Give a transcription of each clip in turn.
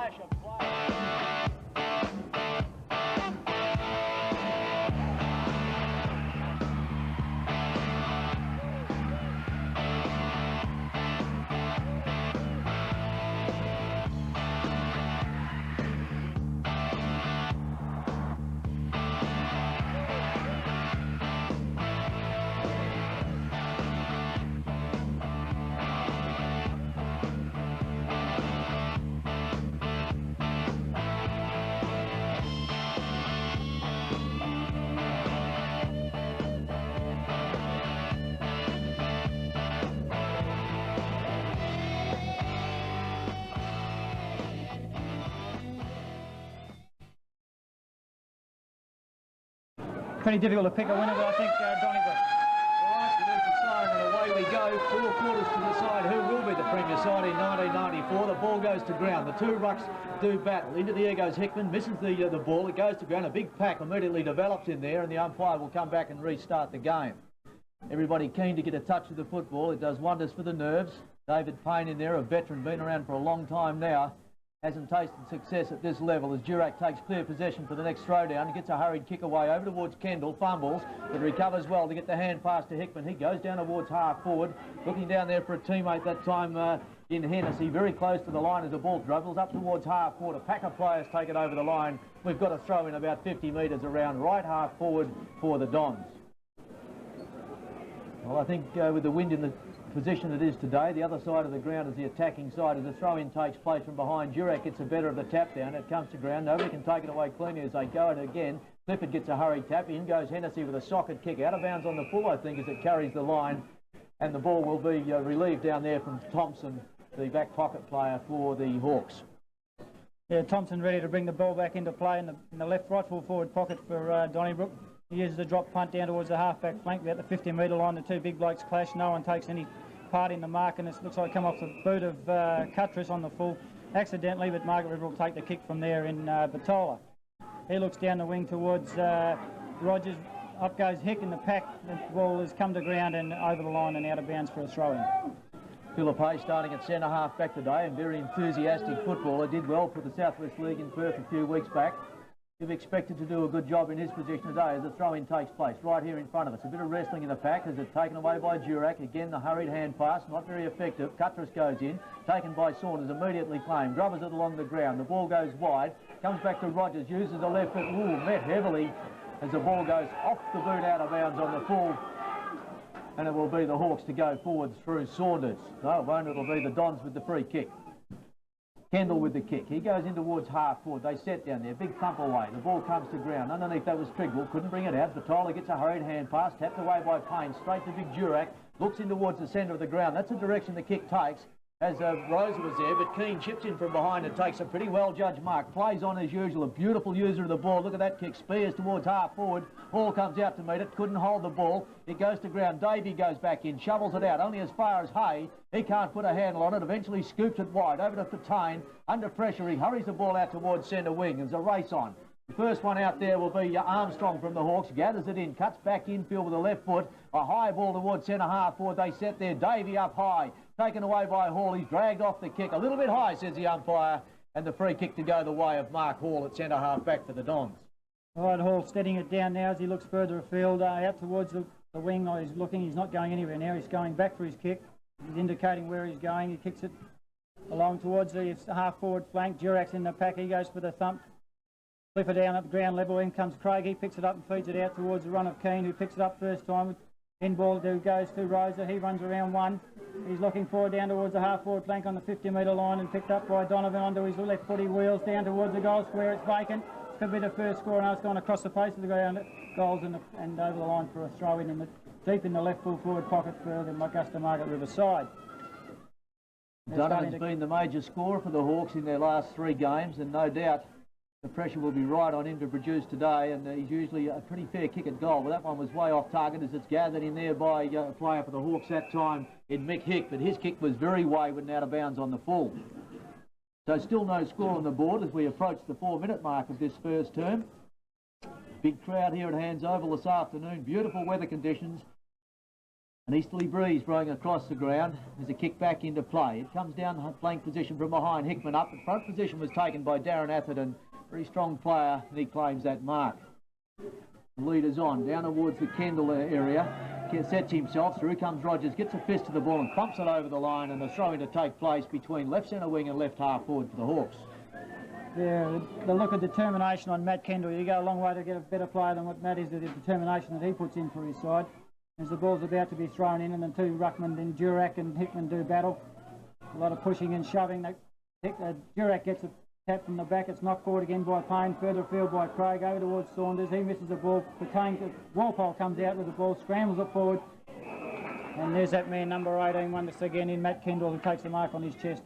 flash of play. Pretty difficult to pick a winner, but I think Donnybrook. Right, it is the siren and away we go. 4 quarters to decide who will be the Premier side in 1994. The ball goes to ground. The two rucks do battle. Into the air goes Hickman, misses the ball. It goes to ground. A big pack immediately develops in there, and the umpire will come back and restart the game. Everybody keen to get a touch of the football. It does wonders for the nerves. David Payne in there, a veteran, been around for a long time now. Hasn't tasted success at this level as Durack takes clear possession for the next throwdown. He gets a hurried kick away over towards Kendall, fumbles, but recovers well to get the hand pass to Hickman. He goes down towards half forward, looking down there for a teammate that time in Hennessy, very close to the line as the ball dribbles up towards half forward. A pack of players take it over the line. We've got a throw in about 50 metres around right half forward for the Dons. Well, I think with the wind in the position it is today, the other side of the ground is the attacking side as the throw-in takes place from behind. Durack gets the better of the tap down. It comes to ground. Nobody can take it away cleanly as they go. And again, Clifford gets a hurried tap. In goes Hennessy with a socket kick out of bounds on the full, I think, as it carries the line. And the ball will be relieved down there from Thompson, the back pocket player for the Hawks. Yeah, Thompson ready to bring the ball back into play in the left right full forward pocket for Donnybrook. He uses the drop punt down towards the half-back flank. About the 50-metre line, the two big blokes clash. No one takes any part in the mark, and it looks like come off the boot of Cuttress on the full accidentally, but Margaret will take the kick from there in Batola. He looks down the wing towards Rogers. Up goes Hick in the pack. The ball has come to ground and over the line and out of bounds for a throw-in. Philip Hay starting at centre half back today, and very enthusiastic footballer. Did well for the South West League in Perth a few weeks back. He's expected to do a good job in his position today as the throw-in takes place right here in front of us. A bit of wrestling in the pack as it's taken away by Durack. Again, the hurried hand pass, not very effective. Cuttress goes in, taken by Saunders, immediately claimed. Drummers it along the ground. The ball goes wide, comes back to Rogers, uses the left foot. Ooh, met heavily as the ball goes off the boot out of bounds on the full. And it will be the Hawks to go forwards through Saunders. No, it won't. It'll be the Dons with the free kick. Kendall with the kick. He goes in towards half forward. They set down there. Big thump away. The ball comes to ground. Underneath that was Trigwell. Couldn't bring it out. Batola gets a hurried hand pass. Tapped away by Payne. Straight to big Durack. Looks in towards the centre of the ground. That's the direction the kick takes. As Rosa was there, but Keane chips in from behind and takes a pretty well-judged mark. Plays on as usual. A beautiful user of the ball. Look at that kick. Spears towards half forward. Ball comes out to meet it. Couldn't hold the ball. It goes to ground. Davey goes back in. Shovels it out. Only as far as Hay. He can't put a handle on it. Eventually scoops it wide. Over to Fatane. Under pressure, he hurries the ball out towards centre wing. There's a race on. The first one out there will be Armstrong from the Hawks. Gathers it in. Cuts back infield with the left foot. A high ball towards centre half forward. They set there. Davey up high. Taken away by Hall. He's dragged off the kick. A little bit high, says the umpire. And the free kick to go the way of Mark Hall at centre half back for the Dons. All right, Hall steadying it down now as he looks further afield. Out towards the wing. Oh, he's looking. He's not going anywhere now. He's going back for his kick. He's indicating where he's going. He kicks it along towards the half forward flank. Durack's in the pack. He goes for the thump. Clifford down at ground level. In comes Craig. He picks it up and feeds it out towards the run of Keane, who picks it up first time. In ball goes to Rosa. He runs around one. He's looking forward down towards the half-forward flank on the 50-metre line and picked up by Donovan onto his left foot. He wheels down towards the goal square. It's vacant. It's going to be the first score, and it's gone across the face of the ground. Goals and over the line for a throw-in deep in the left full-forward pocket for the Augusta Margaret River side. Donovan's been the major scorer for the Hawks in their last 3 games, and no doubt the pressure will be right on him to produce today, and he's usually a pretty fair kick at goal. But that one was way off target as it's gathered in there by a player for the Hawks that time in Mick Hick, but his kick was very wayward and out of bounds on the full. So still no score on the board as we approach the 4-minute mark of this first term. Big crowd here at Hands Oval this afternoon. Beautiful weather conditions. An easterly breeze blowing across the ground. There's a kick back into play. It comes down the flank position from behind. Hickman up. The front position was taken by Darren Atherton. Very strong player, and he claims that mark. The leader's on, down towards the Kendall area. Sets himself. Through comes Rogers, gets a fist to the ball and thumps it over the line, and a throw-in to take place between left centre wing and left half forward for the Hawks. Yeah, the look of determination on Matt Kendall. You go a long way to get a better player than what Matt is, with the determination that he puts in for his side. As the ball's about to be thrown in, and the two ruckmen, then Durack and Hickman, do battle. A lot of pushing and shoving. Durack gets a tap from the back. It's knocked forward again by Payne. Further afield by Craig. Over towards Saunders. He misses the ball. Walpole comes out with the ball, scrambles it forward. And there's that man, number 18, once again in Matt Kendall, who takes the mark on his chest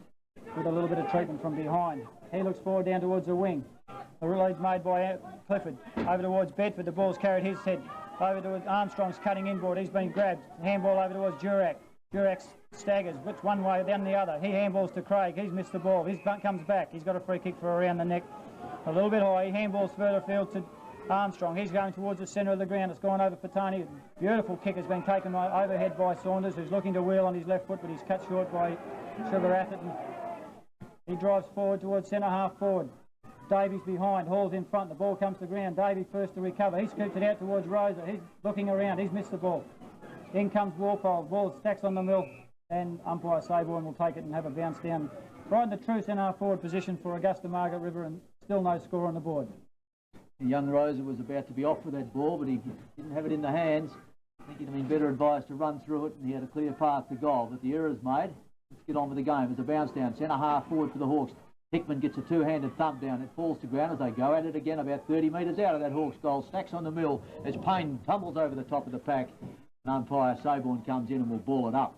with a little bit of treatment from behind. He looks forward down towards the wing. The relay's made by Clifford. Over towards Bedford. The ball's carried his head. Over towards Armstrong's cutting inboard. He's been grabbed. Handball over towards Durack. Durack staggers, which one way, then the other. He handballs to Craig. He's missed the ball. He comes back. He's got a free kick for around the neck. A little bit high. He handballs further field to Armstrong. He's going towards the centre of the ground. It's gone over for Tony. Beautiful kick has been taken overhead by Saunders, who's looking to wheel on his left foot, but he's cut short by Sugar Atherton. He drives forward towards centre half forward. Davies behind, Hall's in front. The ball comes to the ground. Davey first to recover. He scoops it out towards Rosa. He's looking around. He's missed the ball. In comes Walpole. Ball stacks on the mill, and umpire Sayborn will take it and have a bounce down. Right in the true centre half forward position for Augusta Margaret River, and still no score on the board. Young Rosa was about to be off with that ball, but he didn't have it in the hands. I think he'd have been better advised to run through it, and he had a clear path to goal. But the error's made. Let's get on with the game. There's a bounce down. Centre half forward for the Hawks. Hickman gets a two-handed thump down. It falls to ground as they go at it again, about 30 metres out of that Hawks goal. Stacks on the mill as Payne tumbles over the top of the pack. And umpire Sayborn comes in and will ball it up.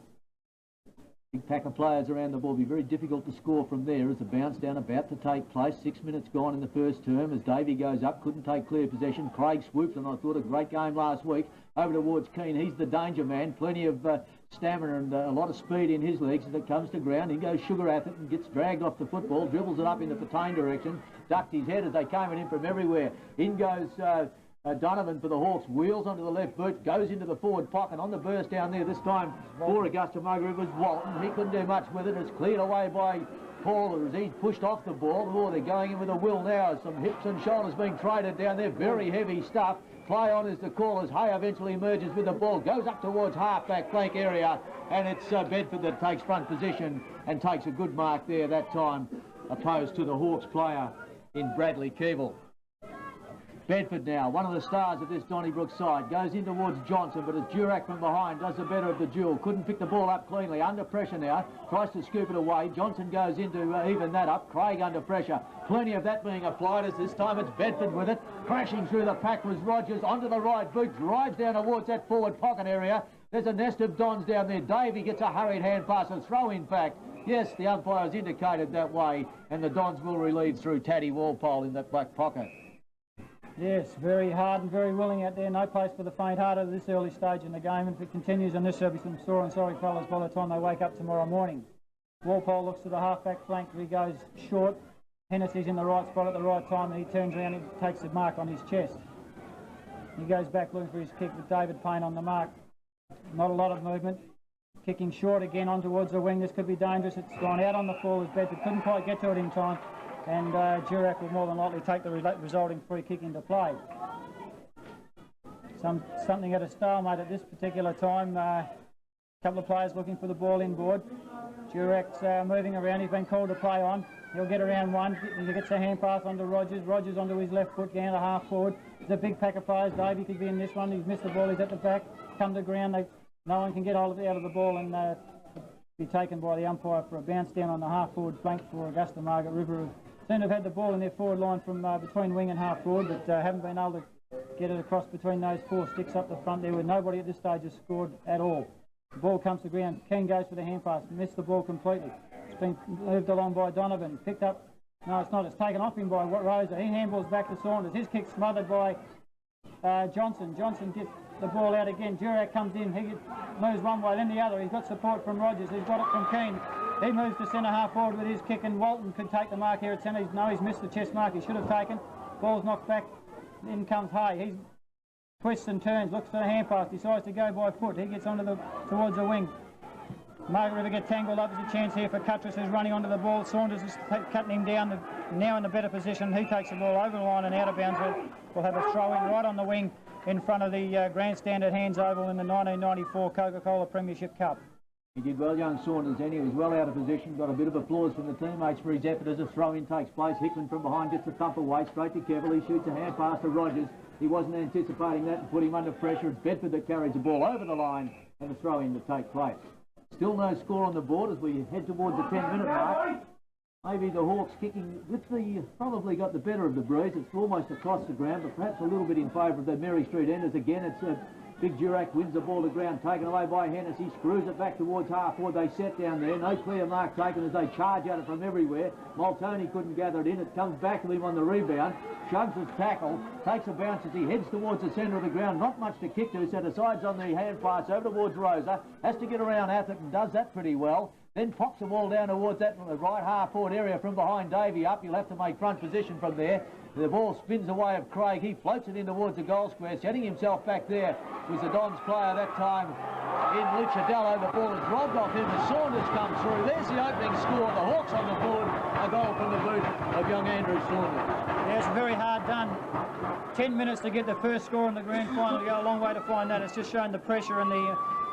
Big pack of players around the ball. Be very difficult to score from there as the bounce down about to take place. 6 minutes gone in the first term as Davey goes up. Couldn't take clear possession. Craig swoops, and I thought a great game last week. Over towards Keane. He's the danger man. Plenty of stamina and a lot of speed in his legs as it comes to ground. In goes Sugar Atherton, gets dragged off the football, dribbles it up in the Patane direction, ducked his head as they came at him from everywhere. In goes Donovan for the Hawks, wheels onto the left boot, goes into the forward pocket on the burst down there. This time for Augusta Margaret was Walton. He couldn't do much with it. It's cleared away by Paul as he's pushed off the ball. Oh, they're going in with a will now. Some hips and shoulders being traded down there. Very heavy stuff. Play on is the call as Hay eventually emerges with the ball, goes up towards half-back flank area, and it's Bedford that takes front position and takes a good mark there that time, opposed to the Hawks player in Bradley Keeble. Bedford now, one of the stars of this Donnybrook side, goes in towards Johnson, but as Durack from behind does the better of the duel. Couldn't pick the ball up cleanly, under pressure now, tries to scoop it away. Johnson goes in to even that up. Craig under pressure, plenty of that being applied as this time it's Bedford with it. Crashing through the pack was Rogers, onto the right boot, drives down towards that forward pocket area. There's a nest of Dons down there. Davey gets a hurried hand pass, a throw in fact. Yes, the umpire has indicated that way, and the Dons will relieve through Taddy Walpole in that back pocket. Yes, very hard and very willing out there. No place for the faint-hearted at this early stage in the game. And if it continues on this, there'll be some sore and sorry fellas by the time they wake up tomorrow morning. Walpole looks to the half-back flank. He goes short. Hennessy's in the right spot at the right time, and he turns around and takes the mark on his chest. He goes back looking for his kick with David Payne on the mark. Not a lot of movement. Kicking short again on towards the wing. This could be dangerous. It's gone out on the floor as Bedford couldn't quite get to it in time. And Durack will more than likely take the resulting free kick into play. Something at a stalemate at this particular time. A couple of players looking for the ball inboard. Durack's moving around. He's been called to play on. He'll get around one. He gets a hand pass onto Rogers. Rogers onto his left foot down to half forward. There's a big pack of players. Davey could be in this one. He's missed the ball. He's at the back. Come to ground. No one can get hold of it out of the ball and be taken by the umpire for a bounce down on the half forward flank for Augusta Margaret River. Seem to have had the ball in their forward line from between wing and half forward, but haven't been able to get it across between those four sticks up the front there, with nobody at this stage has scored at all. The ball comes to ground. Keane goes for the hand pass, missed the ball completely. It's been moved along by Donovan, picked up. No, it's not. It's taken off him by Rosa. He handballs back to Saunders. His kick smothered by Johnson. Johnson gets the ball out again. Durack comes in. He moves one way, then the other. He's got support from Rogers. He's got it from Keane. He moves to centre half forward with his kick, and Walton could take the mark here at centre. No, he's missed the chest mark he should have taken. Ball's knocked back. In comes Hay. He's twists and turns, looks for the hand pass, decides to go by foot. He gets towards the wing. Margaret River get tangled up. There's a chance here for Cuttress, who's running onto the ball. Saunders is cutting him down, now in a better position. He takes the ball over the line and out of bounds. We'll have a throw in right on the wing in front of the grandstand at Hands Oval in the 1994 Coca-Cola Premiership Cup. He did well, young Saunders, and he was well out of position. Got a bit of applause from the teammates for his effort as a throw-in takes place. Hickman from behind gets the thump away, straight to Kevill. He shoots a hand pass to Rogers. He wasn't anticipating that and put him under pressure. It's Bedford that carries the ball over the line and the throw-in to take place. Still no score on the board as we head towards the 10-minute mark. Maybe the Hawks kicking with probably got the better of the breeze. It's almost across the ground, but perhaps a little bit in favour of the Mary Street Enders. Again, it's Big Durack wins the ball to ground, taken away by Hennessy, screws it back towards half forward. They set down there, no clear mark taken as they charge at it from everywhere. Multoney couldn't gather it in. It comes back to him on the rebound, shoves his tackle, takes a bounce as he heads towards the centre of the ground. Not much to kick to, so decides on the hand pass over towards Rosa. Has to get around Atherton, does that pretty well. Then pops the ball down towards that from the right half-forward area from behind Davey up. You'll have to make front position from there. The ball spins away of Craig. He floats it in towards the goal square. Setting himself back there was the Dons player that time in Lucidello. The ball is robbed off him as Saunders comes through. There's the opening score. The Hawks on the board. A goal from the boot of young Andrew Saunders. Yeah, it's very hard done. 10 minutes to get the first score in the grand final. To go a long way to find that. It's just shown the pressure and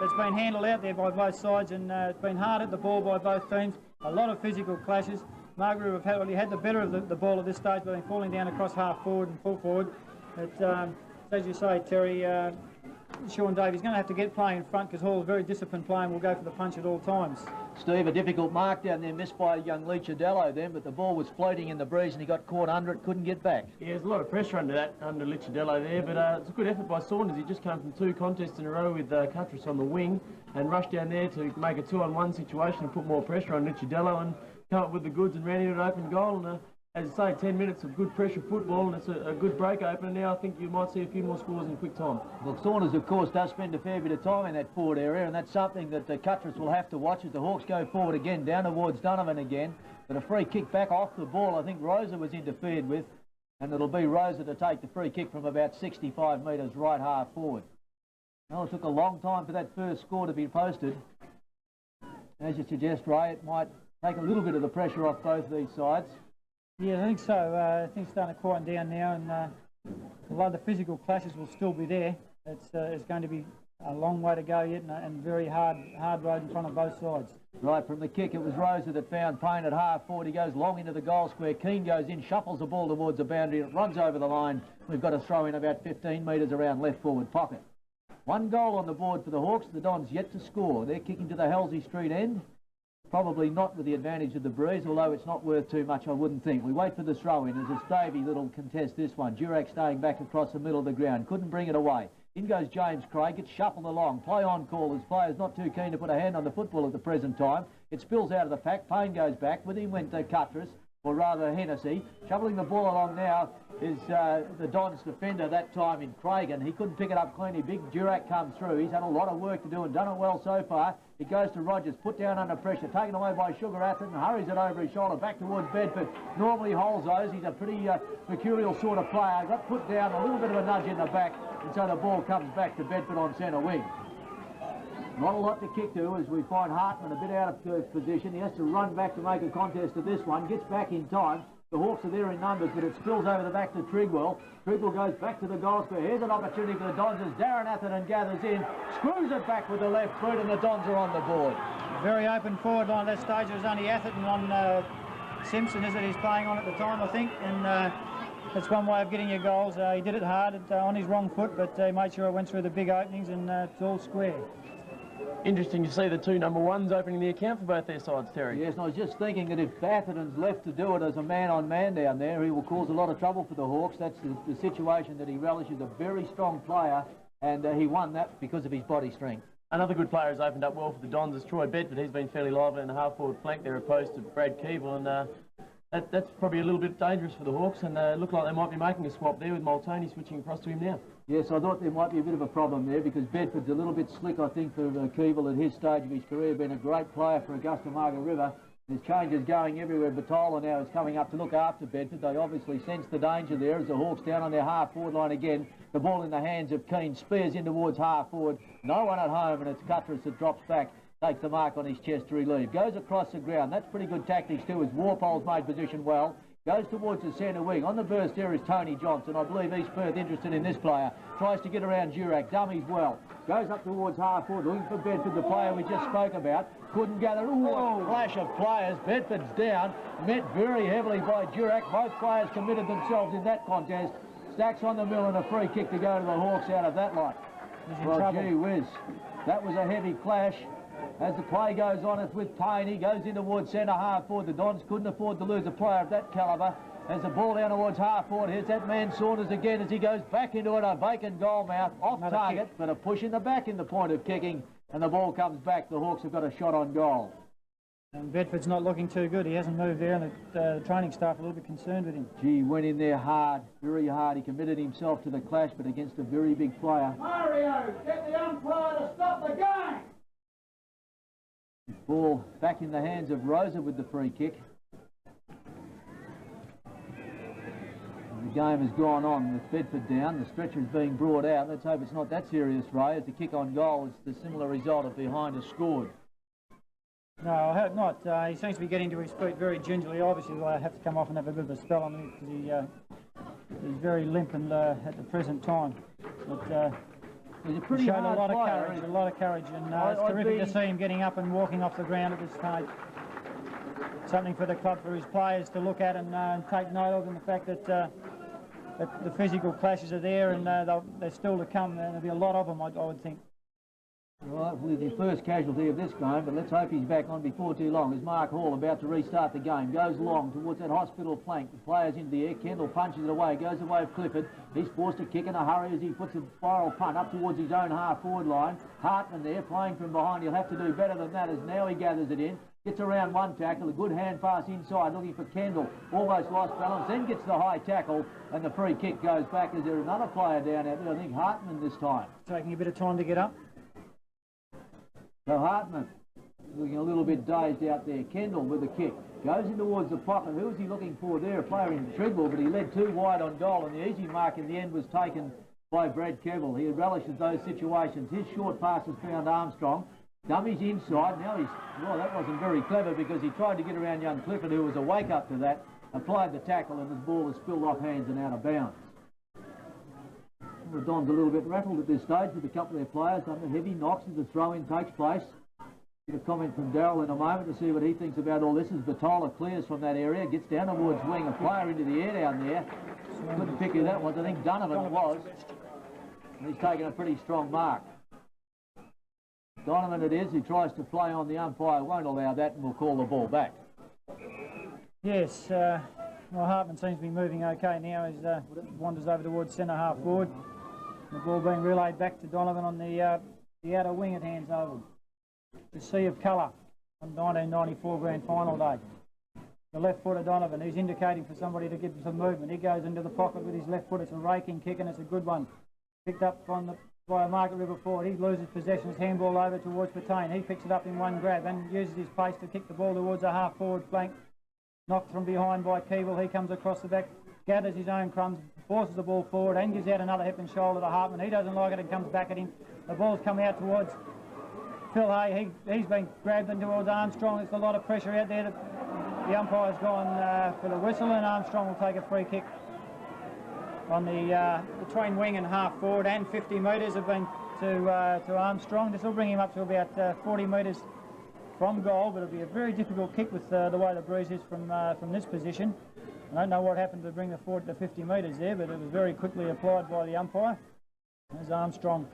it's been handled out there by both sides, and it's been hard at the ball by both teams. A lot of physical clashes. Margaret have probably had the better of the ball at this stage, but been falling down across half forward and full forward. But as you say, Terry, Sean Davies going to have to get playing in front because Hall's very disciplined player and will go for the punch at all times. Steve, a difficult mark down there, missed by young Lucidello then, but the ball was floating in the breeze and he got caught under it, couldn't get back. Yeah, there's a lot of pressure under Lucidello there, but it's a good effort by Saunders. He just came from 2 contests in a row with Cuttress on the wing and rushed down there to make a 2-on-1 situation and put more pressure on Lucidello and come up with the goods and ran into an open goal. And as I say, 10 minutes of good pressure football, and it's a good break opener. Now I think you might see a few more scores in quick time. Well, Saunders, of course, does spend a fair bit of time in that forward area, and that's something that the Cuttress will have to watch as the Hawks go forward again, down towards Donovan again. But a free kick back off the ball, I think Rosa was interfered with, and it'll be Rosa to take the free kick from about 65 metres right half forward. Well, it took a long time for that first score to be posted. As you suggest, Ray, it might take a little bit of the pressure off both these sides. Yeah, I think so. I think it's starting to quieten down now, and a lot of the physical clashes will still be there. It's going to be a long way to go yet, and very hard road in front of both sides. Right, from the kick, it was Rosa that found Payne at half forward. He goes long into the goal square. Keane goes in, shuffles the ball towards the boundary, and it runs over the line. We've got a throw in about 15 metres around left forward pocket. 1 goal on the board for the Hawks. The Dons yet to score. They're kicking to the Halsey Street end. Probably not with the advantage of the breeze, although it's not worth too much, I wouldn't think. We wait for the throw-in as it's Davey that'll contest this one. Durack staying back across the middle of the ground. Couldn't bring it away. In goes James Craig. Gets shuffled along. Play on call. His player's not too keen to put a hand on the football at the present time. It spills out of the pack. Payne goes back. With him went Cuttress, or rather Hennessy. Shoveling the ball along now is the Dons defender that time in Craig, and he couldn't pick it up cleanly. Big Durack comes through. He's had a lot of work to do and done it well so far. It goes to Rogers, put down under pressure, taken away by Sugar Atherton, hurries it over his shoulder back towards Bedford. Normally holds those. He's a pretty mercurial sort of player. Got put down, a little bit of a nudge in the back, and so the ball comes back to Bedford on centre wing. Not a lot to kick to as we find Hartman a bit out of position. He has to run back to make a contest of this one. Gets back in time. The Hawks are there in numbers, but it spills over the back to Trigwell. Trigwell goes back to the goal square. Here's an opportunity for the Dons as Darren Atherton gathers in, screws it back with the left foot, and the Dons are on the board. Very open forward line at that stage. It was only Atherton on Simpson, is it? He's playing on at the time, I think, and that's one way of getting your goals. He did it hard on his wrong foot, but he made sure it went through the big openings, and it's all square. Interesting to see the 2 number 1s opening the account for both their sides, Terry. Yes, and I was just thinking that if Atherton's left to do it as a man-on-man down there, he will cause a lot of trouble for the Hawks. That's the situation that he relishes. A very strong player, and he won that because of his body strength. Another good player has opened up well for the Dons is Troy Bedford. He's been fairly lively in the half-forward flank there opposed to Brad Keeble, and that's probably a little bit dangerous for the Hawks, and look like they might be making a swap there with Multoney switching across to him now. Yes, I thought there might be a bit of a problem there because Bedford's a little bit slick, I think, for Keeble at his stage of his career, been a great player for Augusta Margaret River. There's changes going everywhere. Batola now is coming up to look after Bedford. They obviously sense the danger there as the Hawks down on their half-forward line again. The ball in the hands of Keane. Spears in towards half-forward. No one at home, and it's Cuttress that drops back. Takes the mark on his chest to relieve. Goes across the ground. That's pretty good tactics too, as Warpole's made position well. Goes towards the centre wing. On the burst there is Tony Johnson. I believe East Perth interested in this player. Tries to get around Durack. Dummies well. Goes up towards half-forward. Looking for Bedford, the player we just spoke about. Couldn't gather. Ooh, a flash of players. Bedford's down. Met very heavily by Durack. Both players committed themselves in that contest. Stacks on the mill and a free kick to go to the Hawks out of that lot. Well, gee whiz. That was a heavy clash. As the play goes on, it's with Payne. He goes in towards centre half forward. The Dons couldn't afford to lose a player of that calibre. As the ball down towards half forward, here's that man Saunders again as he goes back into it. A vacant goal mouth, off target, but a push in the back in the point of kicking. And the ball comes back. The Hawks have got a shot on goal. And Bedford's not looking too good. He hasn't moved there, and the training staff are a little bit concerned with him. Gee, went in there hard, very hard. He committed himself to the clash, but against a very big player. Mario, get the umpire to stop the game! Ball back in the hands of Rosa with the free kick. The game has gone on with Bedford down. The stretcher is being brought out. Let's hope it's not that serious, Ray, as the kick on goal is the similar result of behind has scored. No, I hope not. He seems to be getting to his feet very gingerly. Obviously, he'll have to come off and have a bit of a spell on him because he's very limp and at the present time. But he's a pretty showed hard a lot player, of courage, and it's terrific to see him getting up and walking off the ground at this stage. Something for the club, for his players to look at and take note of, and the fact that the physical clashes are there, and they're still to come, and there'll be a lot of them, I would think. Right, with the first casualty of this game, but let's hope he's back on before too long. As Mark Hall about to restart the game, goes long towards that hospital flank. The player's into the air. Kendall punches it away, goes away of Clifford. He's forced to kick in a hurry as he puts a spiral punt up towards his own half-forward line. Hartman there playing from behind. He'll have to do better than that as now he gathers it in. Gets around one tackle, a good hand pass inside, looking for Kendall. Almost lost balance, then gets the high tackle, and the free kick goes back. Is there another player down out there? I think Hartman this time. Taking a bit of time to get up. So Hartman looking a little bit dazed out there. Kendall with the kick. Goes in towards the pocket. Who was he looking for there? A player in Treadwell, but he led too wide on goal, and the easy mark in the end was taken by Brad Kevill. He relishes those situations. His short pass has found Armstrong. Dummies inside. Now well, that wasn't very clever because he tried to get around young Clifford, who was awake up to that, applied the tackle, and his ball was spilled off hands and out of bounds. The Dons a little bit rattled at this stage with a couple of their players under heavy knocks as the throw-in takes place. Get a comment from Darryl in a moment to see what he thinks about all this as Batola clears from that area, gets down towards wing, a player into the air down there. Couldn't pick who that was. I think Donovan it was. And he's taken a pretty strong mark. Donovan it is, who tries to play on. The umpire won't allow that and will call the ball back. Yes, well, Hartman seems to be moving okay now as wanders over towards centre half forward. The ball being relayed back to Donovan on the outer wing at hands over. The sea of colour on 1994 grand final day. The left foot of Donovan, he's indicating for somebody to give him some movement. He goes into the pocket with his left foot. It's a raking kick and it's a good one. Picked up by Margaret River forward. He loses possession, his handball over towards Patane. He picks it up in one grab and uses his pace to kick the ball towards a half forward flank. Knocked from behind by Keeble. He comes across the back, gathers his own crumbs, forces the ball forward and gives out another hip and shoulder to Hartman. He doesn't like it and comes back at him. The ball's come out towards Phil Hay. He's been grabbed in towards Armstrong. There's a lot of pressure out there. The umpire's gone for the whistle, and Armstrong will take a free kick on the between wing and half forward, and 50 metres have been to Armstrong. This will bring him up to about 40 metres from goal, but it'll be a very difficult kick with the way the breeze is from this position. I don't know what happened to bring the 40 to 50 metres there, but it was very quickly applied by the umpire. There's Armstrong.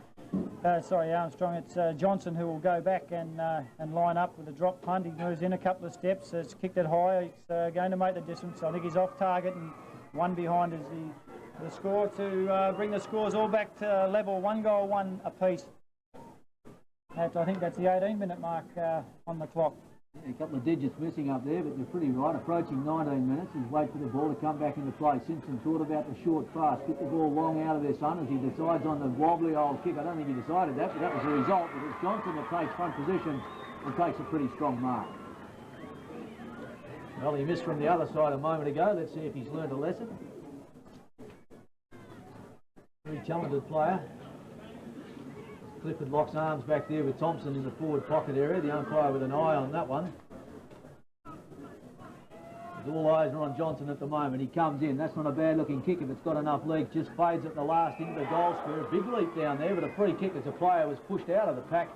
It's Johnson who will go back and line up with a drop punt. He moves in a couple of steps. It's kicked it high. It's going to make the distance. I think he's off target, and one behind is the score to bring the scores all back to level. 1 goal, 1 apiece. I think that's the 18-minute mark on the clock. Yeah, a couple of digits missing up there, but you're pretty right. Approaching 19 minutes. He's wait for the ball to come back into play. Simpson thought about the short pass. Get the ball long out of their son as he decides on the wobbly old kick. I don't think he decided that, but that was the result. It was Johnson that takes front position and takes a pretty strong mark. Well, he missed from the other side a moment ago. Let's see if he's learned a lesson. Very talented player. Clifford locks arms back there with Thompson in the forward pocket area. The umpire with an eye on that one. All eyes are on Johnson at the moment. He comes in. That's not a bad looking kick if it's got enough legs. Just fades at the last into the goal square. Big leap down there, but a free kick as a player was pushed out of the pack,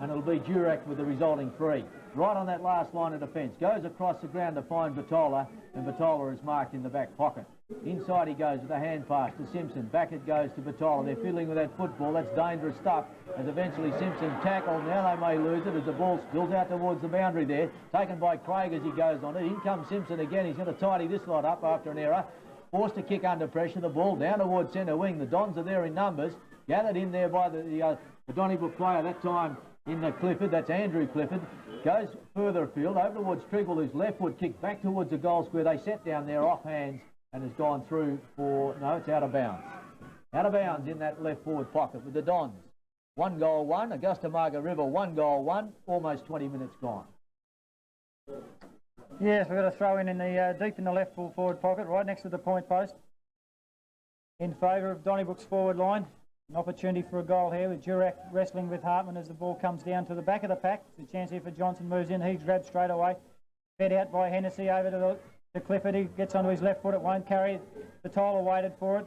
and it'll be Durack with the resulting free. Right on that last line of defence. Goes across the ground to find Vitola, and Vitola is marked in the back pocket. Inside he goes with a hand pass to Simpson. Back it goes to Vitola. They're fiddling with that football. That's dangerous stuff. As eventually Simpson tackled. Now they may lose it as the ball spills out towards the boundary there. Taken by Craig as he goes on it. In comes Simpson again. He's going to tidy this lot up after an error. Forced to kick under pressure. The ball down towards centre wing. The Dons are there in numbers. Gathered in there by the Donnybrook player that time in the Clifford. That's Andrew Clifford. Goes further afield over towards Triggle, whose left foot kicked back towards the goal square. They set down there off hands and has gone through for... No, it's out of bounds. Out of bounds in that left forward pocket with the Dons. 1 goal, 1. Augusta Margaret River, 1 goal, 1. Almost 20 minutes gone. Yes, we've got a throw in the deep in the left full forward pocket, right next to the point post. In favour of Donnybrook's forward line. An opportunity for a goal here with Durack wrestling with Hartman as the ball comes down to the back of the pack. There's a chance here for Johnson, moves in. He's grabbed straight away. Fed out by Hennessy over to Clifford. He gets onto his left foot. It won't carry. The Tyler waited for it.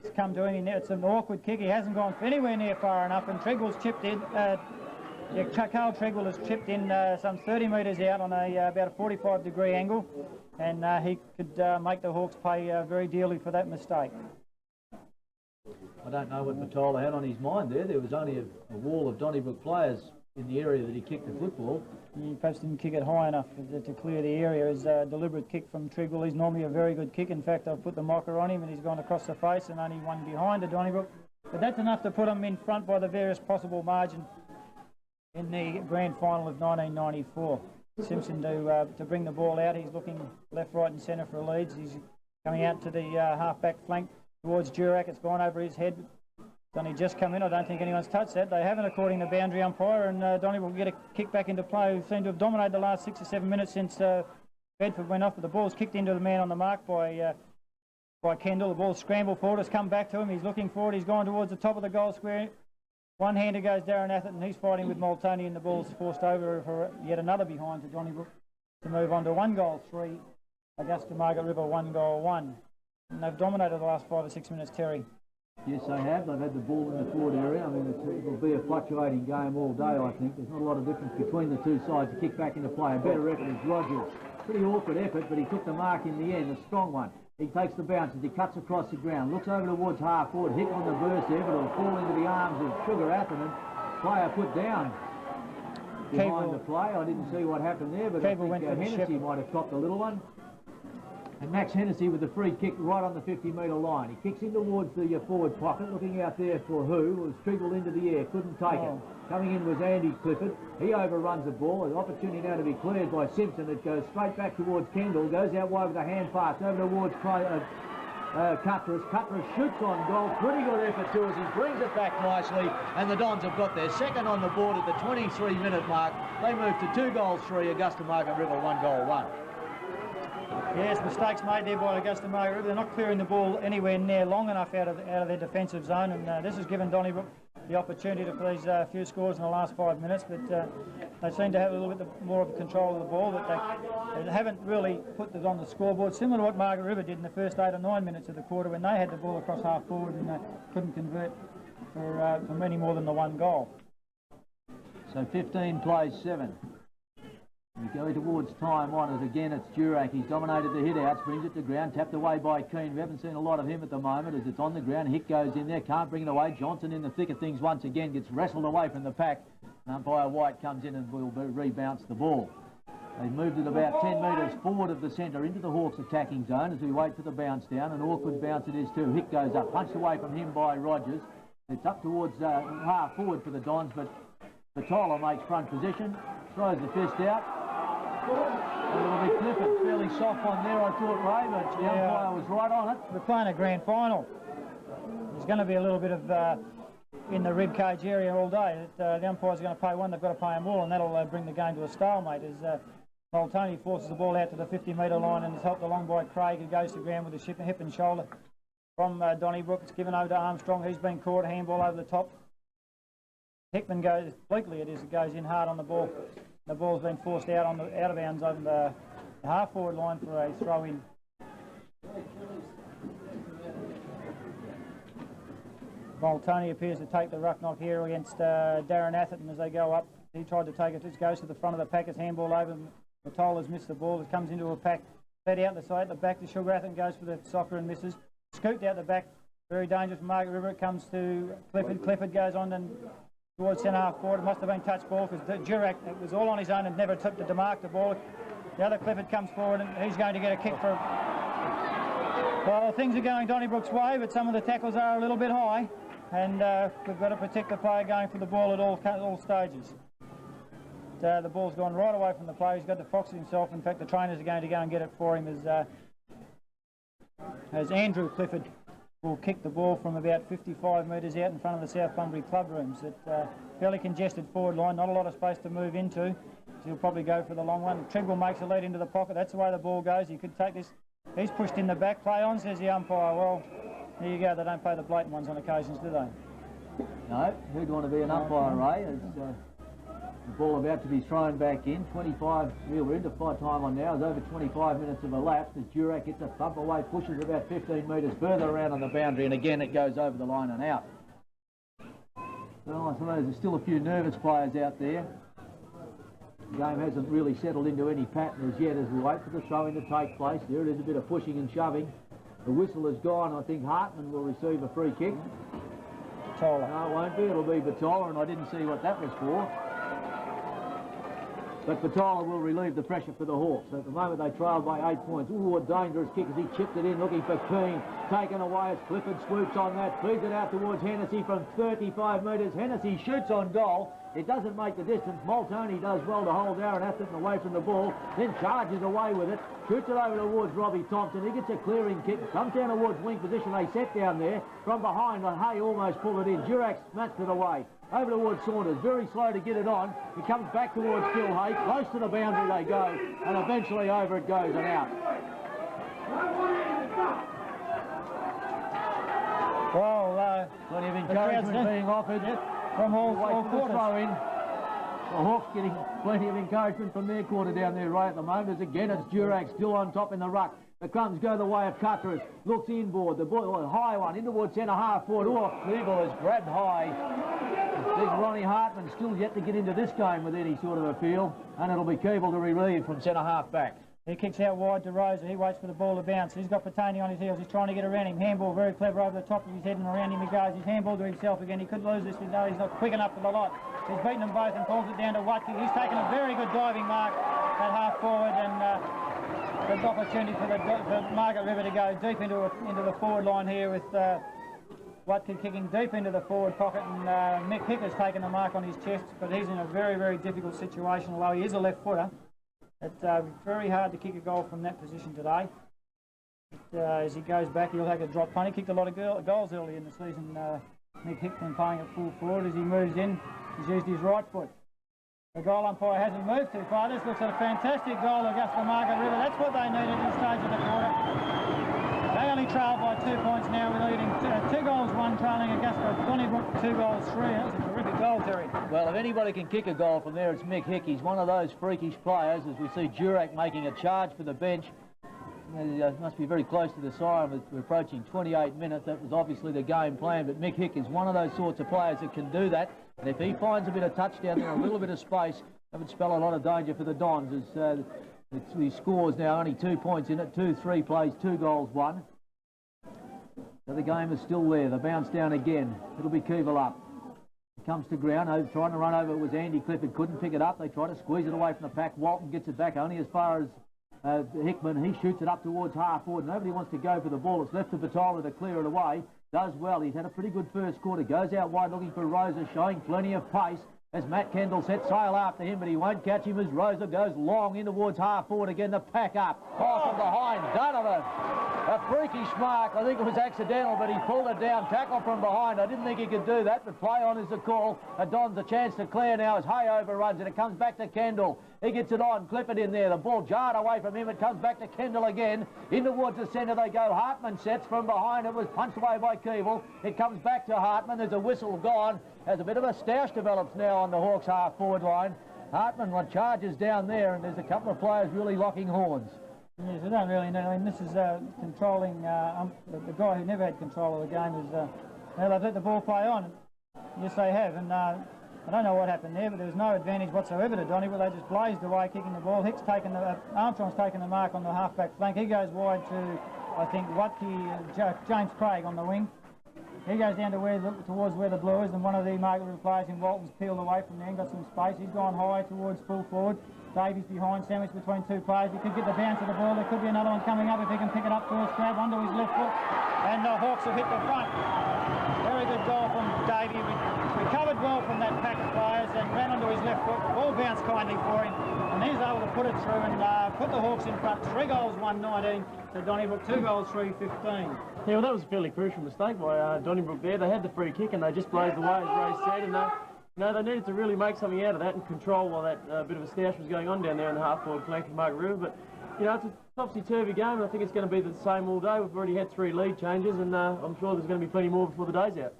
It's come to him. It's an awkward kick. He hasn't gone anywhere near far enough. And Triggle's chipped in. Carl Triggle has chipped in some 30 metres out on about a 45-degree angle. And he could make the Hawks pay very dearly for that mistake. I don't know what Vitola had on his mind there. There was only a wall of Donnybrook players in the area that he kicked the football. He perhaps didn't kick it high enough to clear the area. It's a deliberate kick from Triggle. He's normally a very good kick. In fact, I've put the mocker on him and he's gone across the face and only one behind to Donnybrook. But that's enough to put him in front by the various possible margin in the grand final of 1994. Simpson to bring the ball out. He's looking left, right and centre for Leeds. He's coming out to the half-back flank towards Durack. It's gone over his head. It's only just come in. I don't think anyone's touched that. They haven't, according to boundary umpire, and Donnybrook will get a kick back into play. Who seem to have dominated the last 6 or 7 minutes since Bedford went off, but the ball's kicked into the man on the mark by Kendall. The ball's scrambled forward. It's come back to him. He's looking forward. He's gone towards the top of the goal square. One-hander goes Darren Atherton, and he's fighting with Multoney, and the ball's forced over for yet another behind to Donnybrook to move on to 1 goal 3. Augusta Margaret River 1 goal 1. And they've dominated the last 5 or 6 minutes, Terry. Yes, they have. They've had the ball in the forward area. I mean, it will be a fluctuating game all day, I think. There's not a lot of difference between the two sides to kick back into play. A better effort is Rogers. Pretty awkward effort, but he took the mark in the end, a strong one. He takes the bounce as he cuts across the ground, looks over towards half forward, hit on the burst there, but it'll fall into the arms of Sugar Atherton. Player put down behind the play. I didn't see what happened there, but I think Hennessy might have copped a little one. And Max Hennessy with the free kick right on the 50-metre line. He kicks in towards the forward pocket, looking out there for who was triggled into the air, couldn't take it. Coming in was Andy Clifford. He overruns the ball. An opportunity now to be cleared by Simpson. It goes straight back towards Kendall. Goes out wide with a hand pass over towards Cuttress. Cuttress shoots on goal. Pretty good effort too as he brings it back nicely. And the Dons have got their second on the board at the 23-minute mark. They move to 2 goals 3. Augusta Margaret River 1 goal 1. Yes, mistakes made there by Augusta Margaret River. They're not clearing the ball anywhere near long enough out of their defensive zone, and this has given Donnybrook the opportunity for these few scores in the last 5 minutes, but they seem to have a little bit more of control of the ball, but they haven't really put it on the scoreboard, similar to what Margaret River did in the first 8 or 9 minutes of the quarter when they had the ball across half forward and couldn't convert for many more than the 1 goal. So 15 plays 7. We go towards time on as again it's Durack. He's dominated the hit outs, brings it to ground, tapped away by Keane. We haven't seen a lot of him at the moment as it's on the ground. Hit goes in there, can't bring it away. Johnson in the thick of things once again, gets wrestled away from the pack. And umpire White comes in and will rebounce the ball. They've moved it about 10 metres forward of the centre into the Hawks attacking zone as we wait for the bounce down. An awkward bounce it is too. Hit goes up, punched away from him by Rogers. It's up towards half forward for the Dons, but Vitola makes front position, throws the fist out. A little bit Clifford, fairly soft one there, I thought, Ray, but the umpire was right on it. We're playing a grand final. There's going to be a little bit of in the rib cage area all day. The umpire's going to pay one, they've got to pay them all, and that'll bring the game to a stalemate as Multoney forces the ball out to the 50-metre line and is helped along by Craig, who goes to ground with a hip and shoulder from Donnybrook. It's given over to Armstrong. He's been caught, handball over the top. Hickman goes, Bleakley it is, it goes in hard on the ball. The ball's been forced out of bounds over the half-forward line for a throw-in. Multoney appears to take the ruck knock here against Darren Atherton as they go up. He tried to take it, just goes to the front of the pack, it's handball over. Matola's missed the ball, it comes into a pack, fed out the side, at the back to Sugar Atherton, goes for the soccer and misses. Scooped out the back, very dangerous for Margaret River, it comes to Clifford. Clifford goes on and towards centre half forward. It must have been touch ball because Durack, it was all on his own and never attempted to mark the ball. The other Clifford comes forward and he's going to get a kick for... Well, things are going Donnybrook's way, but some of the tackles are a little bit high, and we've got to protect the player going for the ball at all stages. The ball's gone right away from the player. He's got to fox it himself. In fact, the trainers are going to go and get it for him as Andrew Clifford will kick the ball from about 55 metres out in front of the South Bunbury club rooms. It's fairly congested forward line, not a lot of space to move into. So he'll probably go for the long one. Tregwell makes a lead into the pocket. That's the way the ball goes. He could take this. He's pushed in the back. Play on, says the umpire. Well, there you go. They don't play the blatant ones on occasions, do they? No, who'd want to be an umpire, Ray? The ball about to be thrown back in. 25, we're into fight time on now. It's over 25 minutes have elapsed as Durack gets a thump away, pushes about 15 metres further around on the boundary, and again it goes over the line and out. Well, I suppose there's still a few nervous players out there. The game hasn't really settled into any pattern as yet as we wait for the throw-in to take place. There it is, a bit of pushing and shoving. The whistle is gone. I think Hartman will receive a free kick. Batola. No, it won't be. It'll be Batola, and I didn't see what that was for. But Batola will relieve the pressure for the Hawks. At the moment they trail by 8 points. Ooh, a dangerous kick as he chipped it in, looking for Keane. Taken away as Clifford swoops on that, feeds it out towards Hennessy from 35 metres. Hennessy shoots on goal. It doesn't make the distance. Multoney does well to hold Darren Atherton away from the ball, then charges away with it, shoots it over towards Robbie Thompson. He gets a clearing kick, comes down towards wing position. They set down there. From behind, Hay almost pulled it in. Durack snatched it away. Over towards Saunders, very slow to get it on. He comes back towards Phil Hay. Close to the boundary they go, and eventually over it goes and out. Well, plenty of encouragement being offered from all quarters. Throw-in. The Hawks getting plenty of encouragement from their quarter down there right at the moment. As again, it's Durack still on top in the ruck. The crumbs go the way of Cutterus. Looks inboard. The ball, high one, in towards centre half forward. Oh, Eagle is grabbed high. Big Ronnie Hartman still yet to get into this game with any sort of a feel. And it'll be Keeble to relieve from centre half back. He kicks out wide to Rosa. He waits for the ball to bounce. He's got Patani on his heels. He's trying to get around him. Handball very clever over the top of his head, and around him he goes. He's handball to himself again. He could lose this. No, he's not quick enough for the lot. He's beaten them both and pulls it down to Watkin. He's taken a very good diving mark at half forward, and there's an opportunity for Margaret River to go deep into the forward line here with Watkin kicking deep into the forward pocket, and Mick Hick has taken the mark on his chest, but he's in a very, very difficult situation, although he is a left footer. It's very hard to kick a goal from that position today. As he goes back, he'll take a drop punt. He kicked a lot of goals early in the season. Mick Hickman playing at full forward. As he moves in, he's used his right foot. The goal umpire hasn't moved too far. This looks like a fantastic goal against the Margaret River. That's what they needed at this stage of the quarter. They only trail by 2 points now. We're leading 2 goals 1, trailing Augusta. Donnybrook 2 goals 3. That was a terrific goal, Terry. Well, if anybody can kick a goal from there, it's Mick Hick. He's one of those freakish players, as we see Durack making a charge for the bench. It must be very close to the siren. We're approaching 28 minutes. That was obviously the game plan, but Mick Hick is one of those sorts of players that can do that. And if he finds a bit of touch down there, a little bit of space, that would spell a lot of danger for the Dons. As he scores now, only 2 points in it, 2-3 plays, 2 goals 1. So the game is still there. The bounce down again. It'll be Keeble up. He comes to ground, trying to run over it was Andy Clifford. Couldn't pick it up. They try to squeeze it away from the pack. Walton gets it back only as far as Hickman. He shoots it up towards half forward. Nobody wants to go for the ball. It's left to Batola to clear it away. Does well. He's had a pretty good first quarter. Goes out wide looking for Rosa, showing plenty of pace. As Matt Kendall sets sail after him, but he won't catch him as Rosa goes long in towards half forward again. The pack up. Oh, from behind, Donovan. A freakish mark. I think it was accidental, but he pulled it down. Tackle from behind. I didn't think he could do that, but play on is the call. Don's a chance to clear now as Hay overruns it. It comes back to Kendall. He gets it on. Clip it in there. The ball jarred away from him. It comes back to Kendall again. In towards the centre they go. Hartman sets from behind. It was punched away by Keeble. It comes back to Hartman. There's a whistle gone. As a bit of a stoush develops now on the Hawks half-forward line. Hartman charges down there, and there's a couple of players really locking horns. Yes, I don't really know. I mean, this is controlling, the guy who never had control of the game is, now they've let the ball play on. Yes, they have, and I don't know what happened there, but there was no advantage whatsoever to Donnybrook. They just blazed away, kicking the ball. Armstrong's taken the mark on the half-back flank. He goes wide to, I think, James Craig on the wing. He goes down to towards where the blue is, and one of the Margaret players in Walton's peeled away from there and got some space. He's gone high towards full forward. Davies behind, sandwiched between two players. He could get the bounce of the ball. There could be another one coming up if he can pick it up first grab onto his left foot. And the Hawks have hit the front. Very good goal from Davies. Recovered well from that pack of players and ran onto his left foot. Ball bounced kindly for him. And he's able to put it through and put the Hawks in front. 3 goals, 1-19 to Donnybrook. 2 goals, 3-15. Yeah, well, that was a fairly crucial mistake by Donnybrook there. They had the free kick and they just blazed away, as Ray said, and they needed to really make something out of that and control while that bit of a stoush was going on down there in the half-forward flank of Margaret River. But, you know, it's a topsy-turvy game, and I think it's going to be the same all day. We've already had 3 lead changes, and I'm sure there's going to be plenty more before the day's out.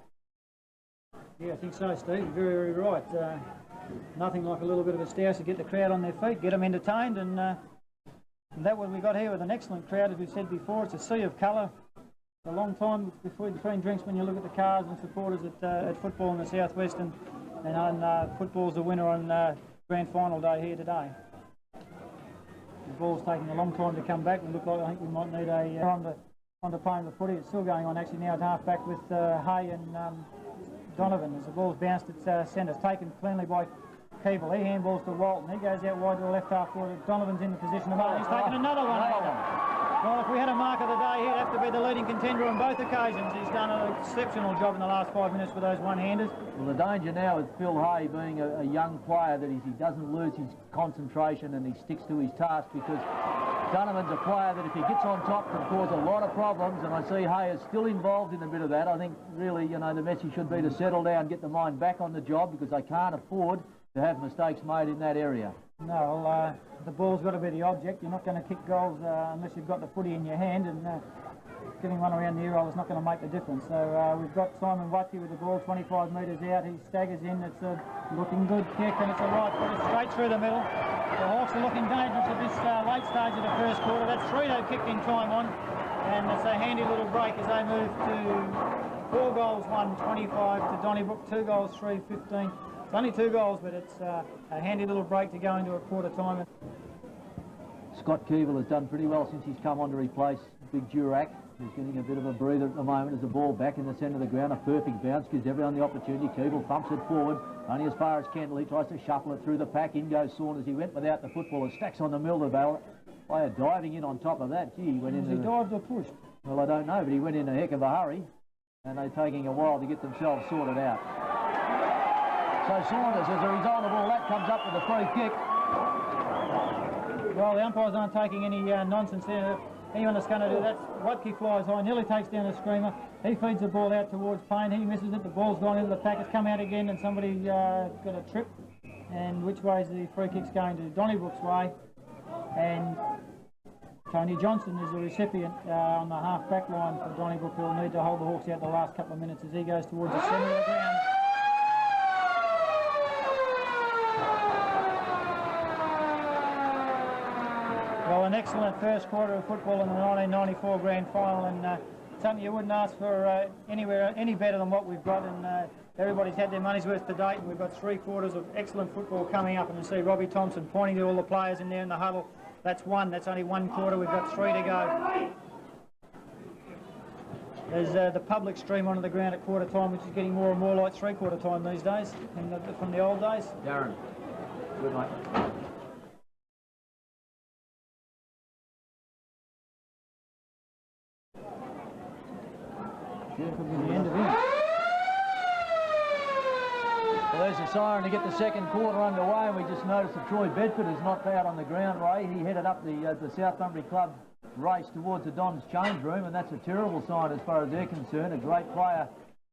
Yeah, I think so, Steve. Very, very right. Nothing like a little bit of a stoush to get the crowd on their feet, get them entertained, and that what we got here with an excellent crowd, as we've said before. It's a sea of colour. A long time between drinks when you look at the cars and supporters at football in the southwest, and football's the winner on grand final day here today. The ball's taking a long time to come back. We look like I think we might need on to playing the footy. It's still going on actually now at half back with Hay and Donovan as the ball's bounced at centre. It's taken cleanly by Keeble. He handballs to Walton. He goes out wide to the left half forward. Donovan's in the position of he's taken another one. Well, if we had a mark of the day, he'd have to be the leading contender on both occasions. He's done an exceptional job in the last 5 minutes with those one-handers. Well, the danger now is Phil Hay being a young player that he doesn't lose his concentration and he sticks to his task, because Donovan's a player that if he gets on top can cause a lot of problems, and I see Hay is still involved in a bit of that. I think really, you know, the message should be to settle down, get the mind back on the job, because they can't afford to have mistakes made in that area. No, the ball's got to be the object. You're not going to kick goals unless you've got the footy in your hand, and getting one around the ear hole is not going to make the difference. So we've got Simon Watke with the ball 25 metres out. He staggers in. It's a looking good kick, and it's a right foot straight through the middle. The Hawks are looking dangerous at this late stage of the first quarter. That's 3 they've kicked in time on, and it's a handy little break as they move to 4 goals, 1-25 to Donnybrook, 2 goals, 3-15. It's only 2 goals, but it's a handy little break to go into a quarter time. Scott Keeble has done pretty well since he's come on to replace Big Durack. He's getting a bit of a breather at the moment as the ball back in the centre of the ground. A perfect bounce, gives everyone the opportunity. Keeble thumps it forward, only as far as Kendall. He tries to shuffle it through the pack. In goes Saunders. He went without the football. It stacks on the middle of the barrel. Player diving in on top of that. Gee, he went in. He dived or pushed? Well, I don't know, but he went in a heck of a hurry, and they're taking a while to get themselves sorted out. So Saunders, as a result of all that, comes up with a free kick. Well, the umpires aren't taking any nonsense there. Anyone that's going to do that, Watke flies high, nearly takes down a screamer. He feeds the ball out towards Payne. He misses it. The ball's gone into the pack. It's come out again, and somebody got a trip. And which way is the free kick's going to? Donnybrook's way. And Tony Johnson is the recipient on the half-back line for Donnybrook, who will need to hold the Hawks out the last couple of minutes as he goes towards the centre of the ground. Well, an excellent first quarter of football in the 1994 grand final, and something you wouldn't ask for anywhere any better than what we've got, and everybody's had their money's worth to date, and we've got 3 quarters of excellent football coming up, and you see Robbie Thompson pointing to all the players in there in the huddle. That's only 1 quarter. We've got 3 to go. There's the public stream onto the ground at quarter time, which is getting more and more like 3/4 time these days from the old days. Darren, good mate. The end of it. Well, there's a siren to get the second quarter underway, and we just noticed that Troy Bedford is knocked out on the ground, Ray. He headed up the South Bunbury Club race towards the Dons change room, and that's a terrible sign as far as they're concerned. A great player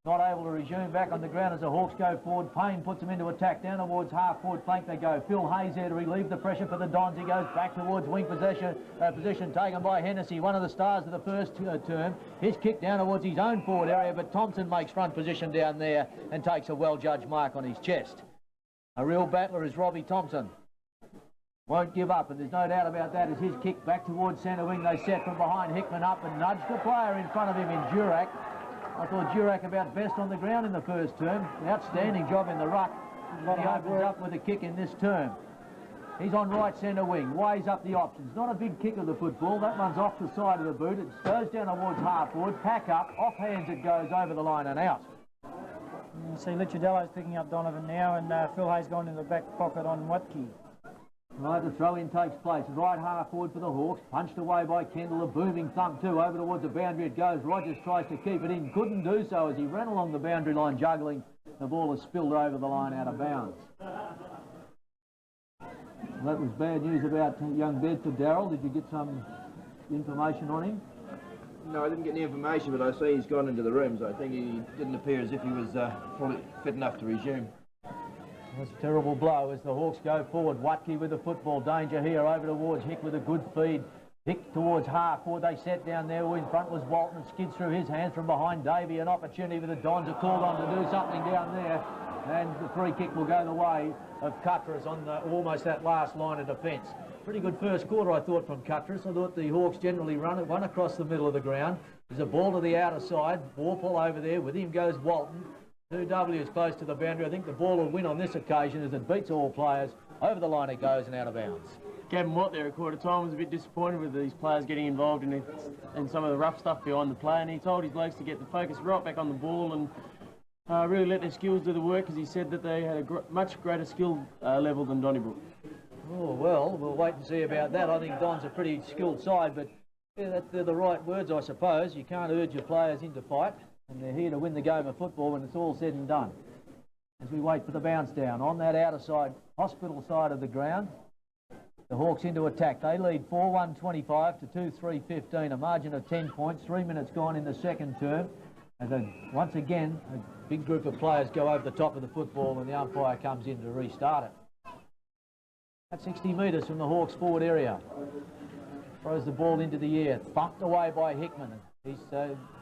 not able to resume back on the ground as the Hawks go forward. Payne puts them into attack. Down towards half-forward flank they go. Phil Hayes there to relieve the pressure for the Dons. He goes back towards wing position taken by Hennessy, one of the stars of the first term. His kick down towards his own forward area, but Thompson makes front position down there and takes a well-judged mark on his chest. A real battler is Robbie Thompson. Won't give up, and there's no doubt about that. As his kick back towards centre wing, they set from behind. Hickman up and nudged the player in front of him in Durack. I thought Durack about best on the ground in the first term. Outstanding job in the ruck. He opens up with a kick in this term. He's on right centre wing, weighs up the options. Not a big kick of the football. That one's off the side of the boot. It goes down towards half forward, pack up, off hands it goes over the line and out. You see Licciardello's picking up Donovan now, and Phil Hayes gone in the back pocket on Watke. Right, the throw-in takes place. Right half forward for the Hawks. Punched away by Kendall. A booming thump too. Over towards the boundary it goes. Rogers tries to keep it in. Couldn't do so as he ran along the boundary line juggling. The ball is spilled over the line out of bounds. That was bad news about young Bedford. Darryl, did you get some information on him? No, I didn't get any information, but I see he's gone into the rooms. I think he didn't appear as if he was fully fit enough to resume. That's a terrible blow as the Hawks go forward. Watke with the football. Danger here over towards Hick with a good feed. Hick towards half forward. They set down there. In front was Walton. Skids through his hands from behind Davey. An opportunity for the Dons are called on to do something down there. And the free kick will go the way of Cuttress on almost that last line of defence. Pretty good first quarter, I thought, from Cuttress. I thought the Hawks generally run it, one across the middle of the ground. There's a ball to the outer side. Ball pull over there. With him goes Walton. 2W is close to the boundary. I think the ball will win on this occasion as it beats all players. Over the line it goes and out of bounds. Gavin Watt there at quarter time was a bit disappointed with these players getting involved in some of the rough stuff behind the play, and he told his blokes to get the focus right back on the ball and really let their skills do the work, because he said that they had a much greater skill level than Donnybrook. Oh, well, we'll wait and see about that. I think Don's a pretty skilled side, but yeah, they're the right words, I suppose. You can't urge your players into fight, and they're here to win the game of football when it's all said and done. As we wait for the bounce down on that outer side, hospital side of the ground, the Hawks into attack. They lead 4-1-25 to 2-3-15, a margin of 10 points. 3 minutes gone in the second term. As once again, a big group of players go over the top of the football and the umpire comes in to restart it. At 60 metres from the Hawks forward area. Throws the ball into the air, thumped away by Hickman. He's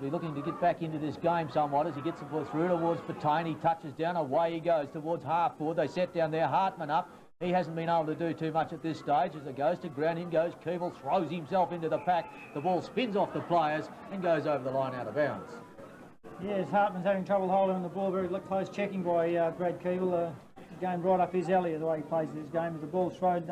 be looking to get back into this game somewhat as he gets the ball through towards Patane. He touches down, away he goes towards half forward. They set down there, Hartman up. He hasn't been able to do too much at this stage as it goes to ground. In goes Keeble, throws himself into the pack. The ball spins off the players and goes over the line out of bounds. Yes, Hartman's having trouble holding the ball. Very close checking by Brad Keeble. Going right up his alley the way he plays this game. As the ball's thrown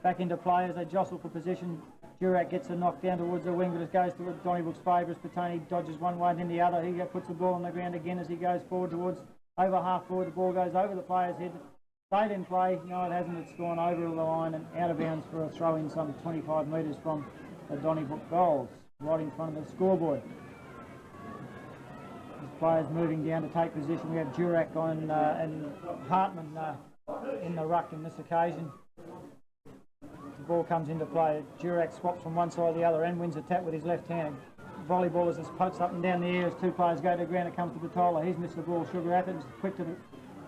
back into play as they jostle for position. Durack gets a knock down towards the wing, but it goes to Donnybrook's favour as Patane dodges one way and then the other. He puts the ball on the ground again as he goes forward towards over half forward. The ball goes over the player's head. Stayed in play. No, it hasn't. It's gone over the line and out of bounds for a throw in some 25 metres from the Donnybrook goals, right in front of the scoreboard. Players moving down to take position. We have Durack on and Hartman in the ruck in this occasion. The ball comes into play. Durack swaps from one side to the other and wins a tap with his left hand. Volleyball as pokes up and down the air as two players go to the ground. It comes to Batola. He's missed the ball. Sugar Athens quick to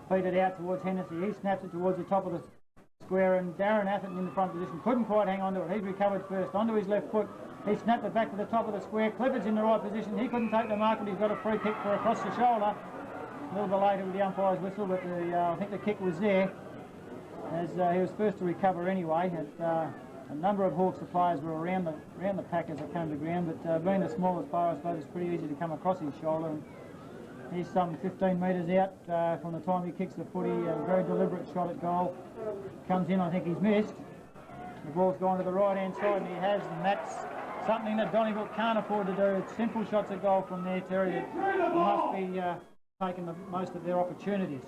feed it out towards Hennessy. He snaps it towards the top of the square, and Darren Atherton in the front position couldn't quite hang on to it. He's recovered first onto his left foot. He snapped it back to the top of the square. Clifford's in the right position. He couldn't take the mark, but he's got a free kick for across the shoulder. A little bit later with the umpire's whistle, but I think the kick was there as he was first to recover anyway. A number of Hawks players were around the pack as it came to ground, but being the smallest player, I suppose it's pretty easy to come across his shoulder. And he's some 15 metres out from the time he kicks the footy. A very deliberate shot at goal. Comes in, I think he's missed. The ball's gone to the right-hand side, and he has, and that's something that Donnybrook can't afford to do. It's simple shots at goal from there, Terry. They must be taking the most of their opportunities.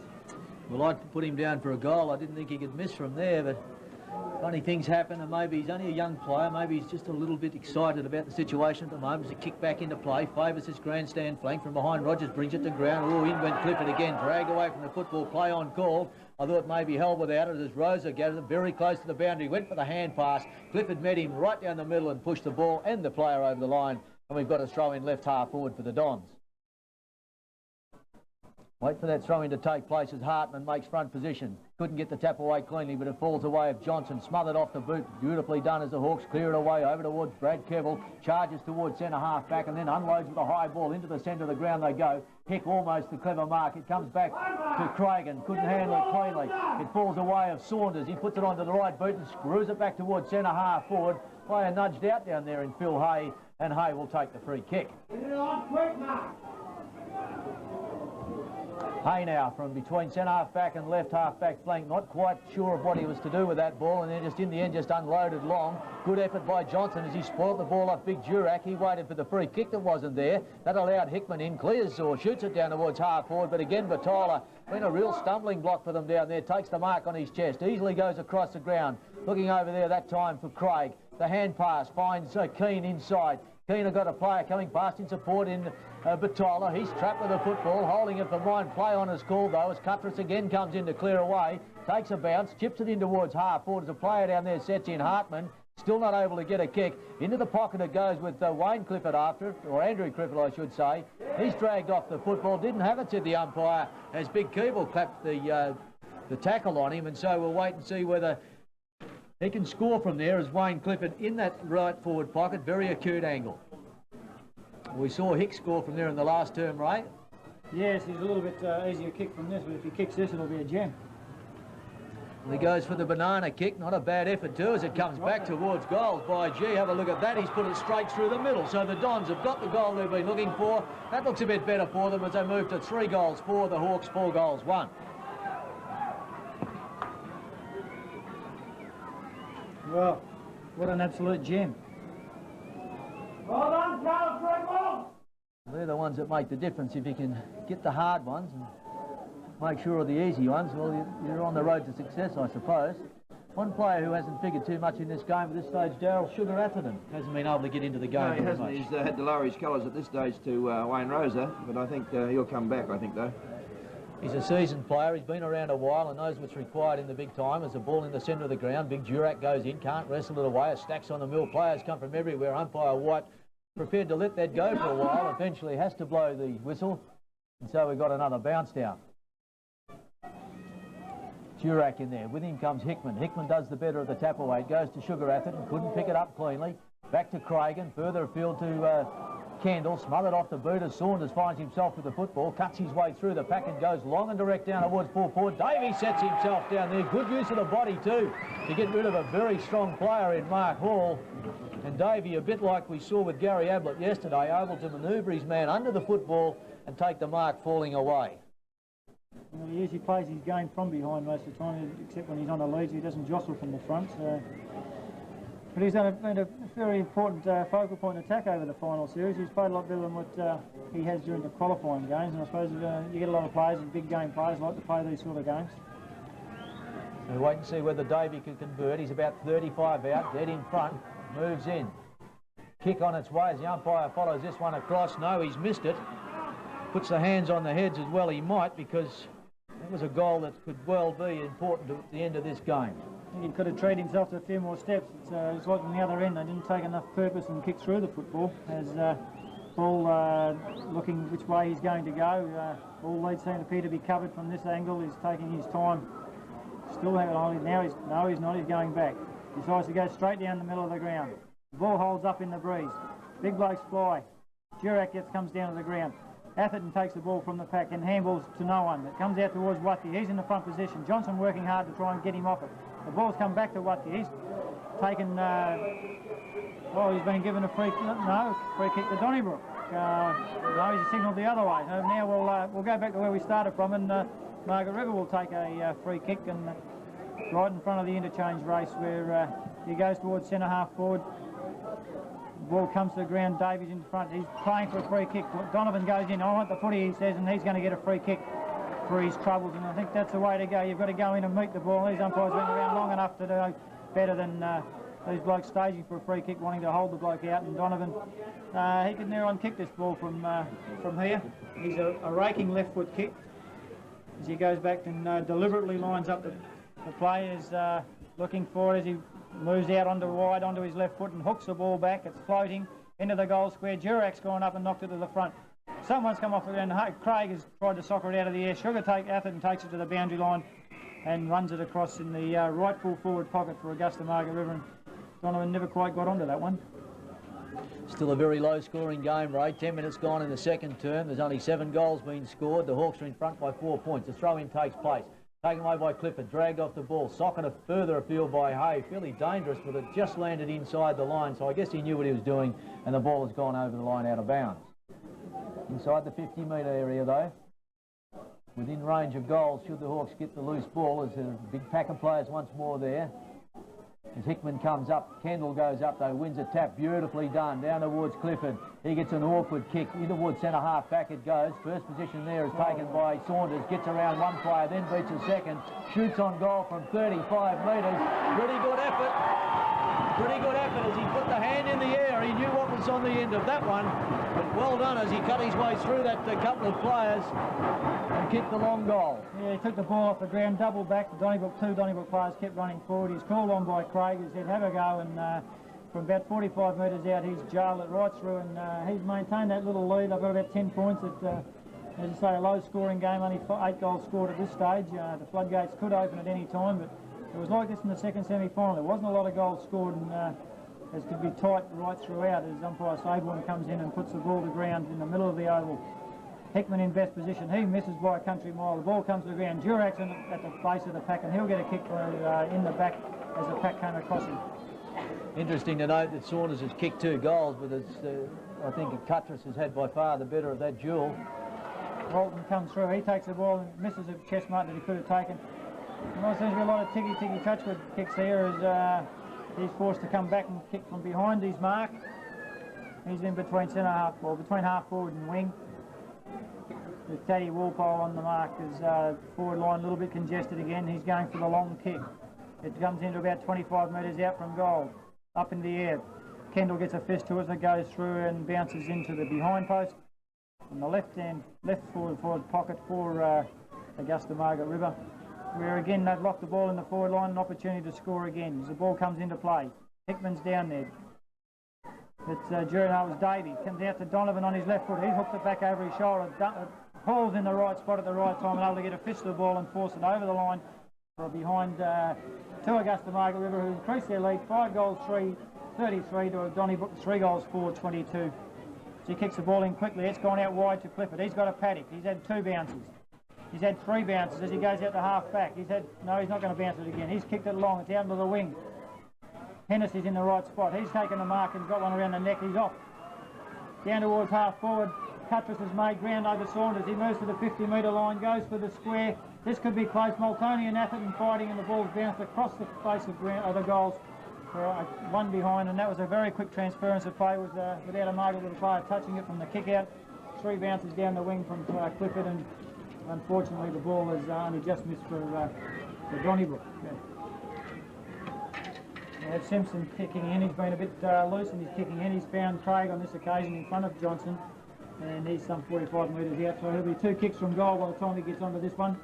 Well, I'd put him down for a goal. I didn't think he could miss from there, but Funny things happen, and maybe he's only a young player. Maybe he's just a little bit excited about the situation at the moment. As a kick back into play, favours his grandstand flank from behind. Rogers brings it to ground. Oh, in went Clifford again, dragged away from the football. Play on call. I thought maybe held without it as Rosa gathered very close to the boundary. Went for the hand pass. Clifford met him right down the middle and pushed the ball and the player over the line. And we've got a throw in left half forward for the Dons. Wait for that throw-in to take place as Hartman makes front position. Couldn't get the tap away cleanly, but it falls away of Johnson. Smothered off the boot. Beautifully done as the Hawks clear it away over towards Brad Kevill. Charges towards centre half back and then unloads with a high ball. Into the centre of the ground they go. Hick almost the clever mark. It comes back to Cragen. Couldn't handle it cleanly. It falls away of Saunders. He puts it onto the right boot and screws it back towards centre half forward. Player nudged out down there in Phil Hay, and Hay will take the free kick. Hay now from between centre half back and left half back flank, not quite sure of what he was to do with that ball, and then just in the end just unloaded long. Good effort by Johnson as he spoilt the ball off Big Durack. He waited for the free kick that wasn't there. That allowed Hickman in, clears or shoots it down towards half forward, but again Batola, been a real stumbling block for them down there, takes the mark on his chest, easily goes across the ground. Looking over there that time for Craig. The hand pass finds Keane inside. Keane have got a player coming past in support in Batola. He's trapped with the football, holding it for mine. Play on is called though as Cuttress again comes in to clear away. Takes a bounce, chips it in towards half forward as a player down there sets in. Hartman still not able to get a kick. Into the pocket it goes with Wayne Clifford after it, or Andrew Clifford I should say. He's dragged off the football, didn't have it, said the umpire, as Big Keeble clapped the tackle on him, and so we'll wait and see whether he can score from there as Wayne Clifford in that right forward pocket, very acute angle. We saw Hicks score from there in the last term, Ray. Yes, he's a little bit easier kick from this, but if he kicks this, it'll be a gem. And he goes for the banana kick, not a bad effort too, as it comes back towards goals by G. Have a look at that, he's put it straight through the middle. So the Dons have got the goal they've been looking for. That looks a bit better for them as they move to 3 goals for the Hawks, 4 goals 1. Well, what an absolute gem. Well done, Carl Treadwell. They're the ones that make the difference. If you can get the hard ones and make sure of the easy ones, well, you're on the road to success, I suppose. One player who hasn't figured too much in this game at this stage, Daryl Sugar Atherton, hasn't been able to get into the game. No, he hasn't. He's had to lower his colours at this stage to Wayne Rosa, but I think he'll come back, I think, though. He's a seasoned player. He's been around a while and knows what's required in the big time. As the ball in the centre of the ground, Big Durack goes in, can't wrestle it away. It stacks on the mill. Players come from everywhere. Umpire White prepared to let that go for a while. Eventually has to blow the whistle. And so we've got another bounce down. Durack in there. With him comes Hickman. Hickman does the better of the tap away. It goes to Sugar Atherton. Couldn't pick it up cleanly. Back to Cragen. Further afield to Kendall, smothered off the boot as Saunders finds himself with the football, cuts his way through the pack and goes long and direct down towards full forward. Davey sets himself down there. Good use of the body too to get rid of a very strong player in Mark Hall. And Davey, a bit like we saw with Gary Ablett yesterday, able to manoeuvre his man under the football and take the mark falling away. Well, he usually plays his game from behind most of the time, except when he's on the leads. He doesn't jostle from the front. So. But he's been a very important focal point attack over the final series. He's played a lot better than what he has during the qualifying games, and I suppose you get a lot of players, and big game players like to play these sort of games. So wait and see whether Davey can convert. He's about 35 out, dead in front, moves in. Kick on its way as the umpire follows this one across. No, he's missed it. Puts the hands on the heads as well he might, because that was a goal that could well be important at the end of this game. I think he could have treated himself to a few more steps. It's like on the other end, they didn't take enough purpose and kick through the football. As Ball looking which way he's going to go. All leads seem to appear to be covered from this angle. He's taking his time. Still now he's not. He's going back. Decides to go straight down the middle of the ground. The ball holds up in the breeze. Big blokes fly. Durack comes down to the ground. Atherton takes the ball from the pack and handballs to no one. It comes out towards Watty. He's in the front position. Johnson working hard to try and get him off it. The ball's come back to Watty. He's taken... he's been given a free kick to Donnybrook. No, he's signalled the other way. Now we'll go back to where we started from, and Margaret River will take a free kick, and right in front of the interchange race where he goes towards centre half forward. The ball comes to the ground. Davies in front. He's playing for a free kick. Donovan goes in. I want the footy, he says, and he's going to get a free kick for his troubles. And I think that's the way to go. You've got to go in and meet the ball. These umpires have been around long enough to better than these blokes staging for a free kick, wanting to hold the bloke out. And Donovan, he can near on kick this ball from here. He's a raking left foot kick as he goes back and deliberately lines up the players looking for it as he moves out onto wide onto his left foot and hooks the ball back. It's floating into the goal square. Jurak's gone up and knocked it to the front. Someone's come off the ground. Craig has tried to soccer it out of the air. Sugar Atherton takes it to the boundary line and runs it across in the right full forward pocket for Augusta Margaret River. And Donovan never quite got onto that one. Still a very low scoring game, Ray. 10 minutes gone in the second term. There's only 7 goals being scored. The Hawks are in front by 4 points. The throw-in takes place. Taken away by Clifford, dragged off the ball, socking further afield by Hay. Fairly dangerous, but it just landed inside the line, so I guess he knew what he was doing, and the ball has gone over the line out of bounds. Inside the 50-metre area, though, within range of goals, should the Hawks get the loose ball. There's a big pack of players once more there. As Hickman comes up, Kendall goes up though, wins a tap, beautifully done, down towards Clifford. He gets an awkward kick, in towards centre-half, back it goes. First position there is taken by Saunders, gets around one player, then beats a second, shoots on goal from 35 metres. Pretty good effort as he put the hand in the air. He knew what was on the end of that one, but well done as he cut his way through that couple of players and kicked the long goal. Yeah, he took the ball off the ground, double back. The two Donnybrook players kept running forward. He's called on by Craig. He said, have a go, and from about 45 metres out, he's jailed it right through, and he's maintained that little lead. They've got about 10 points. As I say, a low-scoring game, only 8 goals scored at this stage. The floodgates could open at any time, but it was like this in the second semi-final. There wasn't a lot of goals scored, and it could be tight right throughout as umpire Saborn comes in and puts the ball to ground in the middle of the oval. Hickman in best position. He misses by a country mile. The ball comes to the ground. Jurak's at the base of the pack, and he'll get a kick in the back as the pack came across him. Interesting to note that Saunders has kicked 2 goals, but it's, I think Cuttress has had by far the better of that duel. Walton comes through. He takes the ball and misses a chest mark that he could have taken. There seems to be a lot of ticky touchwood kicks here as he's forced to come back and kick from behind his mark. He's in between centre-half, or between half-forward and wing. With Taddy Walpole on the mark as forward line a little bit congested again. He's going for the long kick. It comes into about 25 metres out from goal. Up in the air. Kendall gets a fist to it that goes through and bounces into the behind post. On the left forward pocket for Augusta Margaret River, where again they've locked the ball in the forward line, an opportunity to score again as the ball comes into play. Hickman's down there. It's it was Davey. Comes out to Donovan on his left foot. He's hooked it back over his shoulder. Paul's in the right spot at the right time and able to get a fist of the ball and force it over the line for behind to Augusta Margaret River, who increased their lead 5 goals 33 to Donnybrook 3 goals 22. So he kicks the ball in quickly. It's gone out wide to Clifford. He's got a paddock. He's had 2 bounces. He's had 3 bounces as he goes out to half back. He's not going to bounce it again. He's kicked it long. It's out into the wing. Hennessy's in the right spot. He's taken the mark and got one around the neck. He's off. Down towards half forward. Cuttress has made ground over Saunders. He moves to the 50-metre line, goes for the square. This could be close. Multoney and Atherton fighting, and the ball's bounced across the face of the goals for one behind, and that was a very quick transference of play without a Margaret with a player touching it from the kick out. 3 bounces down the wing from Clifford, and unfortunately the ball has only just missed for Donnybrook. We have Simpson kicking in. He's been a bit loose and he's kicking in. He's found Craig on this occasion in front of Johnson, and he's some 45 metres out, so he'll be 2 kicks from goal by the time he gets onto this one.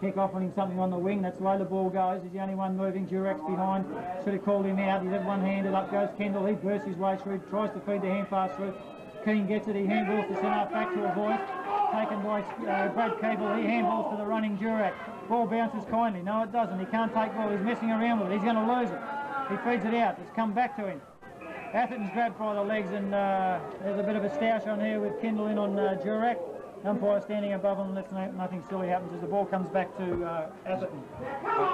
Kick off on him something on the wing. That's the way the ball goes. He's the only one moving. Jurak's behind. Should have called him out. He's had one-handed. Up goes Kendall. He bursts his way through. Tries to feed the hand pass through. Keane gets it. He handballs the centre back to a voice. Taken by Brad Cable. He handballs to the running Jurak. Ball bounces kindly. No, it doesn't. He can't take ball. He's messing around with it. He's going to lose it. He feeds it out. It's come back to him. Atherton's grabbed by the legs, and there's a bit of a stoush on here with Kendall in on Jurak. Umpire standing above him, let's nothing silly happens as the ball comes back to Atherton.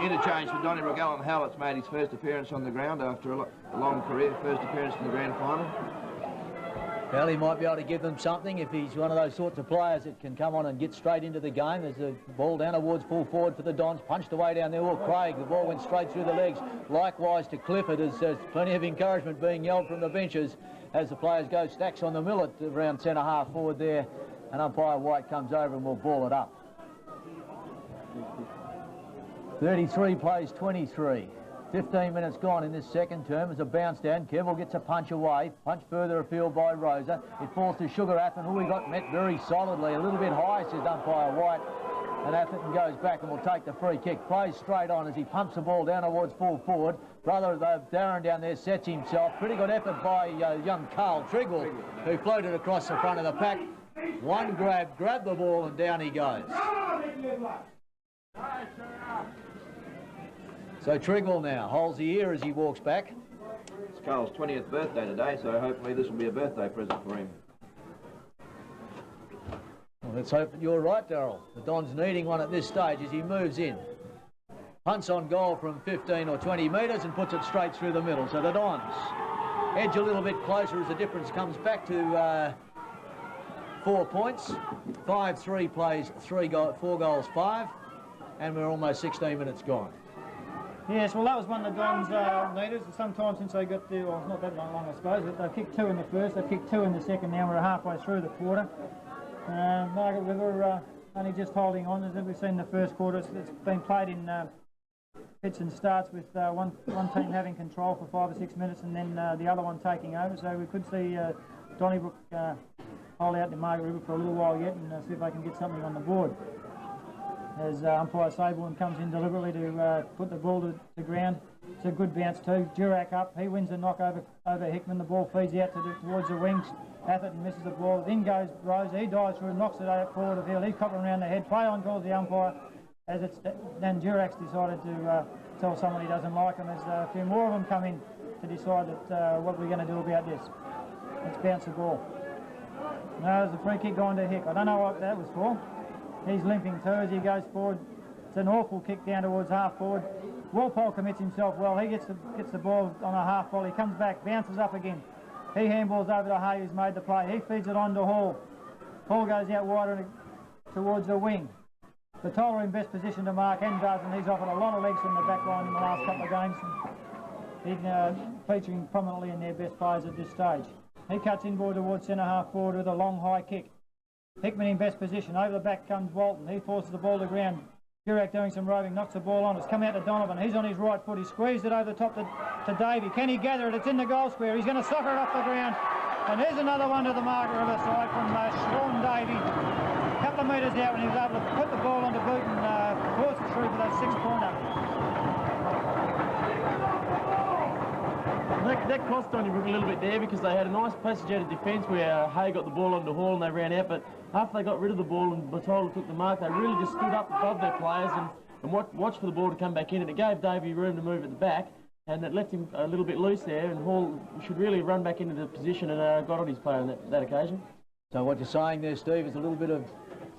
Interchange for Donnybrook. Alan Hallett's made his first appearance on the ground after a long career, first appearance in the grand final. Well, he might be able to give them something if he's one of those sorts of players that can come on and get straight into the game. There's a ball down towards full forward for the Dons, punched away down there. Oh, Craig, the ball went straight through the legs. Likewise to Clifford, there's plenty of encouragement being yelled from the benches as the players go stacks on the millet around centre half forward there. And umpire White comes over and will ball it up. 33 plays 23. 15 minutes gone in this second term as a bounce down. Kevil gets a punch away. Punch further afield by Rosa. It falls to Sugar Atherton, who he got met very solidly. A little bit high, says umpire White. And Atherton goes back and will take the free kick. Plays straight on as he pumps the ball down towards full forward. Brother Darren down there sets himself. Pretty good effort by young Carl Trigwell, who floated across the front of the pack. One grab, grabbed the ball, and down he goes. So Trigwell now holds the ear as he walks back. It's Carl's 20th birthday today, so hopefully this will be a birthday present for him. Well, let's hope that you're right, Darryl. The Don's needing one at this stage as he moves in. Punts on goal from 15 or 20 metres and puts it straight through the middle. So the Dons edge a little bit closer as the difference comes back to 4 points. 5-3 plays 4 goals 5, and we're almost 16 minutes gone. Yes, well, that was one of the Dons' leaders. Sometime since they got there, well, not that long, I suppose, but they've kicked 2 in the first, they've kicked 2 in the second. Now we're halfway through the quarter. Margaret River only just holding on. As we've seen in the first quarter, it's been played in fits and starts with one team having control for 5 or 6 minutes and then the other one taking over. So we could see Donnybrook hold out to Margaret River for a little while yet and see if they can get something on the board. As umpire Saborn comes in deliberately to put the ball to ground. It's a good bounce too. Durack up. He wins the knock over Hickman. The ball feeds out towards the wings. Atherton misses the ball. In goes Rose. He dives through and knocks it out forward of field. He's copping around the head. Play on calls the umpire. As it's then Durack's decided to tell someone he doesn't like him. As a few more of them come in to decide that what we're going to do about this. Let's bounce the ball. No, there's a free kick going to Hick. I don't know what that was for. He's limping too as he goes forward. It's an awful kick down towards half forward. Walpole commits himself well. He gets the ball on a half volley. He comes back, bounces up again. He handballs over to Hay, who's made the play. He feeds it on to Hall. Hall goes out wider towards the wing. Vitola in best position to mark and does, and he's offered a lot of legs from the back line in the last couple of games. He's featuring prominently in their best players at this stage. He cuts inboard towards centre half forward with a long high kick. Hickman in best position. Over the back comes Walton. He forces the ball to ground. Durack doing some roving, knocks the ball on. It's come out to Donovan. He's on his right foot. He squeezed it over the top to Davey. Can he gather it? It's in the goal square. He's going to soccer it off the ground. And there's another one to the Margaret River side from Sean Davey. A couple of metres out when he was able to put the ball on the boot and force it through for that 6-pointer. That cost Donnybrook a little bit there because they had a nice passage out of defence where Hay got the ball onto Hall and they ran out, but after they got rid of the ball and Batola took the mark, they really just stood up above their players and watched for the ball to come back in, and it gave Davey room to move at the back and it left him a little bit loose there, and Hall should really run back into the position and got on his player on that occasion. So what you're saying there, Steve, is a little bit of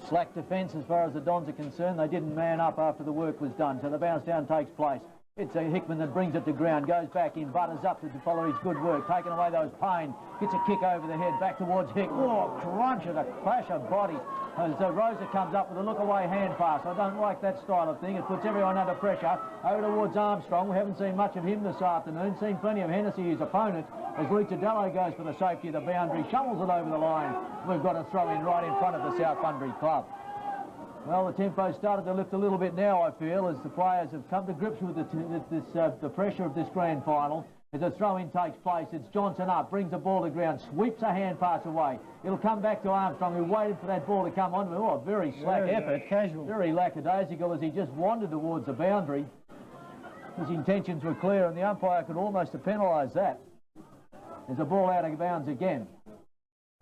slack defence as far as the Dons are concerned. They didn't man up after the work was done, so the bounce down takes place. It's a Hickman that brings it to ground, goes back in, butters up to follow his good work, taking away those pain, gets a kick over the head, back towards Hick. Oh, crunch of a clash of bodies. So Rosa comes up with a look-away hand pass. I don't like that style of thing. It puts everyone under pressure. Over towards Armstrong. We haven't seen much of him this afternoon. Seen plenty of Hennessy, his opponent, as Lucidello goes for the safety of the boundary, shovels it over the line. We've got a throw-in right in front of the South Bunbury club. Well, the tempo started to lift a little bit now, I feel, as the players have come to grips with the pressure of this grand final. As a throw-in takes place, it's Johnson up, brings the ball to ground, sweeps a hand pass away. It'll come back to Armstrong, who waited for that ball to come on. Oh, a very slack effort. Casual. Very lackadaisical as he just wandered towards the boundary. His intentions were clear, and the umpire could almost have penalised that. There's a ball out of bounds again.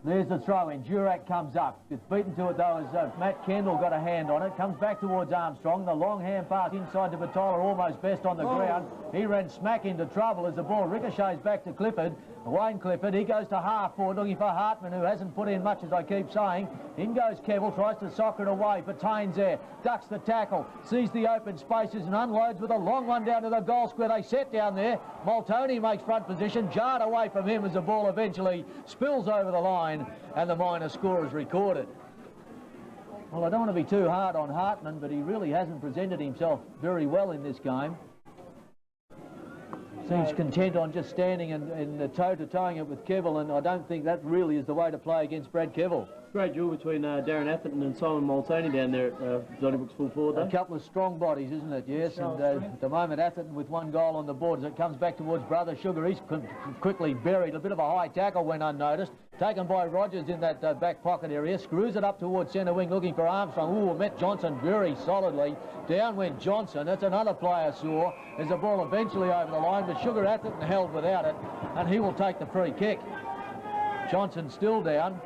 There's the throw-in. Durack comes up. It's beaten to it, though, as Matt Kendall got a hand on it. Comes back towards Armstrong. The long hand pass inside to Vitola, almost best on the ground. He ran smack into trouble as the ball ricochets back to Clifford. Wayne Clifford, he goes to half forward, looking for Hartman, who hasn't put in much, as I keep saying. In goes Kevill, tries to soccer it away. Pataine's there, ducks the tackle, sees the open spaces and unloads with a long one down to the goal square. They set down there. Multoney makes front position, jarred away from him as the ball eventually spills over the line, and the minor score is recorded. Well, I don't want to be too hard on Hartman, but he really hasn't presented himself very well in this game. Seems content on just standing and toe-to-toeing it with Kevill, and I don't think that really is the way to play against Brad Kevill. Great duel between Darren Atherton and Simon Multoney down there at Donnybrook's full forward. A couple of strong bodies, isn't it? Yes, and at the moment Atherton with 1 goal on the board as it comes back towards Brother Sugar. He's quickly buried. A bit of a high tackle went unnoticed. Taken by Rogers in that back pocket area. Screws it up towards centre wing looking for Armstrong. Ooh, met Johnson very solidly. Down went Johnson. That's another player sore. There's a ball eventually over the line, but Sugar Atherton held without it, and he will take the free kick. Johnson still down.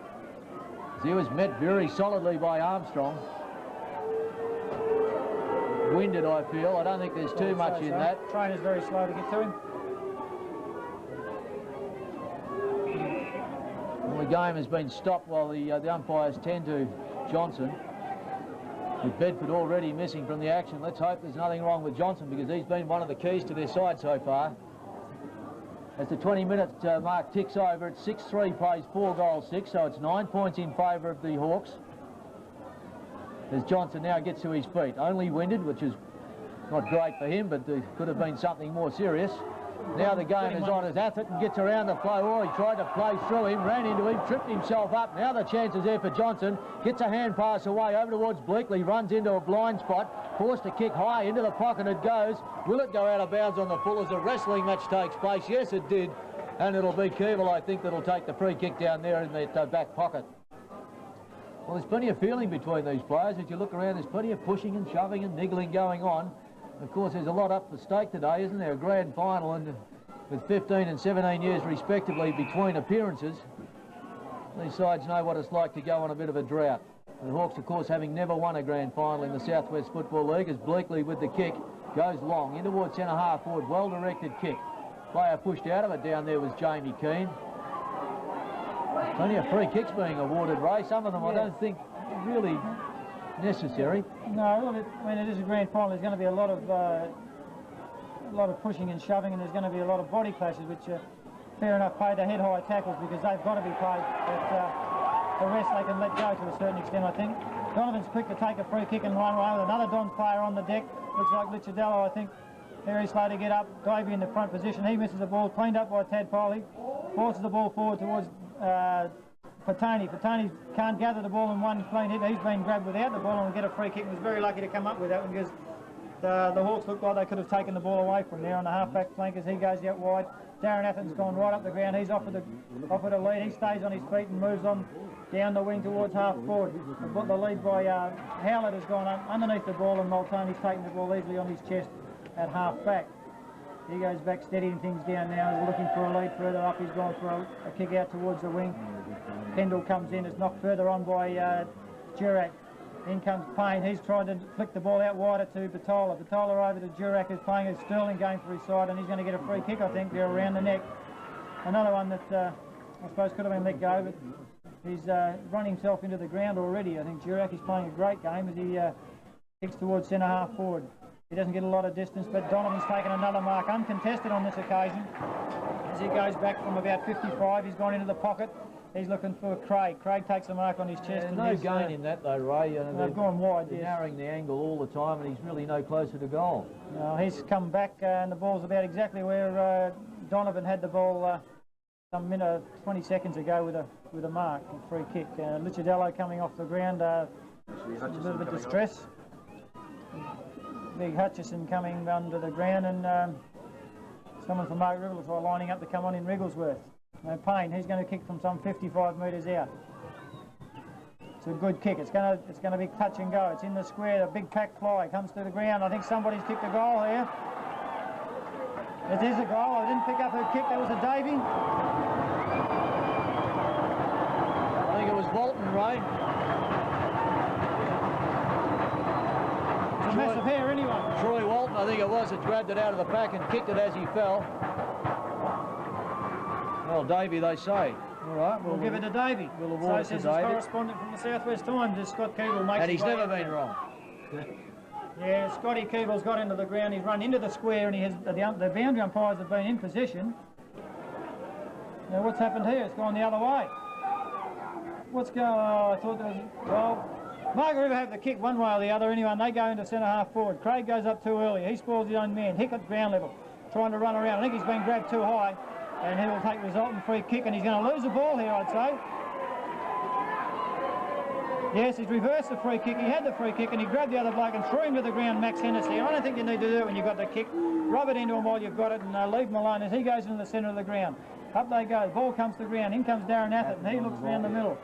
He was met very solidly by Armstrong. Winded, I feel. I don't think there's too much in that. Trainer's very slow to get to him. Well, the game has been stopped while the umpires tend to Johnson. With Bedford already missing from the action. Let's hope there's nothing wrong with Johnson because he's been one of the keys to their side so far. As the 20-minute mark ticks over, it's 6-3 plays 4 goals 6, so it's 9 points in favour of the Hawks. As Johnson now gets to his feet. Only winded, which is not great for him, but could have been something more serious. Now the game is on as Atherton gets around the play. Oh, he tried to play through him, ran into him, tripped himself up. Now the chance is there for Johnson. Gets a hand pass away over towards Bleakley, runs into a blind spot. Forced to kick high into the pocket it goes. Will it go out of bounds on the full as a wrestling match takes place? Yes, it did. And it'll be Keeble, I think, that'll take the free kick down there in that back pocket. Well, there's plenty of feeling between these players. As you look around, there's plenty of pushing and shoving and niggling going on. Of course, there's a lot up for stake today, isn't there? A grand final and with 15 and 17 years respectively between appearances. These sides know what it's like to go on a bit of a drought. The Hawks, of course, having never won a grand final in the South West Football League, as Bleakley with the kick goes long in towards centre half forward. Well-directed kick. Player pushed out of it down there was Jamie Keane. Plenty of free kicks being awarded, Ray. Some of them I don't think really necessary. No, when it is a grand final, there's going to be a lot of pushing and shoving, and there's going to be a lot of body clashes, which fair enough pay the head-high tackles because they've got to be paid. But the rest they can let go to a certain extent, I think. Donovan's quick to take a free kick and line away with another Don's player on the deck. Looks like Licciardello, I think. Very slow to get up. Davey in the front position. He misses the ball. Cleaned up by Tadpole. He forces the ball forward towards Fatoni. Fatoni can't gather the ball in one clean hit. He's been grabbed without the ball and will get a free kick. He was very lucky to come up with that one because the Hawks looked like they could have taken the ball away from there on the half-back flank as he goes out wide. Darren Atherton's gone right up the ground. He's offered a lead. He stays on his feet and moves on down the wing towards half forward. The lead by Howlett has gone underneath the ball and Multoney's taken the ball easily on his chest at half-back. He goes back steadying things down now. He's looking for a lead further up. He's gone for a kick out towards the wing. Kendall comes in. It's knocked further on by Durack. In comes Payne. He's trying to flick the ball out wider to Batola. Batola over to Durack, who's playing a Sterling game for his side, and he's going to get a free kick, I think, there around the neck. Another one that I suppose could have been let go, but he's run himself into the ground already. I think Durack is playing a great game as he kicks towards centre half forward. He doesn't get a lot of distance, but Donovan's taken another mark, uncontested on this occasion. As he goes back from about 55, he's gone into the pocket. He's looking for Craig. Craig takes a mark on his chest. And no gain in that though, Ray. They've gone wide, yes. Narrowing the angle all the time, and he's really no closer to goal. He's come back, and the ball's about exactly where Donovan had the ball some 20 seconds ago with a mark, a free kick. Licciardello coming off the ground, a little bit of distress. Big Hutchison coming under the ground, and someone from Margaret looks like lining up to come on in Wrigglesworth. Payne, he's going to kick from some 55 metres out. It's a good kick. It's going to be touch and go. It's in the square. A big pack fly comes to the ground. I think somebody's kicked a goal here. It is a goal. I didn't pick up her kick. That was a Davey. I think it was Walton, Ray. It's a massive hair anyway. Troy Walton, I think it was, that grabbed it out of the pack and kicked it as he fell. Well, Davey, they say. All right, we'll give it to Davey. We'll award it to Davey. Correspondent from the South West Times, Scott Keeble, makes. And he's never been wrong. Yeah, Scotty Keeble's got into the ground. He's run into the square, and he has the boundary umpires have been in position. Now, what's happened here? It's gone the other way. What's going on? Oh, I thought there was. Well, Margaret River have the kick one way or the other. Anyway, and they go into centre half forward. Craig goes up too early. He spoils his own man. Hickett ground level, trying to run around. I think he's been grabbed too high. And he will take the resultant free kick, and he's going to lose the ball here, I'd say. Yes, he's reversed the free kick. He had the free kick and he grabbed the other bloke and threw him to the ground, Max Hennessy. I don't think you need to do it when you've got the kick. Rub it into him while you've got it and leave him alone as he goes into the centre of the ground. Up they go. Ball comes to the ground. In comes Darren Atherton. He looks down the middle.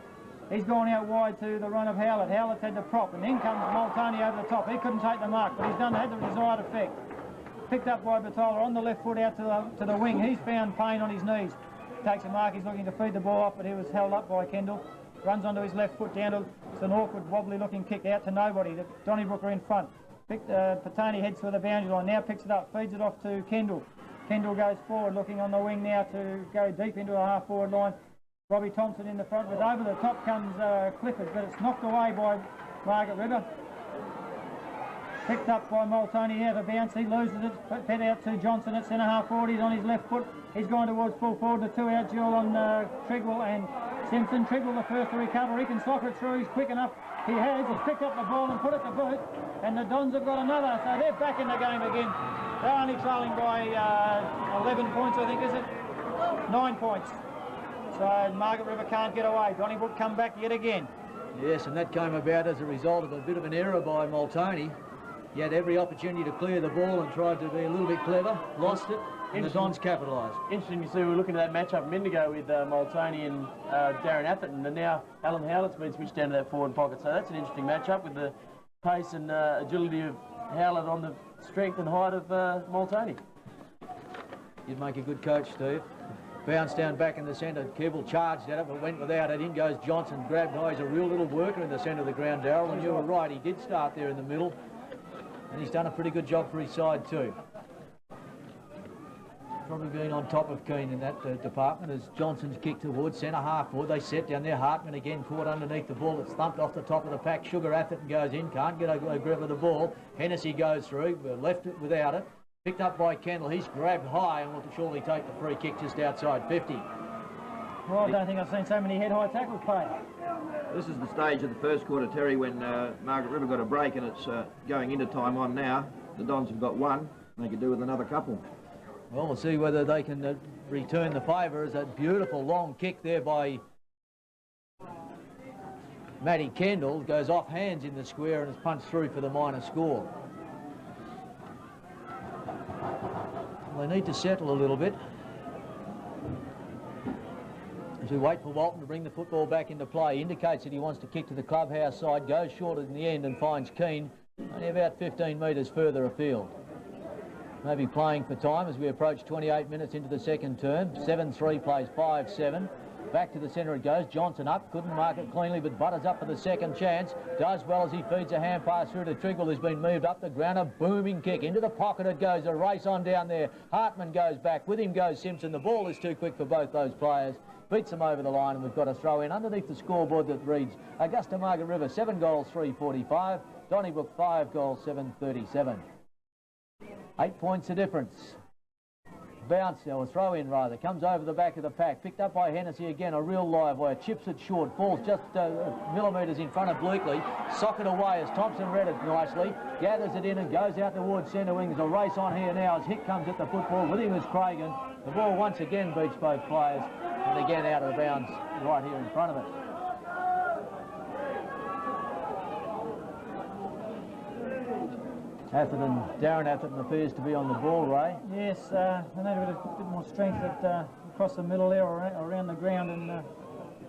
He's gone out wide to the run of Howlett. Howlett's had the prop and in comes Multoney over the top. He couldn't take the mark, but he's had the desired effect. Picked up by Batola on the left foot out to the wing. He's found pain on his knees. Takes a mark. He's looking to feed the ball off, but he was held up by Kendall. Runs onto his left foot down to, it's an awkward wobbly looking kick out to nobody. The Donnybrook are in front. Patani heads for the boundary line, now picks it up, feeds it off to Kendall. Kendall goes forward, looking on the wing now to go deep into the half forward line. Robbie Thompson in the front, but over the top comes Clifford, but it's knocked away by Margaret River. Picked up by Multoney out of bounce. He loses it. Fed out to Johnson at centre half forward. He's on his left foot. He's going towards full forward. The two-out duel on Trigwell and Simpson. Trigwell the first to recover. He can soccer it through. He's quick enough. He has. He's picked up the ball and put it to boot. And the Dons have got another. So they're back in the game again. They're only trailing by 11 points, I think, is it? 9 points. So Margaret River can't get away. Donnybrook come back yet again. Yes, and that came about as a result of a bit of an error by Multoney. He had every opportunity to clear the ball and tried to be a little bit clever, lost it, and the Dons capitalised. Interesting to see, we were looking at that matchup a minute ago with Multoney and Darren Atherton, and now Alan Howlett's been switched down to that forward pocket. So that's an interesting matchup with the pace and agility of Howlett on the strength and height of Multoney. You'd make a good coach, Steve. Bounce down back in the centre. Keeble charged at it, but went without it. In goes Johnson, grabbed. Oh, he's a real little worker in the centre of the ground, Darryl, and you were right. He did start there in the middle. And he's done a pretty good job for his side too. Probably been on top of Keane in that department as Johnson's kicked towards centre half forward. They set down there. Hartman again caught underneath the ball. It's thumped off the top of the pack. Sugar Atherton goes in. Can't get a grip of the ball. Hennessy goes through. Left it without it. Picked up by Kendall. He's grabbed high and will surely take the free kick just outside 50. Well, I don't think I've seen so many head-high tackles played. This is the stage of the first quarter, Terry, when Margaret River got a break and it's going into time on now. The Dons have got one. They could do with another couple. Well, we'll see whether they can return the favour as that beautiful long kick there by Matty Kendall goes off hands in the square and is punched through for the minor score. Well, they need to settle a little bit as we wait for Walton to bring the football back into play. Indicates that he wants to kick to the clubhouse side, goes short in the end and finds Keane only about 15 metres further afield. Maybe playing for time as we approach 28 minutes into the second term. 7-3 plays 5-7. Back to the centre it goes. Johnson up, couldn't mark it cleanly, but butters up for the second chance. Does well as he feeds a hand pass through to Trigwell, who's been moved up the ground. A booming kick into the pocket it goes. A race on down there. Hartman goes back. With him goes Simpson. The ball is too quick for both those players. Beats them over the line, and we've got a throw in underneath the scoreboard that reads Augusta Margaret River 7 goals 345, Donnybrook 5 goals 737. 8 points the difference. Bounce, or throw in rather, comes over the back of the pack, picked up by Hennessy again, a real live wire, chips it short, falls just millimetres in front of Bleakley, socket away as Thompson read it nicely, gathers it in and goes out towards centre wing. There's a race on here now as Hick comes at the football, with him is Cragen. The ball once again beats both players, and again out of the bounds right here in front of it. Atherton, Darren Atherton appears to be on the ball, Ray. Yes, they need a bit more strength across the middle there or around the ground, and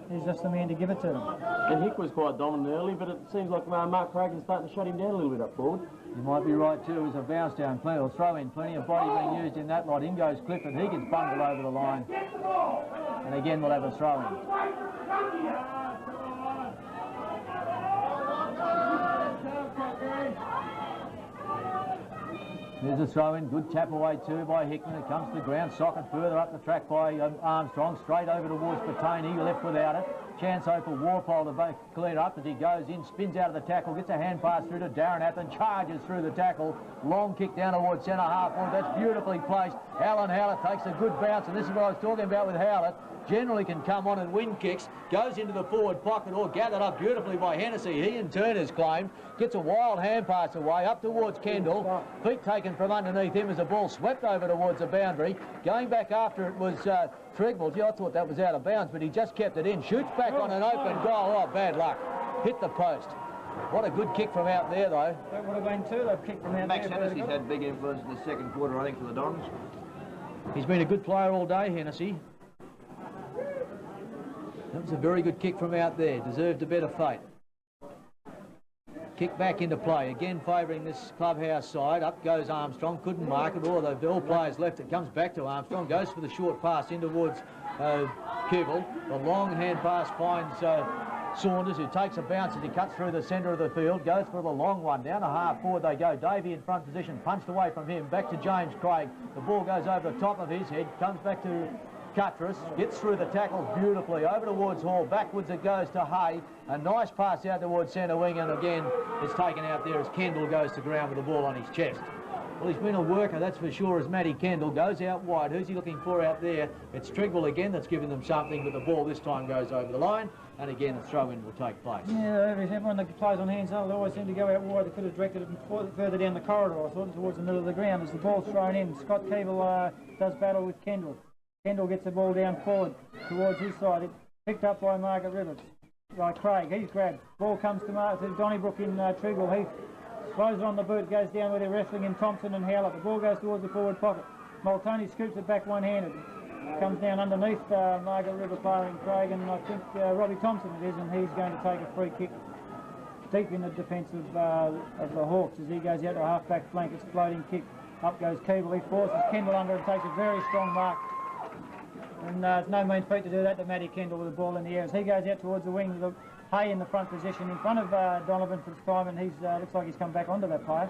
he's just the man to give it to them. And Hick was quite dominant early, but it seems like Mark Cragen's starting to shut him down a little bit up forward. You might be right too. There's a bounce down, or throw in, plenty of body being used in that lot. In goes Clifford, he gets bundled over the line. And again we'll have a throw in. There's a throw-in, good tap away too by Hickman. It comes to the ground, socket further up the track by Armstrong, straight over towards Patani, left without it. Chance over for Warpole to both clear up as he goes in, spins out of the tackle, gets a hand pass through to Darren Atherton, charges through the tackle, long kick down towards centre half forward. That's beautifully placed. Alan Howlett takes a good bounce, and this is what I was talking about with Howlett. Generally can come on and win kicks, goes into the forward pocket, or gathered up beautifully by Hennessy. He in turn has claimed, gets a wild hand pass away up towards Kendall. Feet taken from underneath him as the ball swept over towards the boundary. Going back after it was Trigwell. Gee, I thought that was out of bounds, but he just kept it in. Shoots back on an open goal. Oh, bad luck. hit the post. What a good kick from out there, though. That would have been two. They've kicked from out Max there. Hennessy's had big influence in the second quarter, I think, for the Dons. He's been a good player all day, Hennessy. That was a very good kick from out there. Deserved a better fate. Kick back into play. Again favouring this clubhouse side. Up goes Armstrong. Couldn't mark it. All the all players left. It comes back to Armstrong. Goes for the short pass in towards Kibble. The long hand pass finds Saunders, who takes a bounce as he cuts through the centre of the field. Goes for the long one. Down to half forward they go. Davey in front position. Punched away from him. Back to James Craig. The ball goes over the top of his head. Comes back to Cuttress, gets through the tackles beautifully, over towards Hall, backwards it goes to Hay, a nice pass out towards centre wing, and again it's taken out there as Kendall goes to ground with the ball on his chest. Well, he's been a worker, that's for sure, as Matty Kendall goes out wide. Who's he looking for out there? It's Trigwell again that's given them something, but the ball this time goes over the line, and again a throw-in will take place. Yeah, everyone that plays on hands, they always seem to go out wide. They could have directed it further down the corridor, I thought, towards the middle of the ground. As the ball's thrown in, Scott Keeble does battle with Kendall. Kendall gets the ball down forward towards his side. It's picked up by Margaret Rivers. By Craig, he's grabbed. Ball comes to Donnybrook in Trigwell. He throws it on the boot, goes down where they're wrestling in Thompson and Howlett. The ball goes towards the forward pocket. Multoney scoops it back one-handed. Comes down underneath Margaret River player in Craig, and I think Robbie Thompson it is, and he's going to take a free kick deep in the defence of the Hawks as he goes out to half-back flank. It's a floating kick. Up goes Keeble. He forces Kendall under and takes a very strong mark. And it's no mean feat to do that to Matty Kendall with the ball in the air. As he goes out towards the wing with Hay in the front position in front of Donovan for this time, and he's looks like he's come back onto that player,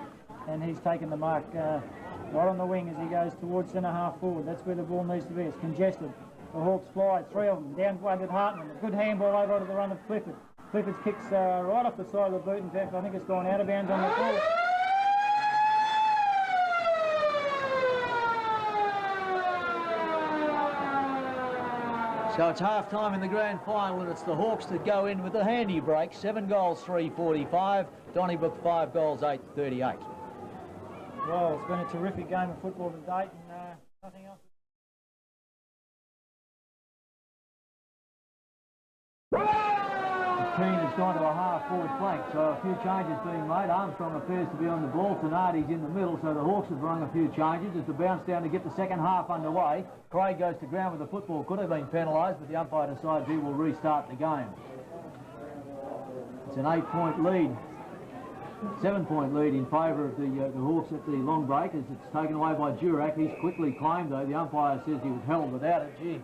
and he's taken the mark right on the wing as he goes towards centre half forward. That's where the ball needs to be. It's congested. The Hawks fly, three of them, down one with Hartman. A good handball over to the run of Clifford. Clifford's kicks right off the side of the boot. In fact, I think it's gone out of bounds on the ball. So it's half-time in the grand final, and it's the Hawks that go in with a handy break. 7 goals, 3:45. Donnybrook 5 goals, 8:38. Well, it's been a terrific game of football to date, and nothing else. Keane has gone to a half-forward flank, so a few changes being made. Armstrong appears to be on the ball. Tenardi's in the middle, so the Hawks have rung a few changes as the bounce down to get the second half underway. Craig goes to ground with the football. Could have been penalised, but the umpire decides he will restart the game. It's an 8-point lead. 7-point lead in favour of the Hawks at the long break as it's taken away by Durack. He's quickly claimed, though. The umpire says he was held without it. Gee.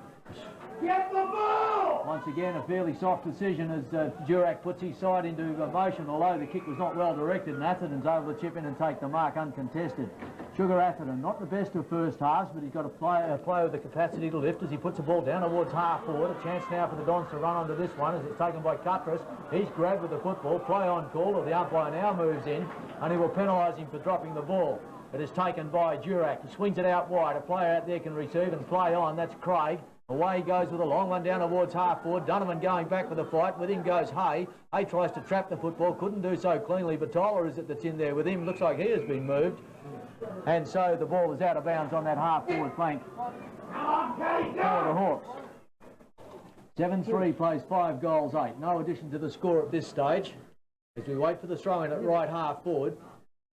Get the ball! Once again, a fairly soft decision as Durack puts his side into motion, although the kick was not well directed, and Atherton's able to chip in and take the mark uncontested. Sugar Atherton, not the best of first halves, but he's got a player with the capacity to lift as he puts the ball down towards half forward. A chance now for the Dons to run onto this one as it's taken by Cuttress. He's grabbed with the football, play on call, or the umpire now moves in, and he will penalise him for dropping the ball. It is taken by Durack. He swings it out wide. A player out there can receive and play on. That's Craig. Away he goes with a long one down towards half forward. Donovan going back for the fight. With him goes Hay. Hay tries to trap the football. Couldn't do so cleanly, but Tyler is it that's in there with him. Looks like he has been moved. And so the ball is out of bounds on that half forward flank for the Hawks. 7-3 plays 5 goals, 8. No addition to the score at this stage. As we wait for the throw in at right half forward.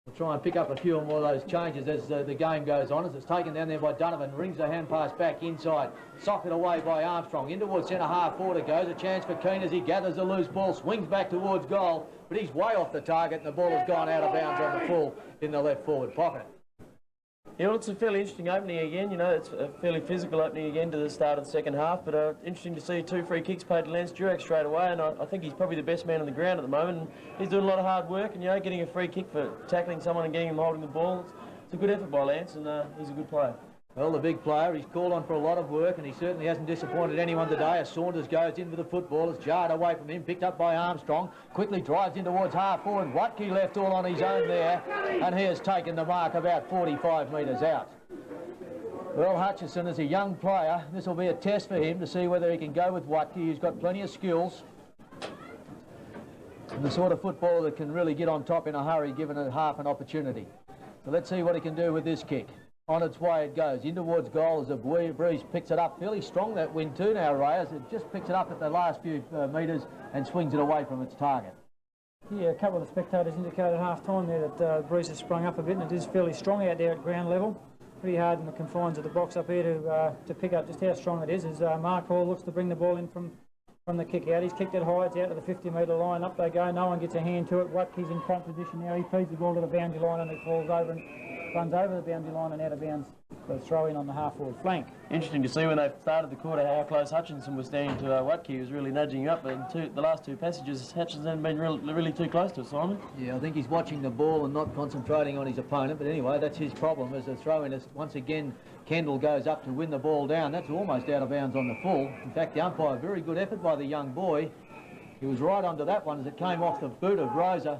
We'll try and pick up a few more of those changes as the game goes on. As it's taken down there by Donovan, rings the hand pass back inside. Socked away by Armstrong. In towards centre half forward it goes. A chance for Keane as he gathers the loose ball. Swings back towards goal. But he's way off the target and the ball has gone out of bounds on the full in the left forward pocket. Yeah, well, it's a fairly interesting opening again. You know, it's a fairly physical opening again to the start of the second half. But interesting to see 2 free kicks paid to Lance Durack straight away. And I think he's probably the best man on the ground at the moment. And he's doing a lot of hard work. And, you know, getting a free kick for tackling someone and getting him holding the ball. It's a good effort by Lance, and he's a good player. Well, the big player, he's called on for a lot of work, and he certainly hasn't disappointed anyone today as Saunders goes in with the football. It's jarred away from him, picked up by Armstrong. Quickly drives in towards half forward. Watke left all on his own there, and he has taken the mark about 45 metres out. Well, Hutchison is a young player. This will be a test for him to see whether he can go with Watke. He's got plenty of skills. And the sort of footballer that can really get on top in a hurry given a half an opportunity. So let's see what he can do with this kick. On its way it goes, in towards goal as a breeze picks it up. Fairly strong that wind too now, Ray, as it just picks it up at the last few metres and swings it away from its target. Yeah, a couple of the spectators indicated half-time there that the breeze has sprung up a bit, and it is fairly strong out there at ground level. Pretty hard in the confines of the box up here to pick up just how strong it is. As Mark Hall looks to bring the ball in from the kick out. He's kicked it high, it's out to the 50-metre line. Up they go, no one gets a hand to it. Watkey's in front position now. He feeds the ball to the boundary line and it falls over and runs over the boundary line and out of bounds for a throw in on the half-forward flank. Interesting to see when they started the quarter how close Hutchinson was standing to Watkey. He was really nudging him up, but the last two passages, Hutchinson hadn't been really too close to it, Simon. Yeah, I think he's watching the ball and not concentrating on his opponent, but anyway, that's his problem as a throw-in. Once again, Kendall goes up to win the ball down. That's almost out of bounds on the full. In fact, the umpire, very good effort by the young boy. He was right onto that one as it came off the boot of Rosa,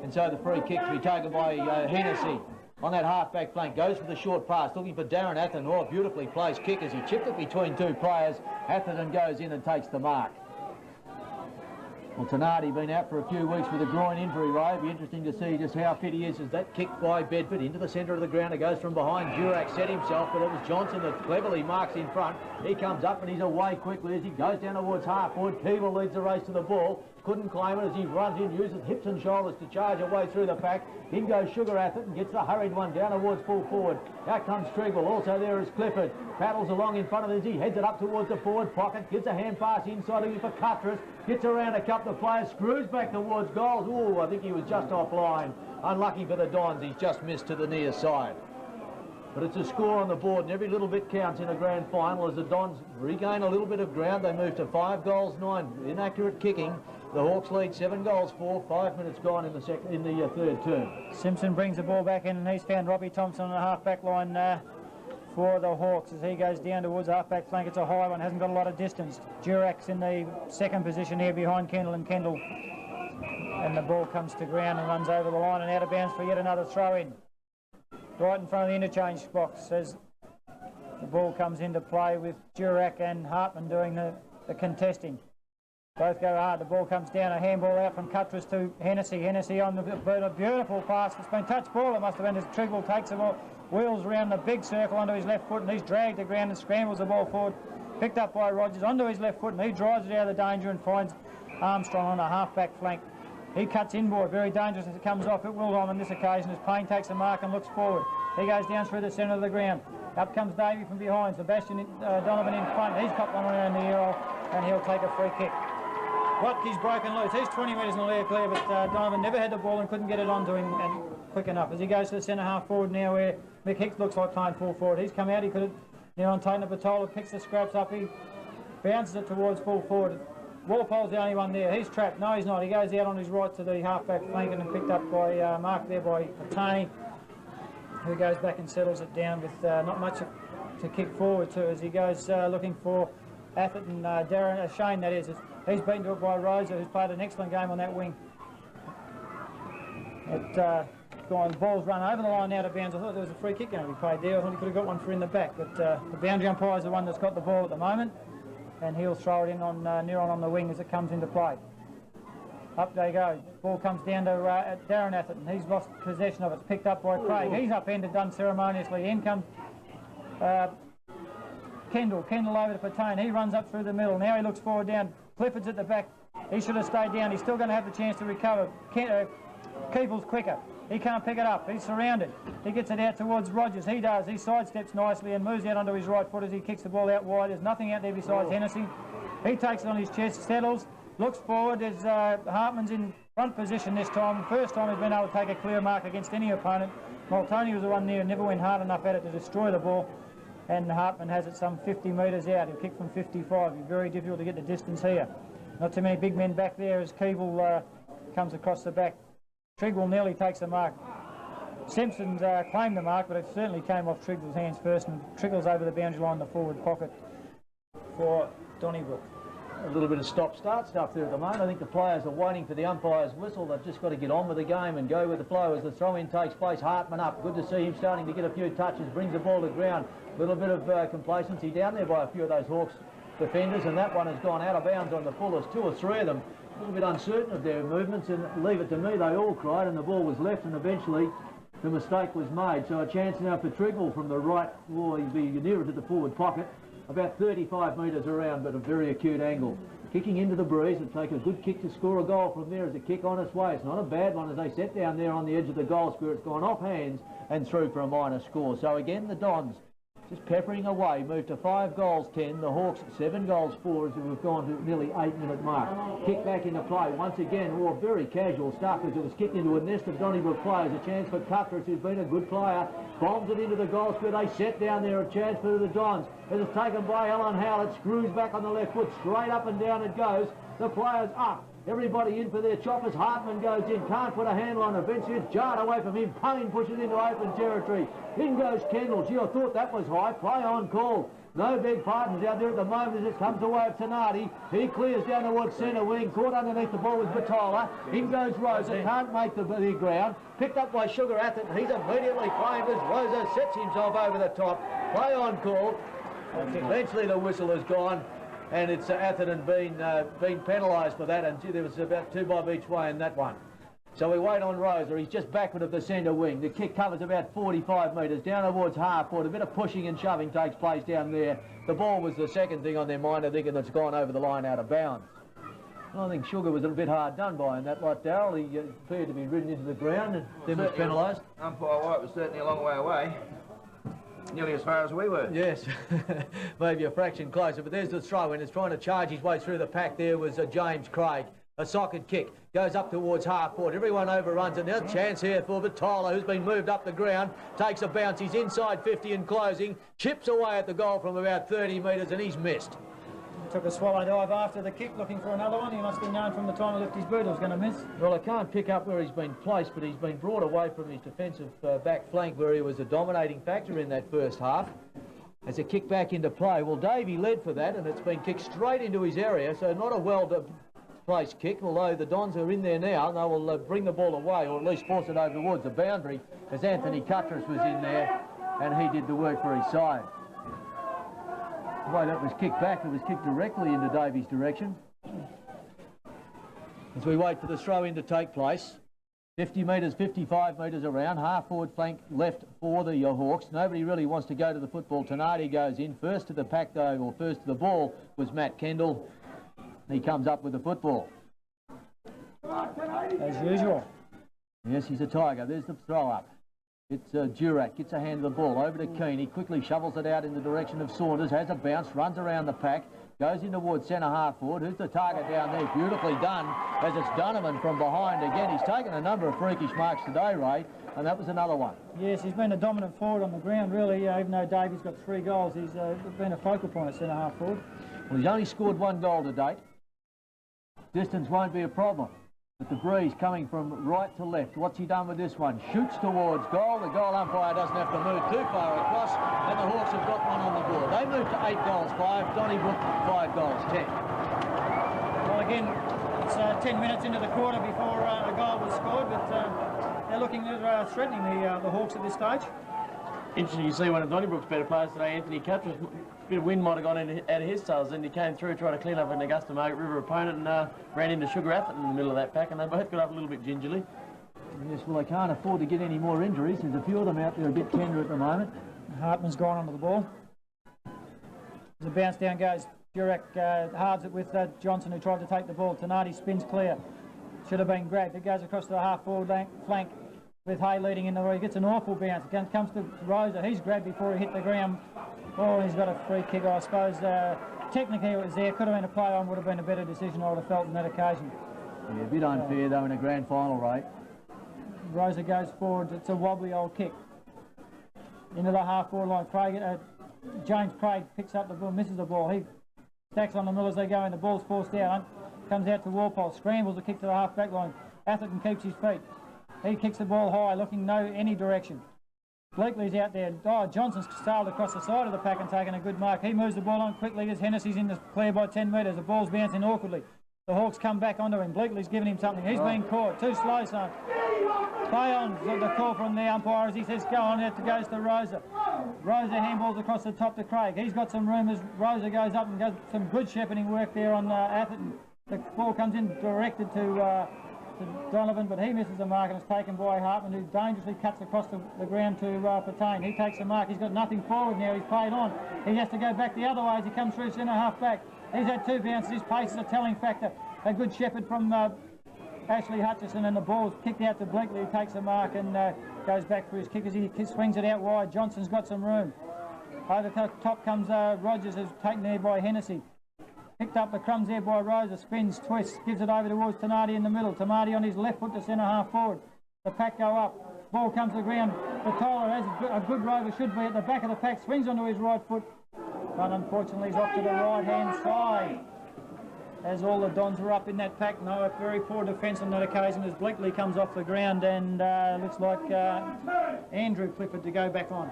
and so the free kick to be taken by Hennessy. On that half-back flank, goes for the short pass, looking for Darren Atherton. Oh, beautifully placed kick as he chipped it between two players. Atherton goes in and takes the mark. Well, Tenardi been out for a few weeks with a groin injury, Ray. It'll be interesting to see just how fit he is as that kick by Bedford into the centre of the ground. It goes from behind. Durack set himself, but it was Johnson that cleverly marks in front. He comes up and he's away quickly as he goes down towards half-forward. Keeble leads the race to the ball. Couldn't claim it as he runs in, uses hips and shoulders to charge away through the pack. In goes Sugar Atherton and gets the hurried one down towards full forward. Out comes Treagle. Also there is Clifford. Paddles along in front of him as he heads it up towards the forward pocket. Gives a hand pass inside looking for Cuttress. Gets around a couple of players. Screws back towards goals. Ooh, I think he was just offline. Unlucky for the Dons. He's just missed to the near side. But it's a score on the board, and every little bit counts in a grand final as the Dons regain a little bit of ground. They move to 5 goals, 9. Inaccurate kicking. The Hawks lead 7 goals, 4. 5 minutes gone in the third term. Simpson brings the ball back in, and he's found Robbie Thompson on the half-back line for the Hawks as he goes down towards the half-back flank. It's a high one, hasn't got a lot of distance. Durack's in the second position here behind Kendall, and the ball comes to ground and runs over the line and out of bounds for yet another throw-in. Right in front of the interchange box as the ball comes into play with Durack and Hartman doing the contesting. Both go hard. The ball comes down. A handball out from Cuttress to Hennessy. Hennessy on the a beautiful pass. It's been touch ball. It must have been as Triggle takes the ball, wheels around the big circle onto his left foot, and he's dragged the ground and scrambles the ball forward. Picked up by Rogers onto his left foot, and he drives it out of the danger and finds Armstrong on the half-back flank. He cuts inboard, very dangerous as it comes off. It will on this occasion as Payne takes the mark and looks forward. He goes down through the centre of the ground. Up comes Davey from behind. Sebastian Donovan in front. He's got one around the arrow and he'll take a free kick. Watkey's broken loose. He's 20 metres in the clear, but Donovan never had the ball and couldn't get it onto him and quick enough. As he goes to the centre half forward now where Mick Hicks looks like playing full forward. He's come out. He could have now on Taylor Patola, picks the scraps up. He bounces it towards full forward. Walpole's the only one there. He's trapped. No, he's not. He goes out on his right to the half-back flank and picked up by Mark there by Patani, who goes back and settles it down with not much to kick forward to as he goes looking for Atherton, Darren, Shane that is. He's beaten to it by Rosa, who's played an excellent game on that wing. The ball's run over the line out of bounds. I thought there was a free kick going to be played there. I thought he could have got one for in the back, but the boundary umpire is the one that's got the ball at the moment, and he'll throw it in on near on the wing as it comes into play. Up they go. Ball comes down to Darren Atherton. He's lost possession of it. It's picked up by Craig. He's upended, done ceremoniously. In comes Kendall. Kendall over to Patane. He runs up through the middle. Now he looks forward down. Clifford's at the back. He should have stayed down. He's still going to have the chance to recover. Keeple's quicker. He can't pick it up. He's surrounded. He gets it out towards Rogers. He does. He sidesteps nicely and moves out onto his right foot as he kicks the ball out wide. There's nothing out there besides Hennessy. He takes it on his chest, settles, looks forward as Hartman's in front position this time. First time he's been able to take a clear mark against any opponent. Maltoni was the one there and never went hard enough at it to destroy the ball. And Hartman has it some 50 metres out. He'll kick from 55. It'll be very difficult to get the distance here. Not too many big men back there as Keeble comes across the back. Trigwell nearly takes the mark. Simpson's claimed the mark, but it certainly came off Trigwell's hands first and trickles over the boundary line in the forward pocket for Donnybrook. A little bit of stop-start stuff there at the moment. I think the players are waiting for the umpire's whistle. They've just got to get on with the game and go with the flow as the throw-in takes place. Hartman up. Good to see him starting to get a few touches. Brings the ball to ground. A little bit of complacency down there by a few of those Hawks defenders, and that one has gone out of bounds on the full. There's 2 or 3 of them a little bit uncertain of their movements, and leave it to me, they all cried, and the ball was left, and eventually the mistake was made. So a chance now for Trigwell from the right. Well, he'd be nearer to the forward pocket, about 35 metres around, but a very acute angle. kicking into the breeze and take a good kick to score a goal from there as a kick on its way. It's not a bad one as they set down there on the edge of the goal square. It's gone off hands and through for a minor score. So again, the Dons just peppering away, moved to 5 goals 10. The Hawks 7 goals 4 as we've gone to nearly 8-minute mark. Kick back into play once again. Oh, very casual stuff as it was kicked into a nest of Donnybrook players. A chance for Cutlass, who's been a good player. Bombs it into the goal square. They set down there a chance for the Dons. As it's taken by Alan Howell, it screws back on the left foot. Straight up and down it goes. The players up. Everybody in for their choppers. Hartman goes in, can't put a handle on it. Eventually it's jarred away from him. Payne pushes into open territory. In goes Kendall. Gee, I thought that was high. Play on call. No big pardons out there at the moment as it comes away of Tanati. He clears down towards centre wing. Caught underneath the ball with Batola. In goes Rosa. Can't make the ground. Picked up by Sugar Atherton. He's immediately framed as Rosa sets himself over the top. Play on call. Eventually the whistle has gone. And it's Atherton been penalised for that, and there was about 2 bob each way in that one. So we wait on Rosa. He's just backward of the centre wing. The kick covers about 45 metres down towards half court. A bit of pushing and shoving takes place down there. The ball was the second thing on their mind, I think, and it's gone over the line out of bounds. I think Sugar was a bit hard done by in that lot, Darryl. He appeared to be ridden into the ground and then was penalised. Umpire White was certainly a long way away. Nearly as far as we were. Yes, maybe a fraction closer, but there's the throw-in. It's trying to charge his way through the pack. There was James Craig. A socket kick. Goes up towards half court. Everyone overruns it. Now a chance here for Vitola, who's been moved up the ground. Takes a bounce. He's inside 50 and closing. Chips away at the goal from about 30 metres and he's missed. Took a swallow dive after the kick, looking for another one. He must have known from the time he left his boot he was going to miss. Well, I can't pick up where he's been placed, but he's been brought away from his defensive back flank where he was a dominating factor in that first half. As a kick back into play, well, Davey led for that, and it's been kicked straight into his area, so not a well-placed kick, although the Dons are in there now, and they will bring the ball away, or at least force it over towards the boundary, as Anthony Cutlass was in there, and he did the work for his side. The way that was kicked back, it was kicked directly into Davies' direction. As we wait for the throw-in to take place, 50 metres, 55 metres around, half-forward flank left for the Hawks. Nobody really wants to go to the football. Tanati goes in. First to the pack, though, or first to the ball, was Matt Kendall. He comes up with the football. As usual. Yes, he's a tiger. There's the throw-up. It's Durack, gets a hand of the ball, over to Keane. He quickly shovels it out in the direction of Saunders, has a bounce, runs around the pack, goes in towards centre half forward. Who's the target down there? Beautifully done, as it's Donovan from behind again. He's taken a number of freakish marks today, Ray, and that was another one. Yes, he's been a dominant forward on the ground, really. Even though Davies got 3 goals, he's been a focal point at centre half forward. Well, he's only scored 1 goal to date. Distance won't be a problem. But the breeze coming from right to left. What's he done with this one? Shoots towards goal. The goal umpire doesn't have to move too far across, and the Hawks have got one on the board. They moved to 8 goals 5. Donnybrook 5 goals 10. Well, again, it's 10 minutes into the quarter before a goal was scored, but they're looking at threatening the Hawks at this stage. Interesting to see one of Donnybrook's better players today, Anthony Cutlass. A bit of wind might have gone out of his sails, and he came through trying to clean up an Augusta Margaret River opponent and ran into Sugar Atherton in the middle of that pack, and they both got up a little bit gingerly. Yes, well, they can't afford to get any more injuries. There's a few of them out there a bit tender at the moment. Hartman's gone onto the ball. As a bounce down goes, Durack halves it with Johnson, who tried to take the ball. Tanati spins clear. Should have been grabbed. It goes across to the half-forward flank with Hay leading in the way. He gets an awful bounce. It comes to Rosa. He's grabbed before he hit the ground. Oh, he's got a free kick, I suppose. Technically it was there. Could have been a play on. Would have been a better decision, I would have felt, on that occasion. Yeah, a bit unfair, though, in a grand final, Ray. Rosa goes forward. It's a wobbly old kick. Into the half-forward line. James Craig picks up the ball, misses the ball. He stacks on the mill as they go in. The ball's forced out. Comes out to Walpole. Scrambles the kick to the half-back line. Atherton keeps his feet. He kicks the ball high, looking any direction. Blakely's out there. Oh, Johnson's sailed across the side of the pack and taken a good mark. He moves the ball on quickly as Hennessy's in the clear by 10 metres. The ball's bouncing awkwardly. The Hawks come back onto him. Blakely's giving him something. He's being caught. Too slow, son. Play on. The call from the umpire as he says, go on. It goes to Rosa. Rosa handballs across the top to Craig. He's got some room as Rosa goes up and does some good shepherding work there on Atherton. The ball comes in directed to Donovan, but he misses the mark and it's taken by Hartman, who dangerously cuts across the ground to Patane. He takes the mark. He's got nothing forward now. He's played on. He has to go back the other way as he comes through centre half back. He's had 2 bounces. His pace is a telling factor. A good shepherd from Ashley Hutchison, and the ball's kicked out to Bleakley, who takes the mark and goes back for his kick as he swings it out wide. Johnson's got some room. Over the top comes Rogers, who's taken there by Hennessy. Picked up the crumbs there by Rosa, spins, twists, gives it over towards Tenardi in the middle. Tenardi on his left foot to centre half forward. The pack go up. Ball comes to the ground. Vitola, as a good rover should be, at the back of the pack, swings onto his right foot. But unfortunately he's off to the right-hand side. As all the Dons were up in that pack, no, a very poor defence on that occasion as Bleakley comes off the ground and looks like Andrew Clifford to go back on.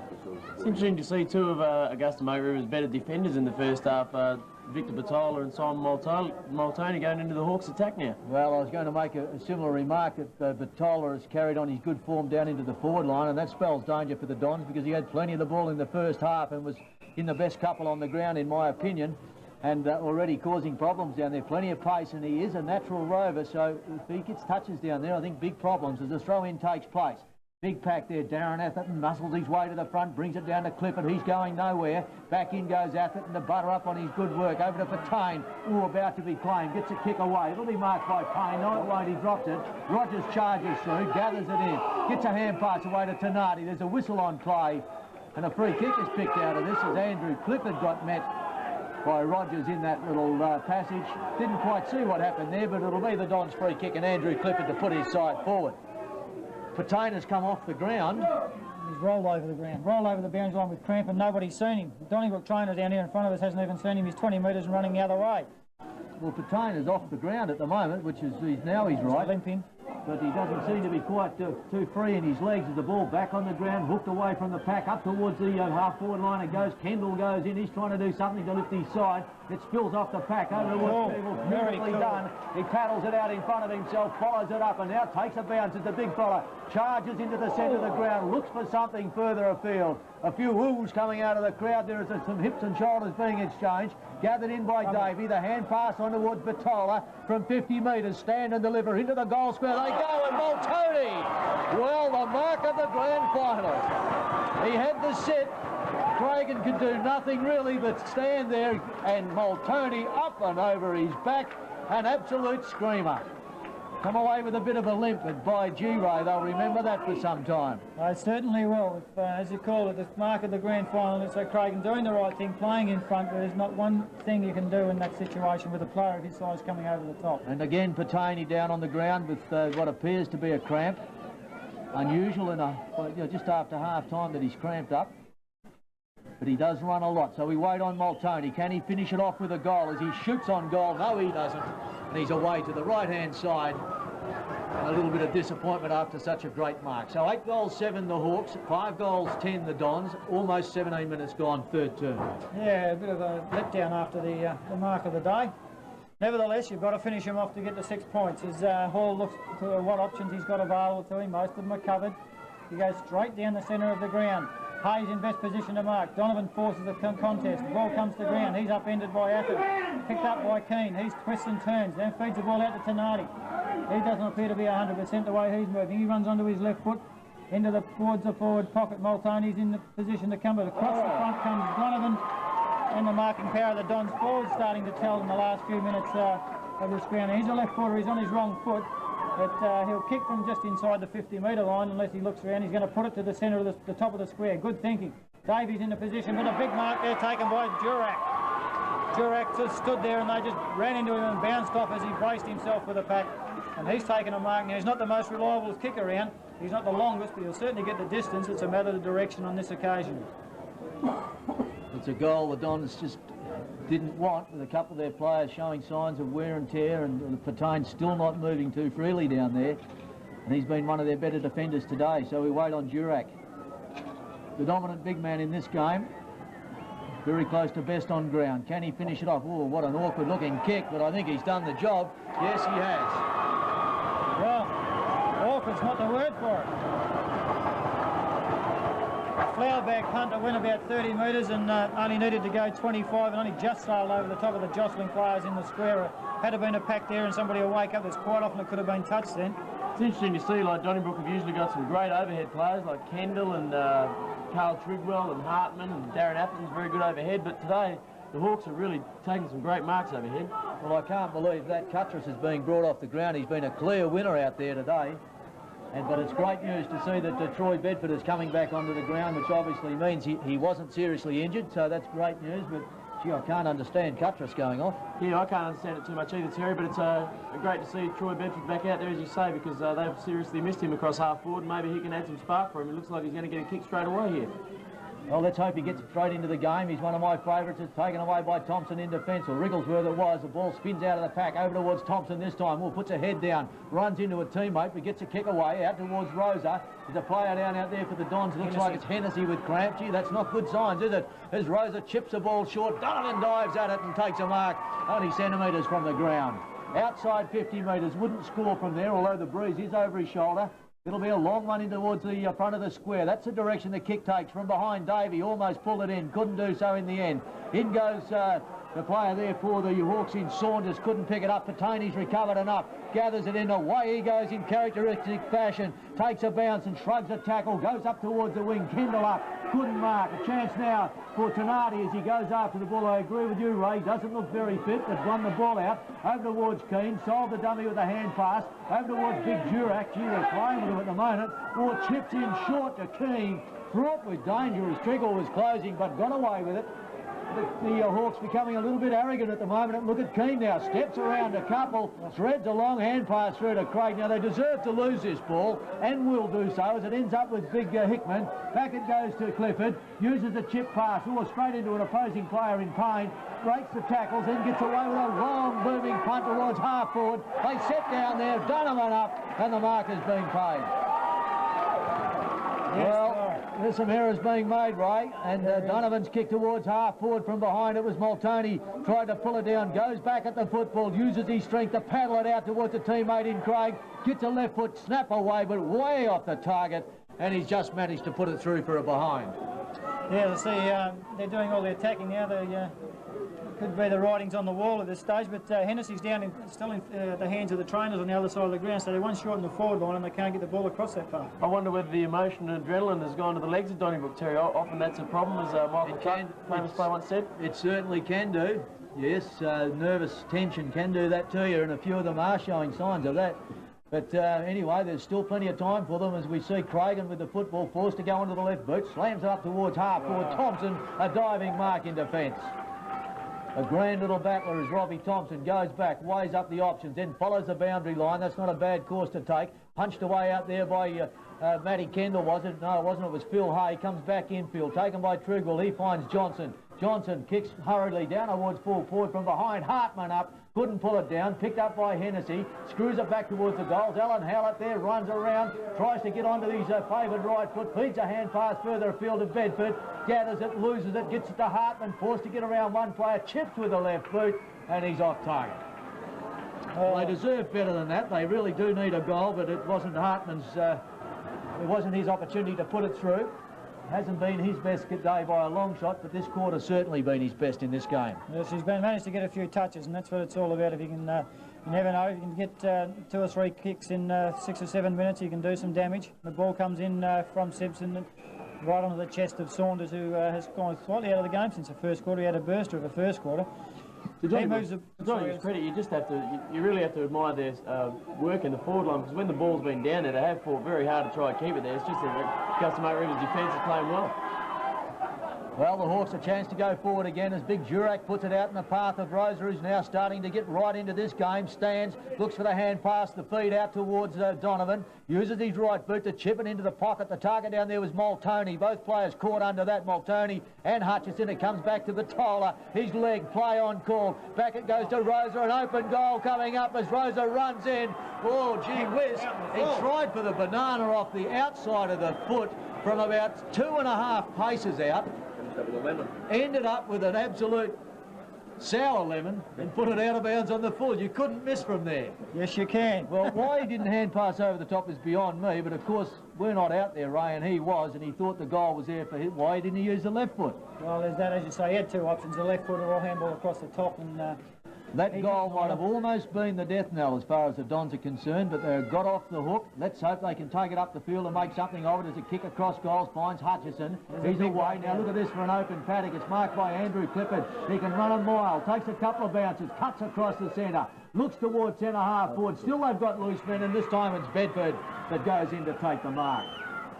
It's interesting to see 2 of Augusta Mate River's better defenders in the first half, Victor Batola and Simon Multoney going into the Hawks' attack now. Well, I was going to make a similar remark that Batola has carried on his good form down into the forward line, and that spells danger for the Dons because he had plenty of the ball in the first half and was in the best couple on the ground, in my opinion, and already causing problems down there. Plenty of pace, and he is a natural rover, so if he gets touches down there, I think big problems as the throw-in takes place. Big pack there, Darren Atherton muscles his way to the front, brings it down to Clifford. He's going nowhere. Back in goes Atherton to butter up on his good work. Over to Patane, about to be claimed. Gets a kick away. It'll be marked by Payne. No, it won't. He drops it. Rogers charges through, gathers it in. Gets a hand pass away to Tenardi. There's a whistle on play. And a free kick is picked out of this as Andrew Clifford got met by Rogers in that little passage. Didn't quite see what happened there, but it'll be the Dons' free kick and Andrew Clifford to put his side forward. Patane has come off the ground. He's rolled over the ground, rolled over the boundary line with cramp, and nobody's seen him. The Donnybrook trainer down here in front of us hasn't even seen him. He's 20 metres and running the other way. Well, Patane is off the ground at the moment, which is he's right. Limping. But he doesn't seem to be quite too free in his legs as the ball back on the ground, hooked away from the pack, up towards the half-forward line it goes. Kendall goes in, he's trying to do something to lift his side. It spills off the pack over towards people. Beautifully done. He paddles it out in front of himself, follows it up, and now takes a bounce as the big fella charges into the centre of the ground, looks for something further afield. A few woos coming out of the crowd. There is some hips and shoulders being exchanged. Gathered in by Davey. The hand pass on towards Batola from 50 metres. Stand and deliver into the goal square. They go, and Multoney. Well, the mark of the grand final. He had the set. Dragon could do nothing really but stand there, and Multoney up and over his back. An absolute screamer. Come away with a bit of a limp, but by G-Ray, they'll remember that for some time. I certainly will. If, as you call it, the mark of the grand final, it's like Cragen doing the right thing, playing in front, but there's not one thing you can do in that situation with a player of his size coming over the top. And again, Patane down on the ground with what appears to be a cramp. Unusual in just after half-time that he's cramped up. But he does run a lot, so we wait on Multoney. Can he finish it off with a goal as he shoots on goal? No, he doesn't. And he's away to the right-hand side. And a little bit of disappointment after such a great mark. So 8 goals, 7 the Hawks, 5 goals, 10 the Dons. Almost 17 minutes gone, third term. Yeah, a bit of a letdown after the mark of the day. Nevertheless, you've got to finish him off to get the 6 points. As Hall looks to what options he's got available to him, most of them are covered. He goes straight down the centre of the ground. Hayes in best position to mark. Donovan forces the contest. The ball comes to ground. He's upended by Athens. Picked up by Keane. He's twists and turns. Then feeds the ball out to Tenardi. He doesn't appear to be 100% the way he's moving. He runs onto his left foot towards the forward pocket. Multoney's in the position to come, but across the front comes Donovan. And the marking power of the Dons forward starting to tell in the last few minutes of this ground. He's a left footer. He's on his wrong foot. But he'll kick from just inside the 50-metre line unless he looks around. He's going to put it to the centre of the top of the square. Good thinking. Davies in the position, but a big mark there taken by Durack. Durack just stood there and they just ran into him and bounced off as he braced himself for the pack. And he's taken a mark now. He's not the most reliable kick around. He's not the longest, but he'll certainly get the distance. It's a matter of direction on this occasion. It's a goal the Dons just didn't want, with a couple of their players showing signs of wear and tear, and Patane still not moving too freely down there. And he's been one of their better defenders today, so we wait on Durack. The dominant big man in this game, very close to best on ground. Can he finish it off? Oh, what an awkward looking kick, but I think he's done the job. Yes, he has. Well, awkward's not the word for it. Flower bag punt to win about 30 metres and only needed to go 25 and only just sailed over the top of the jostling players in the square. Had it been a pack there and somebody will wake up, there's quite often it could have been touched then. It's interesting to see, like Donnybrook have usually got some great overhead players like Kendall and Carl Trigwell and Hartman, and Darren Atherton's very good overhead, but today the Hawks are really taking some great marks overhead. Well, I can't believe that Cuttress is being brought off the ground. He's been a clear winner out there today. But it's great news to see that Troy Bedford is coming back onto the ground, which obviously means he wasn't seriously injured, so that's great news. But, gee, I can't understand Cuttress going off. Yeah, I can't understand it too much either, Terry, but it's great to see Troy Bedford back out there, as you say, because they've seriously missed him across half forward. Maybe he can add some spark for him. It looks like he's going to get a kick straight away here. Well, let's hope he gets straight into the game. He's one of my favourites. It's taken away by Thompson in defence, or Wrigglesworth it was. The ball spins out of the pack over towards Thompson this time. Well, puts a head down, runs into a teammate, but gets a kick away out towards Rosa. There's a player down out there for the Dons. Looks like it's Hennessy with cramp. Gee, that's not good signs, is it? As Rosa chips the ball short, Donovan dives at it and takes a mark only centimetres from the ground. Outside 50 metres, wouldn't score from there, although the breeze is over his shoulder. It'll be a long one in towards the front of the square. That's the direction the kick takes. From behind, Davey almost pulled it in. Couldn't do so in the end. In goes the player there for the Hawks in Saunders. Couldn't pick it up. Patani's recovered enough. Gathers it in. Away he goes in characteristic fashion. Takes a bounce and shrugs a tackle. Goes up towards the wing. Kendall up. Couldn't mark. A chance now for Tenardi as he goes after the ball. I agree with you, Ray. Doesn't look very fit, but won the ball out. Over towards Keane. Solved the dummy with a hand pass. Over towards Big Durack. Gee, they're playing with him at the moment. Or chips in short to Keane. Fraught with danger as Triggle was closing, but got away with it. The Hawks becoming a little bit arrogant at the moment. And look at Keane now. Steps around a couple. Threads a long hand pass through to Craig. Now, they deserve to lose this ball and will do so as it ends up with Big Hickman. Back it goes to Clifford. Uses a chip pass. Or straight into an opposing player in pain. Breaks the tackles. Then gets away with a long booming punt towards half forward. They set down there. Donovan up. And the mark has been paid. Well, there's some errors being made, Ray, and Donovan's kick towards half forward from behind. It was Multoney, tried to pull it down, goes back at the football, uses his strength to paddle it out towards a teammate in Craig, gets a left foot snap away, but way off the target, and he's just managed to put it through for a behind. Yeah, see, they're doing all the attacking now. They could be the writings on the wall at this stage, but Hennessy's down still in the hands of the trainers on the other side of the ground, so they're one short in the forward line and they can't get the ball across that far. I wonder whether the emotion and adrenaline has gone to the legs of Donnybrook, Terry. Often that's a problem, as Michael Clark, famous player, once said. It certainly can do. Yes, nervous tension can do that to you, and a few of them are showing signs of that. But anyway, there's still plenty of time for them as we see Cragen with the football forced to go onto the left boot, slams it up towards half forward. Thompson, a diving mark in defence. A grand little battler as Robbie Thompson goes back, weighs up the options, then follows the boundary line. That's not a bad course to take. Punched away out there by Matty Kendall, was it? No, it wasn't. It was Phil Hay. Comes back infield, taken by Trigwell. He finds Johnson. Johnson kicks hurriedly down towards full forward from behind. Hartman up. Couldn't pull it down. Picked up by Hennessy. Screws it back towards the goals. Alan Howlett there runs around. Tries to get onto his favoured right foot. Feeds a hand pass further afield to Bedford. Gathers it, loses it. Gets it to Hartman. Forced to get around one player. Chips with the left boot. And he's off target. Well, they deserve better than that. They really do need a goal, but it wasn't Hartman's... it wasn't his opportunity to put it through. Hasn't been his best day by a long shot, but this quarter's certainly been his best in this game. Yes, he's managed to get a few touches, and that's what it's all about. If you can, you never know, if you can get 2 or 3 kicks in 6 or 7 minutes, you can do some damage. The ball comes in from Simpson right onto the chest of Saunders, who has gone slightly out of the game since the first quarter. He had a burster of the first quarter. To Donnybrook's credit, you just have to, you really have to admire their work in the forward line, because when the ball's been down there, they have fought very hard to try and keep it there. It's just that Customate River's defence is playing well. Well, the Hawks a chance to go forward again as Big Durack puts it out in the path of Rosa, who's now starting to get right into this game. Stands, looks for the hand pass, the feed out towards Donovan. Uses his right boot to chip it into the pocket. The target down there was Multoney. Both players caught under that, Multoney and Hutchison. It comes back to Vitola. His leg, play on call. Back it goes to Rosa. An open goal coming up as Rosa runs in. Oh, gee whiz. He tried for the banana off the outside of the foot from about 2.5 paces out. Ended up with an absolute sour lemon and put it out of bounds on the full. You couldn't miss from there. Yes, you can. Well, why he didn't hand pass over the top is beyond me, but of course we're not out there, Ray, and he was, and he thought the goal was there for him. Why didn't he use the left foot? Well, there's that, as you say, he had 2 options, the left foot or a handball across the top, and That goal might have almost been the death knell as far as the Dons are concerned, but they've got off the hook. Let's hope they can take it up the field and make something of it as a kick across goals finds Hutchison. He's away. Now look at this for an open paddock. It's marked by Andrew Clifford. He can run a mile, takes a couple of bounces, cuts across the centre, looks towards centre half forward. Still they've got loose men, and this time it's Bedford that goes in to take the mark.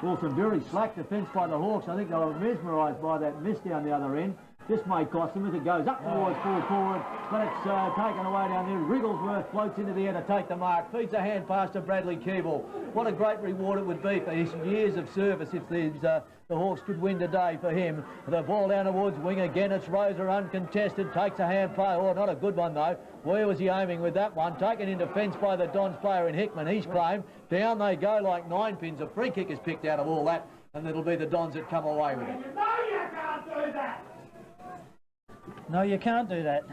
Well, some very slack defence by the Hawks. I think they were mesmerised by that miss down the other end. This may cost them as it goes up towards full forward, but it's taken away down there. Wrigglesworth floats into the air to take the mark, feeds a hand pass to Bradley Keeble. What a great reward it would be for his years of service if these, the Hawks could win today for him. The ball down towards wing again. It's Rosa uncontested, takes a hand play. Oh, not a good one though. Where was he aiming with that one? Taken in defence by the Dons player in Hickman. He's claimed. Down they go like 9 pins. A free kick is picked out of all that, and it'll be the Dons that come away with it. No, you can't do that! No, you can't do that.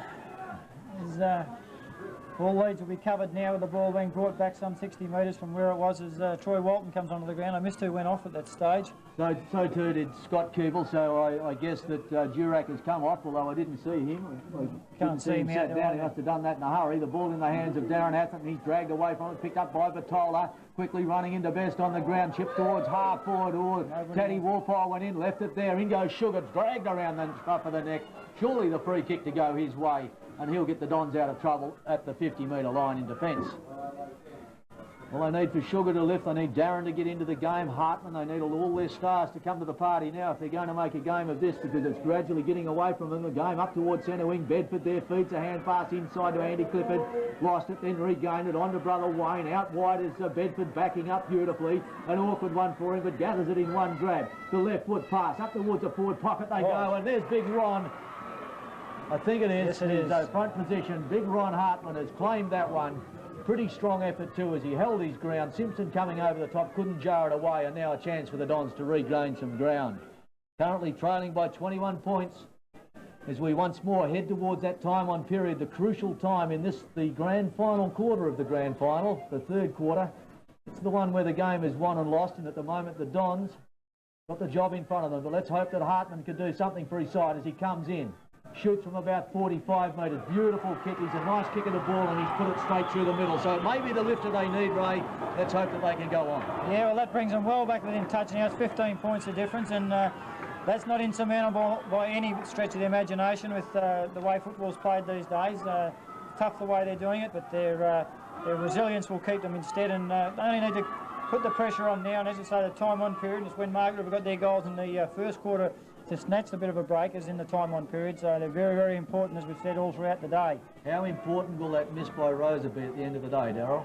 All leads will be covered now with the ball being brought back some 60 metres from where it was as Troy Walton comes onto the ground. I missed who went off at that stage. So too did Scott Keeble, so I guess that Durack has come off, although I didn't see him. I Can't see him out sat there. down. He must have done that in a hurry. The ball in the hands of Darren Atherton. He's dragged away from it, picked up by Vitola. Quickly running into Best on the ground, chipped towards half forward. Taddy Warpile went in, left it there. In goes Sugar, dragged around the scruff of the neck. Surely the free kick to go his way, and he'll get the Dons out of trouble at the 50-metre line in defence. Well, they need for Sugar to lift. They need Darren to get into the game. Hartman, they need all their stars to come to the party now if they're going to make a game of this, because it's gradually getting away from them. The game up towards centre wing. Bedford there feeds a hand pass inside to Andy Clifford. Lost it, then regained it on to brother Wayne. Out wide is Bedford backing up beautifully. An awkward one for him, but gathers it in one grab. The left foot pass up towards the forward pocket they go, and there's Big Ron. I think it is. Yes, it is. Front position. Big Ron Hartman has claimed that one. Pretty strong effort too as he held his ground. Simpson coming over the top, couldn't jar it away, and now a chance for the Dons to regain some ground. Currently trailing by 21 points as we once more head towards that time on period, the crucial time in this, the grand final quarter of the grand final, the third quarter. It's the one where the game is won and lost, and at the moment the Dons got the job in front of them. But let's hope that Hartman can do something for his side as he comes in. Shoots from about 45 metres. Beautiful kick. He's a nice kick of the ball, and he's put it straight through the middle. So it may be the lifter they need, Ray. Let's hope that they can go on. Yeah, well, that brings them well back within touch now. It's 15 points of difference, and that's not insurmountable by any stretch of the imagination with the way football's played these days. Tough the way they're doing it, but their resilience will keep them instead, and they only need to put the pressure on now. And as you say, the time on period is when Margaret have got their goals in the first quarter to snatch a bit of a break as in the time on period, so they're very, very important, as we've said all throughout the day. How important will that miss by Rosa be at the end of the day, Darryl?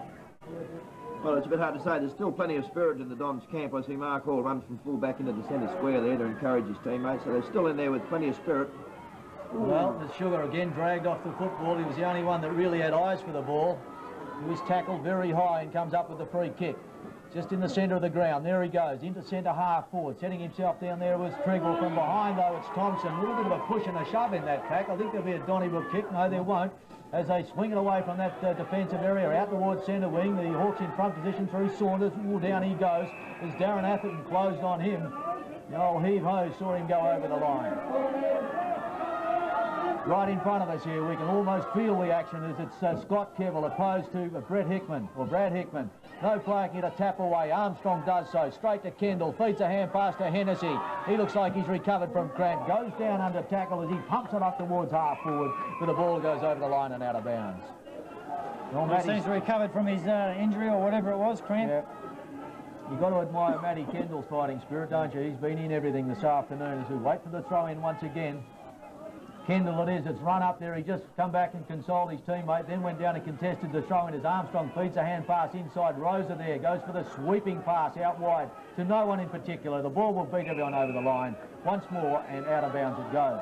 Well, it's a bit hard to say. There's still plenty of spirit in the Dons camp. I see Mark Hall run from full back into the centre square there to encourage his teammates, so they're still in there with plenty of spirit. Well, the Sugar again dragged off the football. He was the only one that really had eyes for the ball. He was tackled very high and comes up with the free kick. Just in the centre of the ground. There he goes, into centre half forward. Setting himself down there was Triggle. From behind, though, it's Thompson. A little bit of a push and a shove in that tackle. I think there'll be a Donnybrook kick. No, there won't. As they swing it away from that defensive area out towards centre wing. The Hawks in front position through Saunders. Ooh, down he goes. As Darren Atherton closed on him. The old heave-ho saw him go over the line. Right in front of us here, we can almost feel the action as it's Scott Kevill opposed to Brad Hickman. No player can get a tap away. Armstrong does so. Straight to Kendall. Feeds a hand pass to Hennessy. He looks like he's recovered from cramp. Goes down under tackle as he pumps it up towards half forward. But the ball goes over the line and out of bounds. Well, He seems to have recovered from his injury or whatever it was, cramp. Yeah. You've got to admire Matty Kendall's fighting spirit, don't you? He's been in everything this afternoon as we wait for the throw-in once again. Kendall it is, it's run up there, he just come back and consoled his teammate, then went down and contested the throw in as Armstrong feeds a hand pass inside. Rosa there, goes for the sweeping pass out wide to no one in particular. The ball will beat everyone over the line once more, and out of bounds it goes.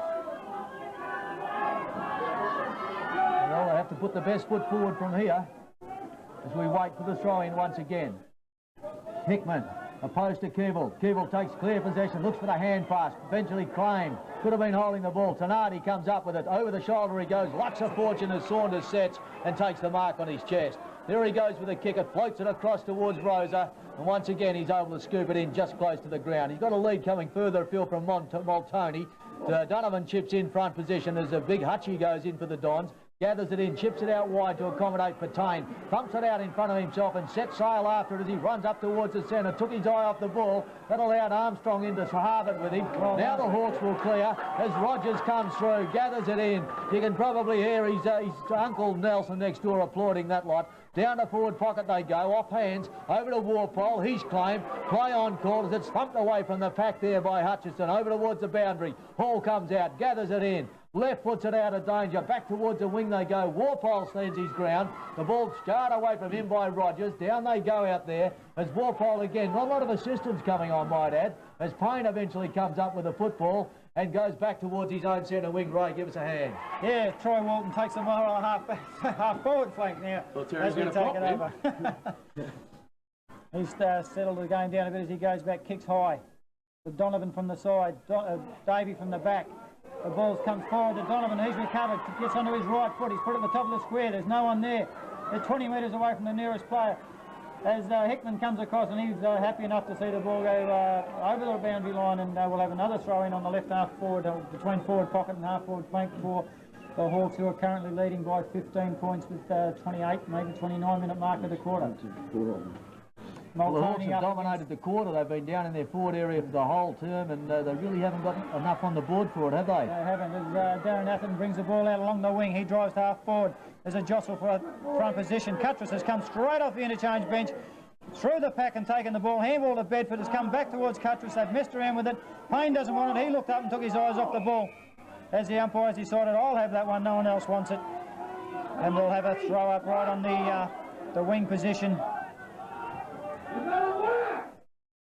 Well, they have to put the best foot forward from here as we wait for the throw in once again. Hickman opposed to Keeble. Keeble takes clear possession, looks for the hand pass, eventually claimed. Could have been holding the ball. Tenardi comes up with it. Over the shoulder he goes. Lucks a fortune as Saunders sets and takes the mark on his chest. There he goes with a kick. It floats it across towards Rosa. And once again, he's able to scoop it in just close to the ground. He's got a lead coming further afield from Multoney. Donovan chips in front position as a big Hutchie goes in for the Dons. Gathers it in, chips it out wide to accommodate Patain. Pumps it out in front of himself and sets sail after it as he runs up towards the centre. Took his eye off the ball. That allowed Armstrong in to halve it with him. Now the Hawks will clear as Rogers comes through. Gathers it in. You can probably hear his Uncle Nelson next door applauding that lot. Down the forward pocket they go, off hands, over to Warpole, he's claimed, play on call as it's thumped away from the pack there by Hutchison, over towards the boundary. Hall comes out, gathers it in, left puts it out of danger, back towards the wing they go. Warpole stands his ground, the ball jarred away from him by Rogers, down they go out there, as Warpole again, not a lot of assistance coming on, might add, as Payne eventually comes up with the football and goes back towards his own centre wing. Ray, give us a hand. Yeah, Troy Walton takes the more on half forward flank now. Well, Terry's as we going take to it over. He's settled the game down a bit as he goes back, kicks high. The Donovan from the side, Davey from the back. The ball comes forward to Donovan. He's recovered, gets onto his right foot. He's put it at the top of the square. There's no one there. They're 20 metres away from the nearest player. As Hickman comes across, and he's happy enough to see the ball go over the boundary line, and we'll have another throw in on the left half forward, between forward pocket and half forward flank for the Hawks, who are currently leading by 15 points with 28, maybe 29-minute mark of the quarter. Well, the Hawks have dominated the quarter. They've been down in their forward area for the whole term, and they really haven't got enough on the board for it, have they? They haven't. As Darren Atherton brings the ball out along the wing, he drives to half forward. There's a jostle for a front position. Cuttress has come straight off the interchange bench, through the pack and taken the ball. Handball to Bedford, has come back towards Cuttress. They've messed around with it. Payne doesn't want it. He looked up and took his eyes off the ball. As the umpires decided, I'll have that one, no one else wants it. And we'll have a throw up right on the wing position,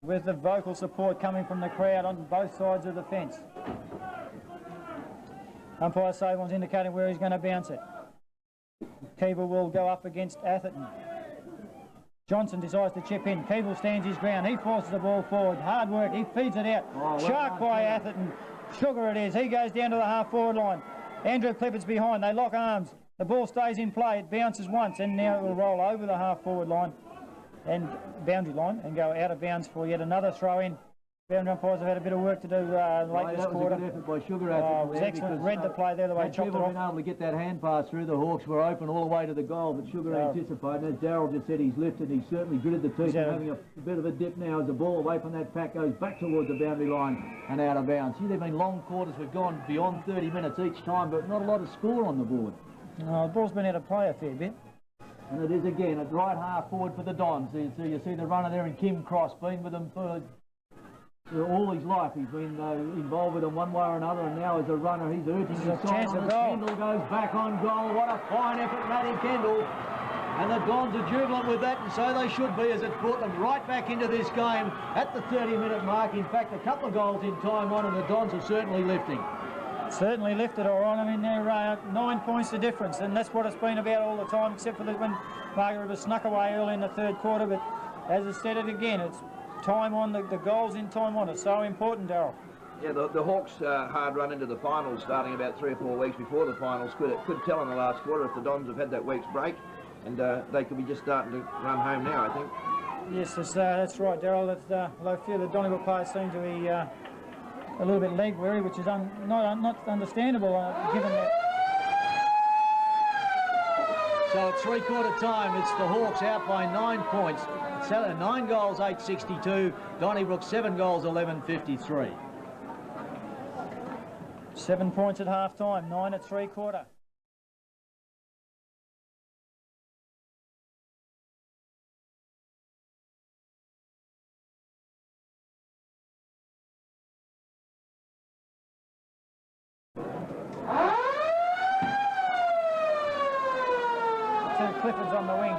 with the vocal support coming from the crowd on both sides of the fence. Umpire Sabon's indicating where he's going to bounce it. Keeble will go up against Atherton. Johnson decides to chip in. Keeble stands his ground. He forces the ball forward. Hard work. He feeds it out. Shark by Atherton. Sugar it is. He goes down to the half-forward line. Andrew Clifford's behind. They lock arms. The ball stays in play. It bounces once, and now it will roll over the half-forward line and boundary line and go out of bounds for yet another throw-in. Boundary umpires have had a bit of work to do late this quarter. That was a good effort by Sugar. It was excellent. Read the play there, the way he chopped it off. Been able to get that hand pass through. The Hawks were open all the way to the goal, but Sugar anticipated. As Darryl just said, he's lifted. He's certainly gritted the teeth, having a bit of a dip now as the ball away from that pack goes back towards the boundary line and out of bounds. See, there have been long quarters. We've gone beyond 30 minutes each time, but not a lot of score on the board. The ball's been out of play a fair bit. And it is again at right half forward for the Dons. So you see the runner there in Kim Cross, been with them for all his life. He's been involved with them one way or another, and now as a runner he's urging his side on. Kendall goes back on goal. What a fine effort, Matty Kendall. And the Dons are jubilant with that, and so they should be, as it's brought them right back into this game at the 30-minute mark. In fact, a couple of goals in time on, and the Dons are certainly lifting. Certainly lifted all right. I mean, they're 9 points the difference, and that's what it's been about all the time, except for when Margaret was snuck away early in the third quarter. But as I said it again, it's time on, the goals in time on. It's so important, Darryl. Yeah, the Hawks' hard run into the finals, starting about 3 or 4 weeks before the finals, could tell in the last quarter if the Dons have had that week's break, and they could be just starting to run home now, I think. Yes, that's right, Darryl. Although a few of the Donnybrook players seem to be a little bit leg weary, which is not understandable given that. So at three-quarter time, it's the Hawks out by 9 points. It's 9 goals, 862. Donnybrook 7 goals, 1153. 7 points at half time, 9 at three-quarter. Clifford's on the wing.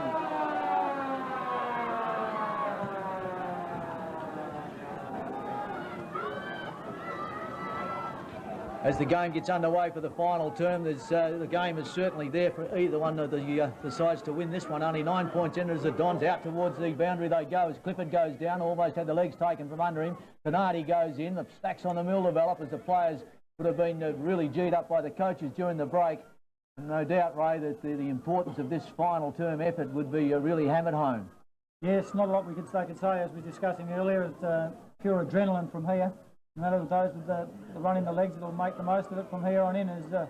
As the game gets underway for the final term, the game is certainly there for either one of the sides to win this one. Only 9 points in as the Dons out towards the boundary they go as Clifford goes down, almost had the legs taken from under him. Bernardi goes in, the stacks on the mill develop as the players would have been really G'd up by the coaches during the break. And no doubt, Ray, that the importance of this final term effort would be really hammered home. Yes, not a lot they could say, as we were discussing earlier. It's pure adrenaline from here. No matter those with the run in the legs that'll make the most of it from here on in, as the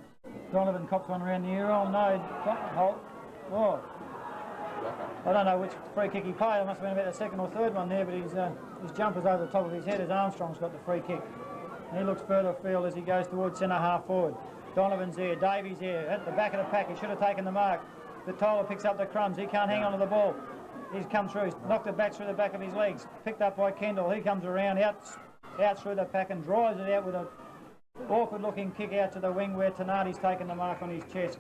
Donovan cops one around the ear. Oh no, oh. I don't know which free kick he played. It must have been about the second or third one there, but his jumper's over the top of his head as Armstrong's got the free kick. And he looks further afield as he goes towards centre half forward. Donovan's there, Davies there, at the back of the pack. He should have taken the mark. Vitola picks up the crumbs. He can't hang on to the ball. He's come through. He's knocked it back through the back of his legs. Picked up by Kendall. He comes around, out through the pack and drives it out with a awkward-looking kick out to the wing where Tenardi's taken the mark on his chest.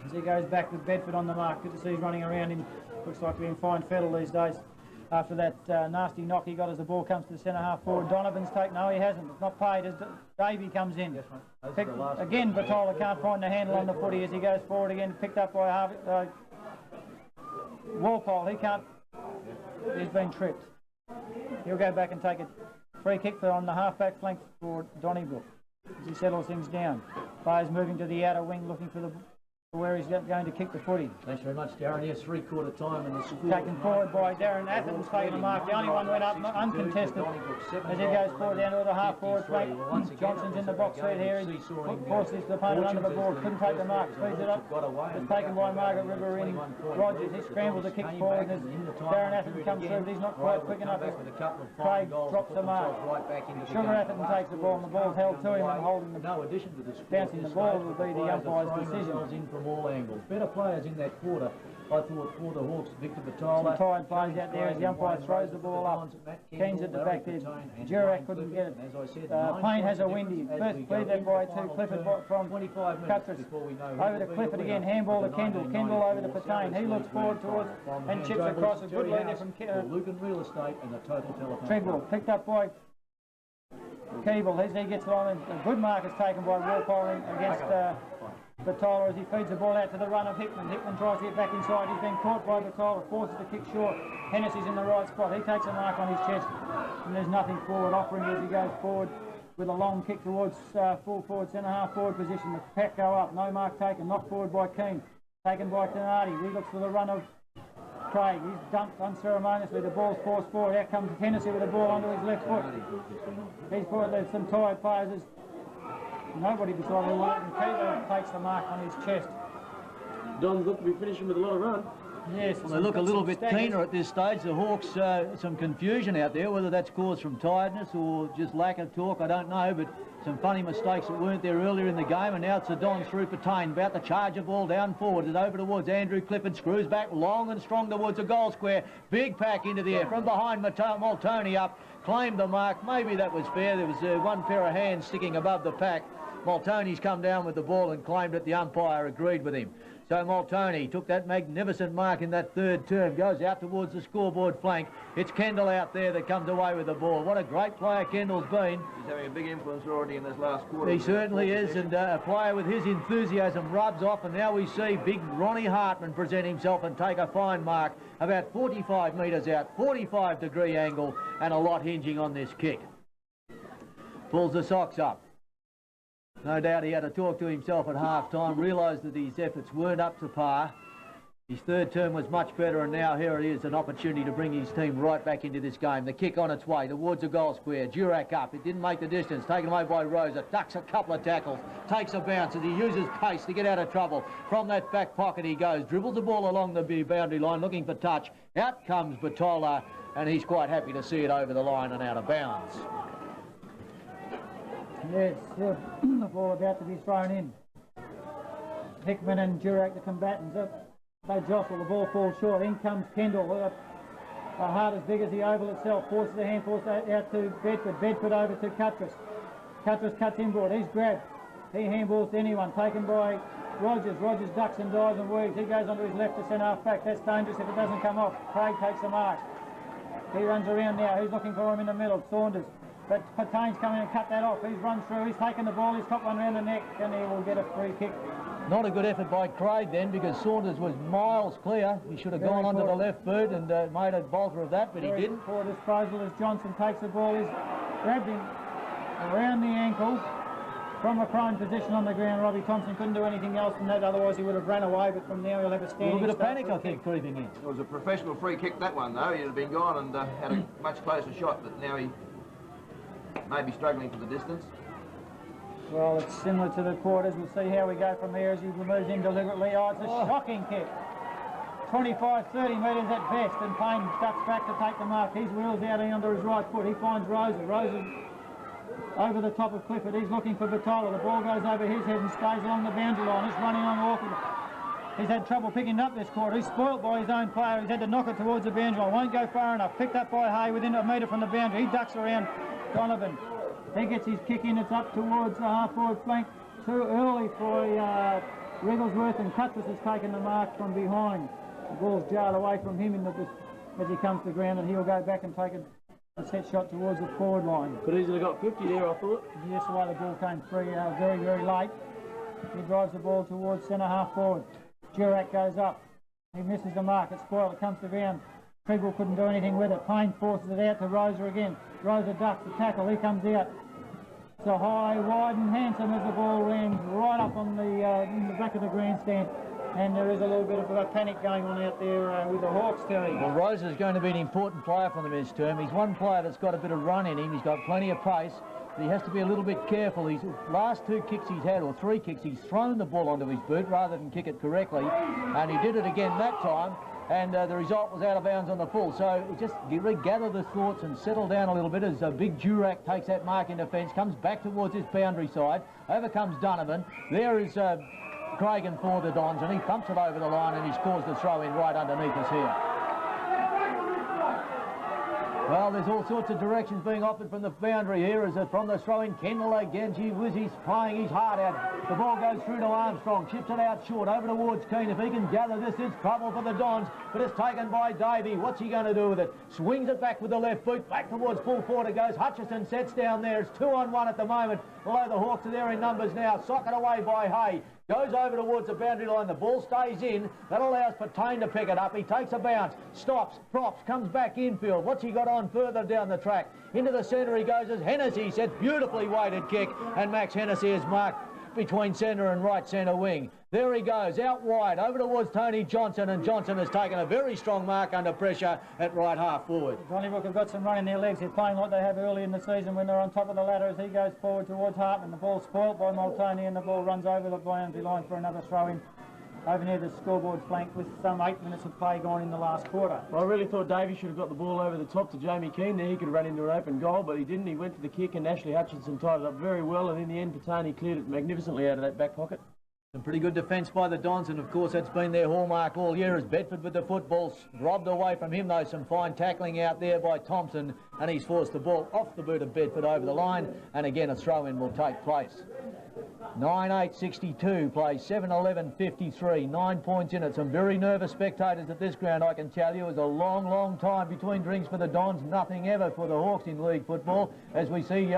As he goes back with Bedford on the mark. Good to see he's running around in, looks like to be in fine fettle these days. After that nasty knock he got as the ball comes to the centre half forward. Donovan's take, no he hasn't, it's not paid as Davey comes in. Yes, again Vitola can't find the handle on the footy as he goes forward again, picked up by Walpole. He's been tripped. He'll go back and take a free kick on the half-back flank for Donnybrook as he settles things down. Players moving to the outer wing looking for where he's going to kick the footy. Thanks very much, Darren. Yes, three-quarter time in the score. Taken forward by Darren Atherton's taking the mark. The only one went up uncontested as he goes forward down to the half-forward flank. Johnson's in the box seat here. He forces the opponent under the ball. Couldn't take the mark. Speeds it up. It's taken by Margaret River in Rogers. He scrambles the kick forward as Darren Atherton comes through, but he's not quite quick enough. Craig drops the mark. Sugar Atherton takes the ball and the ball's held to him and holding the bouncing the ball will be the umpire's decision. From all angles. Better players in that quarter, I thought, for the Hawks. Victor Vitola. Some tired players out there as the umpire throws the ball up. Keynes at the back there. Durack couldn't get it. Payne has a windy. First played that by to Clifford from Cutlass. Over to Clifford again. Handball to Kendall. Kendall over to Patane. He looks forward towards and chips across. A good leader from Lucan Real Estate and the Total Telephone. Treadwell picked up by Keeble. As he gets along, a good mark is taken by Walpole against Vitola as he feeds the ball out to the run of Hickman. Hickman tries to get back inside. He's been caught by Vitola, forces the kick short. Hennessy's in the right spot. He takes a mark on his chest and there's nothing forward offering as he goes forward with a long kick towards full forward, centre half forward position. The pack go up. No mark taken. Knocked forward by Keane. Taken by Tenardi. He looks for the run of Craig. He's dumped unceremoniously. The ball's forced forward. Out comes Hennessy with the ball onto his left foot. He's put there's some tired players. Nobody beside him, and Keeler takes the mark on his chest. Don's look to be finishing with a lot of run. Yes. Well, they look a little bit keener at this stage. The Hawks, some confusion out there, whether that's caused from tiredness or just lack of talk, I don't know, but some funny mistakes that weren't there earlier in the game, and now it's the Don through Patane, about to charge the ball down forward. It's over towards Andrew Clifford, screws back long and strong towards the goal square. Big pack into the air. From behind, Multoney up, claimed the mark. Maybe that was fair. There was one pair of hands sticking above the pack. Multoney's come down with the ball and claimed it. The umpire agreed with him. So Multoney took that magnificent mark in that third term, goes out towards the scoreboard flank. It's Kendall out there that comes away with the ball. What a great player Kendall's been. He's having a big influence already in this last quarter. He certainly is, and a player with his enthusiasm rubs off, and now we see big Ronnie Hartman present himself and take a fine mark about 45 metres out, 45-degree angle, and a lot hinging on this kick. Pulls the socks up. No doubt he had to talk to himself at half-time, realised that his efforts weren't up to par. His third term was much better, and now here it is, an opportunity to bring his team right back into this game. The kick on its way towards the goal square. Durack up. It didn't make the distance. Taken away by Rosa. Ducks a couple of tackles. Takes a bounce as he uses pace to get out of trouble. From that back pocket he goes. Dribbles the ball along the boundary line, looking for touch. Out comes Batola, and he's quite happy to see it over the line and out of bounds. Yes, the ball about to be thrown in. Hickman and Durack, the combatants, they jostle, the ball falls short. In comes Kendall, a heart as big as the oval itself, forces the hand, forces out to Bedford. Bedford over to Cutlass. Cutlass cuts inboard, he's grabbed. He handballs to anyone, taken by Rogers. Rogers ducks and dives and weaves. He goes onto his left to centre half back. That's dangerous if it doesn't come off. Craig takes the mark. He runs around now. Who's looking for him in the middle? Saunders. But Patane's coming and cut that off. He's run through, he's taken the ball, he's got one around the neck, and he will get a free kick. Not a good effort by Craig then, because Saunders was miles clear. He should have gone onto the left boot and made a bolter of that, but he didn't. Poor disposal as Johnson takes the ball. He's grabbed him around the ankle from a prone position on the ground. Robbie Thompson couldn't do anything else than that, otherwise he would have ran away, but from now he'll have a standing. A little bit of panic, I think, creeping in. It was a professional free kick, that one, though. He'd have been gone and had a much closer shot, but now he may be struggling for the distance. Well, it's similar to the quarters. We'll see how we go from there as he moves in deliberately. Oh, it's a shocking kick. 25, 30 metres at best, and Payne ducks back to take the mark. He's wheels out in under his right foot. He finds Rosa. Rosa over the top of Clifford. He's looking for Vitola. The ball goes over his head and stays along the boundary line. It's running on awkward. He's had trouble picking up this quarter. He's spoilt by his own player. He's had to knock it towards the boundary line. Won't go far enough. Picked up by Hay within a metre from the boundary. He ducks around Donovan. He gets his kick in. It's up towards the half-forward flank. Too early for Wrigglesworth, and Cutlass has taken the mark from behind. The ball's jarred away from him as he comes to the ground, and he'll go back and take a set shot towards the forward line. Could easily got 50 there, I thought. Yes, the way the ball came free very, very late. He drives the ball towards centre half forward. Durack goes up. He misses the mark. It's spoiled. It comes to ground. Triggle couldn't do anything with it. Payne forces it out to Rosa again. Rosa ducks the tackle. He comes out. So high, wide and handsome as the ball lands right up on in the back of the grandstand. And there is a little bit of a panic going on out there with the Hawks, Terry. Well, Rosa is going to be an important player for them this term. He's one player that's got a bit of run in him. He's got plenty of pace. But he has to be a little bit careful. His last 2 kicks he's had, or 3 kicks, he's thrown the ball onto his boot rather than kick it correctly. And he did it again that time. And the result was out of bounds on the full. So just regather the thoughts and settle down a little bit as big Durack takes that mark in defence, comes back towards his boundary side, overcomes Donovan. There is Cragen for the Dons, and he thumps it over the line, and he scores the throw in right underneath us here. Well, there's all sorts of directions being offered from the boundary here as from the throw-in. Kendall again, gee whiz, he's playing his heart out. The ball goes through to Armstrong, chips it out short, over towards Keane. If he can gather this, it's trouble for the Dons, but it's taken by Davey. What's he going to do with it? Swings it back with the left boot, back towards full forward it goes. Hutchison sets down there. It's 2-on-1 at the moment. Although the Hawks are there in numbers now. Socket away by Hay. Goes over towards the boundary line. The ball stays in. That allows Patane to pick it up. He takes a bounce, stops, props, comes back infield. What's he got on further down the track? Into the centre he goes as Hennessy sets beautifully weighted kick, and Max Hennessy is marked between centre and right centre wing. There he goes, out wide, over towards Tony Johnson, and Johnson has taken a very strong mark under pressure at right half forward. Donnybrook have got some run in their legs. They're playing like they have early in the season when they're on top of the ladder as he goes forward towards Hartman. The ball's spoilt by Multoney, and the ball runs over the boundary line for another throw-in over near the scoreboard flank with some 8 minutes of play gone in the last quarter. Well, I really thought Davey should have got the ball over the top to Jamie Keane there. He could have run into an open goal, but he didn't. He went for the kick, and Ashley Hutchinson tied it up very well, and in the end, Patani cleared it magnificently out of that back pocket. Some pretty good defence by the Dons, and of course that's been their hallmark all year as Bedford with the football robbed away from him, though. Some fine tackling out there by Thompson, and he's forced the ball off the boot of Bedford over the line, and again a throw-in will take place. 9-8-62 plays 7-11-53, 9 points in it. Some very nervous spectators at this ground, I can tell you. It was a long time between drinks for the Dons, nothing ever for the Hawks in league football, as we see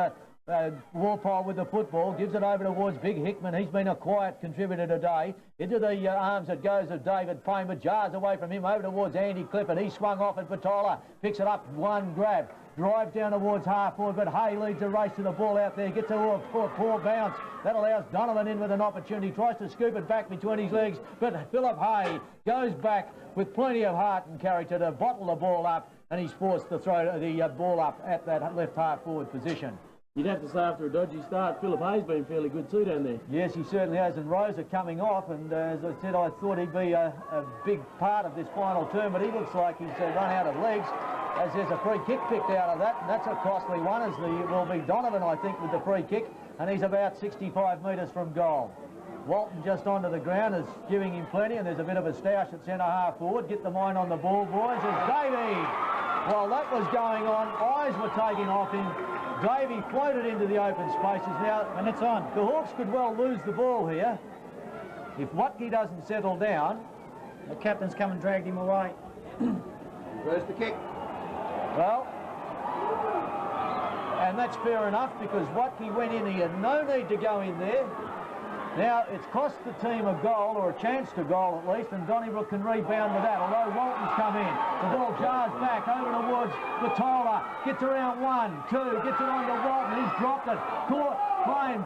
Walpole with the football, gives it over towards Big Hickman. He's been a quiet contributor today. Into the arms it goes of David Payne, but jars away from him over towards Andy Clifford. He swung off at Vitola, picks it up, one grab, drive down towards half forward, but Hay leads the race to the ball out there, gets a poor bounce. That allows Donovan in with an opportunity, tries to scoop it back between his legs, but Philip Hay goes back with plenty of heart and character to bottle the ball up, and he's forced to throw the ball up at that left half forward position. You'd have to say after a dodgy start, Philip Hay's been fairly good too down there. Yes, he certainly has, and Rosa coming off, and as I said, I thought he'd be a big part of this final term, but he looks like he's run out of legs, as there's a free kick picked out of that, and that's a costly one, as will be Donovan, I think, with the free kick, and he's about 65 metres from goal. Walton just onto the ground is giving him plenty, and there's a bit of a stoush at centre half forward. Get the mind on the ball, boys, as Davey. While that was going on, eyes were taking off him. Davey floated into the open spaces now, and it's on. The Hawks could well lose the ball here if Watke doesn't settle down. The captain's come and dragged him away. Where's the kick? Well, and that's fair enough because Watke went in. He had no need to go in there. Now, it's cost the team a goal, or a chance to goal at least, and Donnybrook can rebound with that, although Walton's come in. The ball jars back over towards Vitola, gets around 1, 2, gets it on to Walton, he's dropped it, caught,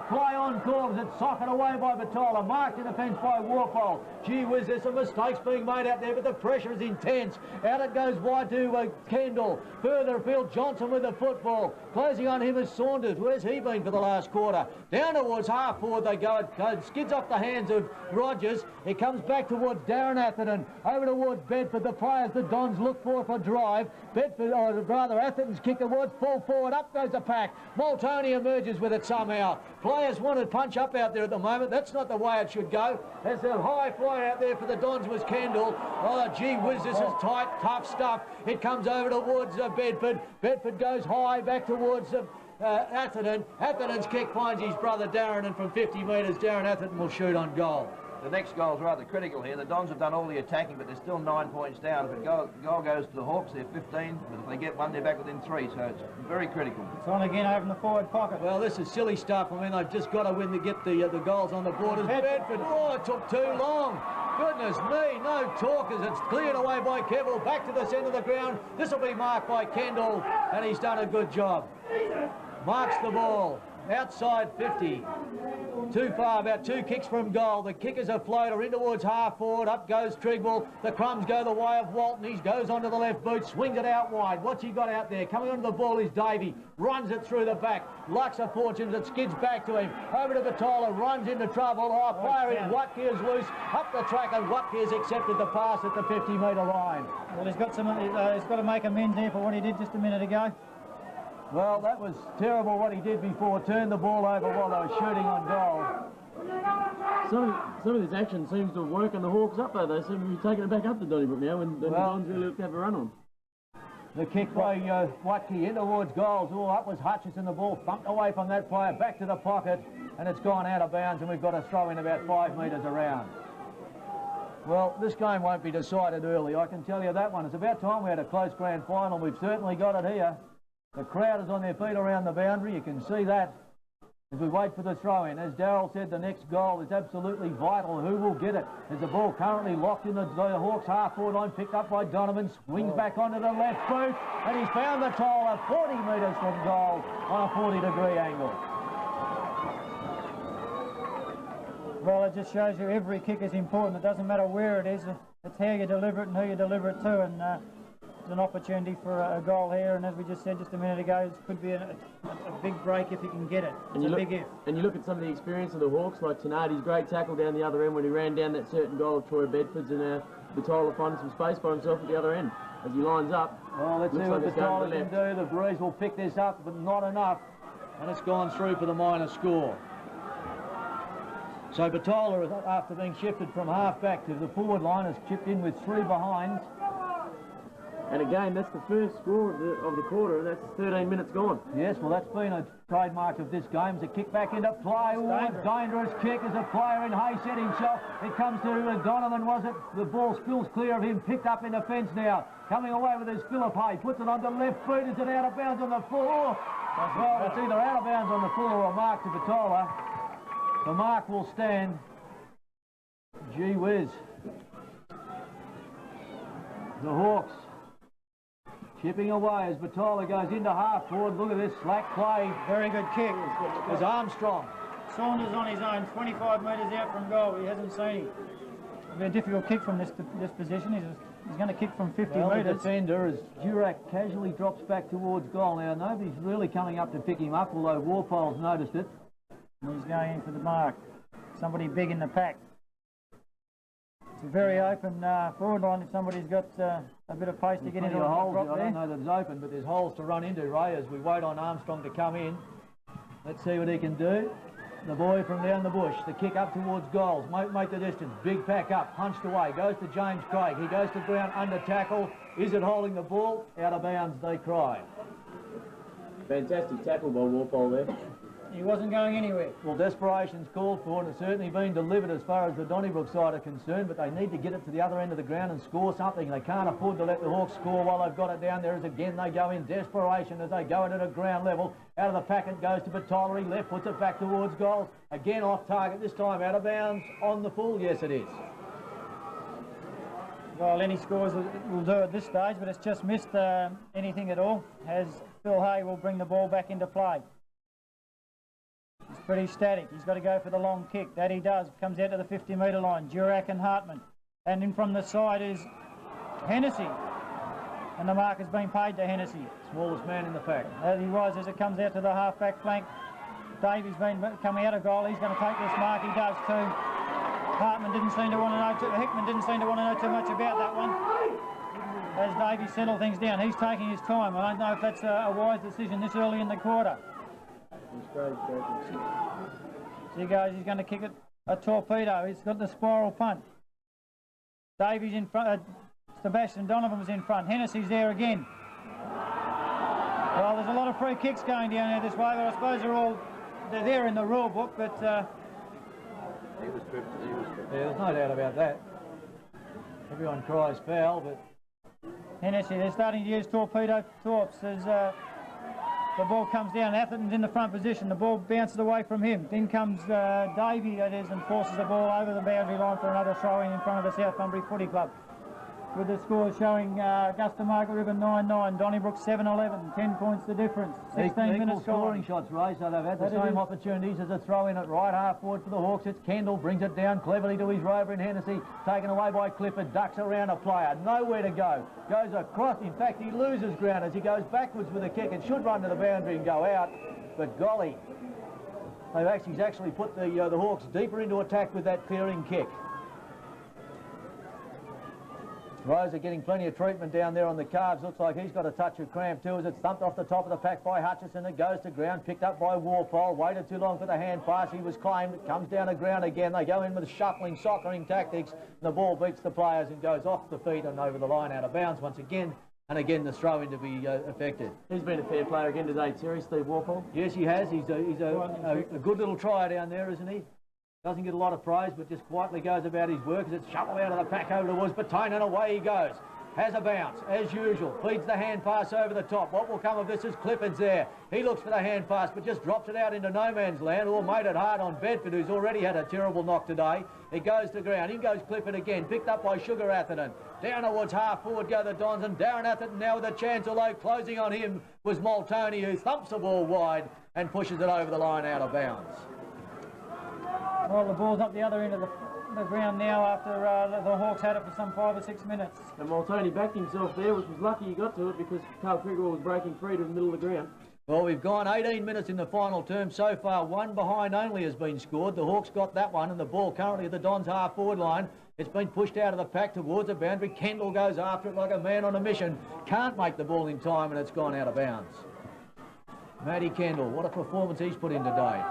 play on call, it's socked away by Vitola, marked in defence by Warpole. Gee whiz, there's some mistakes being made out there, but the pressure is intense. Out it goes wide to Kendall, further afield, Johnson with the football, closing on him is Saunders. Where's he been for the last quarter? Down towards half forward they go, it skids off the hands of Rogers, it comes back towards Darren Atherton, over towards Bedford, the players the Dons look for drive. Bedford, or rather Atherton's kick towards full forward, up goes the pack. Multoney emerges with it somehow. Players want to punch up out there at the moment, that's not the way it should go. There's a high fly out there for the Dons was Kendall. Oh gee whiz, this is tight, tough stuff. It comes over towards Bedford. Bedford goes high back towards Atherton. Atherton's kick finds his brother Darren, and from 50 metres Darren Atherton will shoot on goal. The next goal's rather critical here. The Dons have done all the attacking, but they're still 9 points down. If a goal goes to the Hawks, they're 15, but if they get one, they're back within 3, so it's very critical. It's on again over in the forward pocket. Well, this is silly stuff. I mean, they've just got to win to get the goals on the board. As Bedford, oh, it took too long. Goodness me, no talkers. It's cleared away by Kevill, back to the centre of the ground. This will be marked by Kendall, and he's done a good job. Marks the ball, outside 50. Too far, about 2 kicks from goal. The kick is a floater in towards half forward. Up goes Trigwell. The crumbs go the way of Walton. He goes onto the left boot, swings it out wide. What's he got out there? Coming onto the ball is Davey. Runs it through the back. Lucks of fortunes. It skids back to him. Over to Vitola. Runs into trouble. Oh, player in Watke's loose. Up the track, and Watke's accepted the pass at the 50-metre line. Well, he's got to make amends here for what he did just a minute ago. Well, that was terrible what he did before. Turned the ball over while they were shooting on goal. Some of this action seems to work on the Hawks up though. They seem to be taking it back up to Donnybrook now when the Dons really look to have a run on. The kick by Watke in towards goals. Oh, up was Hutchison. The ball thumped away from that player, back to the pocket, and it's gone out of bounds, and we've got a throw in about 5 metres around. Well, this game won't be decided early, I can tell you that one. It's about time we had a close grand final. We've certainly got it here. The crowd is on their feet around the boundary. You can see that as we wait for the throw-in. As Darryl said, the next goal is absolutely vital. Who will get it? There's the ball currently locked in the Hawks half-forward line, picked up by Donovan, swings back onto the left boot, and he's found the Toller 40 metres from goal on a 40-degree angle. Well, it just shows you every kick is important. It doesn't matter where it is. It's how you deliver it and who you deliver it to. And there's an opportunity for a goal here. And as we just said just a minute ago, this could be a big break if you can get it. It's a big if. And you look at some of the experience of the Hawks, like Tenardi's great tackle down the other end when he ran down that certain goal of Troy Bedford's, and Vitola finding some space by himself at the other end as he lines up. Well, let's see what Vitola can do. The Breeze will pick this up, but not enough. And it's gone through for the minor score. So Vitola, after being shifted from half-back to the forward line, has chipped in with 3 behinds. And again, that's the first score of the quarter, and that's 13 minutes gone. Yes, well, that's been a trademark of this game. It's a kick back into play. Dangerous kick as a player in Hay set himself. It comes to Donovan, was it? The ball spills clear of him, picked up in the fence now. Coming away with his Philip Hay, puts it on the left boot. Is it out of bounds on the floor? Well, it's either out of bounds on the floor or a mark to Vitola. The mark will stand. Gee whiz. The Hawks chipping away as Vitola goes into half forward. Look at this slack play. Very good kick. As Armstrong. Saunders on his own, 25 metres out from goal. He hasn't seen him. It'll be a difficult kick from this position. He's going to kick from 50 metres. The defender, as Durack casually drops back towards goal. Now, nobody's really coming up to pick him up, although Warpole's noticed it. And he's going in for the mark. Somebody big in the pack. It's a very open forward line if somebody's got a bit of pace to get into the holes. I don't know that it's open, but there's holes to run into, Ray, as we wait on Armstrong to come in. Let's see what he can do. The boy from down the bush, the kick up towards goals, make the distance, big pack up, punched away, goes to James Craig. He goes to ground under tackle. Is it holding the ball? Out of bounds, they cry. Fantastic tackle by Warpole there. He wasn't going anywhere. Well, desperation's called for, and it's certainly been delivered as far as the Donnybrook side are concerned, but they need to get it to the other end of the ground and score something. They can't afford to let the Hawks score while they've got it down there, as again they go in desperation as they go into the ground level. Out of the packet goes to Bartolo. He left, puts it back towards goal. Again off target, this time out of bounds on the full. Yes, it is. Well, any scores will do at this stage, but it's just missed anything at all, as Phil Hay will bring the ball back into play. He's pretty static. He's got to go for the long kick. That he does. Comes out to the 50-metre line. Durack and Hartman. And in from the side is Hennessy. And the mark has been paid to Hennessy. Smallest man in the pack. As he was, as it comes out to the half-back flank. Davy's been coming out of goal. He's going to take this mark. He does too. Hartman didn't seem to want to know too, Hickman didn't seem to want to know too much about that one. As Davy settled things down, he's taking his time. I don't know if that's a wise decision this early in the quarter. So he goes, he's going to kick it a torpedo. He's got the spiral punt. Davy's in front, Sebastian Donovan's in front. Hennessy's there again. Well, there's a lot of free kicks going down there this way, but I suppose they're there in the rule book, but... He was tripped. Yeah, there's no doubt about that. Everyone cries foul, but... Hennessy, they're starting to use torpedo torps as the ball comes down. Atherton's in the front position. The ball bounces away from him. Then comes Davey, that is, and forces the ball over the boundary line for another throw-in in front of the South Bunbury Footy Club. With the score showing Augusta Margaret Ribbon 9-9, Donnybrook 7-11, 10 points the difference. 16 minutes scoring shots, Ray, so they've had the same opportunities as a throw in at right half forward for the Hawks. It's Kendall, brings it down cleverly to his rover in Hennessy, taken away by Clifford, ducks around a player, nowhere to go, goes across. In fact, he loses ground as he goes backwards with a kick. It should run to the boundary and go out, but golly, he's actually put the Hawks deeper into attack with that clearing kick. Rosa getting plenty of treatment down there on the calves. Looks like he's got a touch of cramp too, as it's thumped off the top of the pack by Hutchison. It goes to ground, picked up by Warpole. Waited too long for the hand pass. He was claimed. It comes down to ground again. They go in with shuffling, soccering tactics. And the ball beats the players and goes off the feet and over the line out of bounds once again. And again, the throw-in to be affected. He's been a fair player again today, Terry, Steve Warpole. Yes, he has. He's a good little tryer down there, isn't he? Doesn't get a lot of praise, but just quietly goes about his work as it's shuffled out of the pack over towards Batone, and away he goes. Has a bounce, as usual. Feeds the hand pass over the top. What will come of this is Clifford's there. He looks for the hand pass, but just drops it out into no man's land, or made it hard on Bedford, who's already had a terrible knock today. It goes to ground. In goes Clifford again, picked up by Sugar Atherton. Down towards half forward go the Dons, and Darren Atherton now with a chance, although closing on him was Multoney, who thumps the ball wide and pushes it over the line out of bounds. Well, the ball's up the other end of the ground now after the Hawks had it for some 5 or 6 minutes. And Multoney backed himself there, which was lucky he got to it because Carl Krieger was breaking free to the middle of the ground. Well, we've gone 18 minutes in the final term. So far, one behind only has been scored. The Hawks got that one, and the ball currently at the Dons' half-forward line. It's been pushed out of the pack towards the boundary. Kendall goes after it like a man on a mission. Can't make the ball in time, and it's gone out of bounds. Matty Kendall, what a performance he's put in today.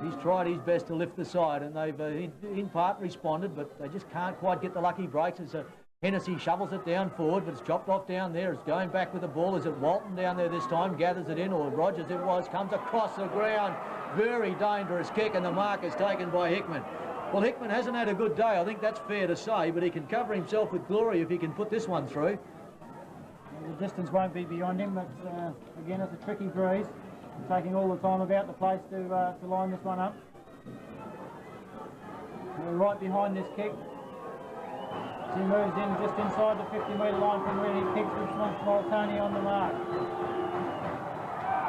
He's tried his best to lift the side, and they've in part responded, but they just can't quite get the lucky breaks as Hennessy shovels it down forward, but it's chopped off down there. It's going back with the ball. Is it Walton down there this time? Gathers it in, or Rogers it was, comes across the ground. Very dangerous kick, and the mark is taken by Hickman. Well, Hickman hasn't had a good day. I think that's fair to say, but he can cover himself with glory if he can put this one through. The distance won't be beyond him, but again, it's a tricky breeze. Taking all the time about the place to line this one up. We're right behind this kick. He moves in just inside the 50-metre line from where he kicks with Multoney on the mark.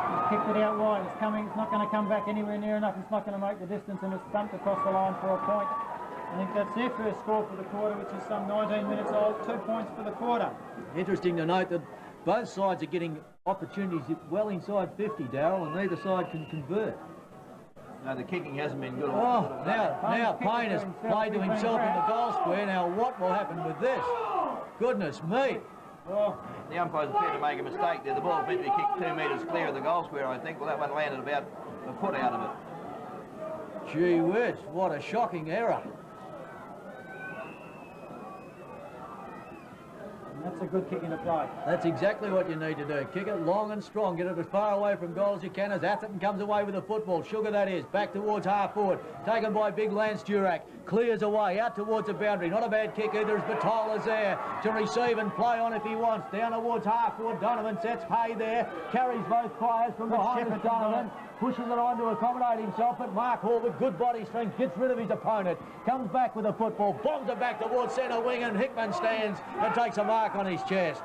He's kicked it out wide. It's coming. It's not going to come back anywhere near enough. It's not going to make the distance, and it's thumped across the line for a point. I think that's their first score for the quarter, which is some 19 minutes old. 2 points for the quarter. Interesting to note that both sides are getting opportunities well inside 50, Darryl, and neither side can convert. No, the kicking hasn't been good. Oh, now Payne has played to himself in the goal square. Now what will happen with this? Goodness me. Well, the umpires appear to make a mistake there. The ball meant to be kicked 2 metres clear of the goal square, I think. Well, that one landed about a foot out of it. Gee whiz, what a shocking error. That's That's a good kick into play. That's exactly what you need to do. Kick it long and strong. Get it as far away from goal as you can as Atherton comes away with the football. Sugar that is. Back towards half forward. Taken by big Lance Durack. Clears away out towards the boundary. Not a bad kick either as Batola's there to receive and play on if he wants. Down towards half forward. Donovan sets Hay there. Carries both players from behind us, Donovan. Pushes it on to accommodate himself, but Mark Hall with good body strength gets rid of his opponent. Comes back with the football. Bombs it back towards centre wing and Hickman stands and takes a mark on his chest.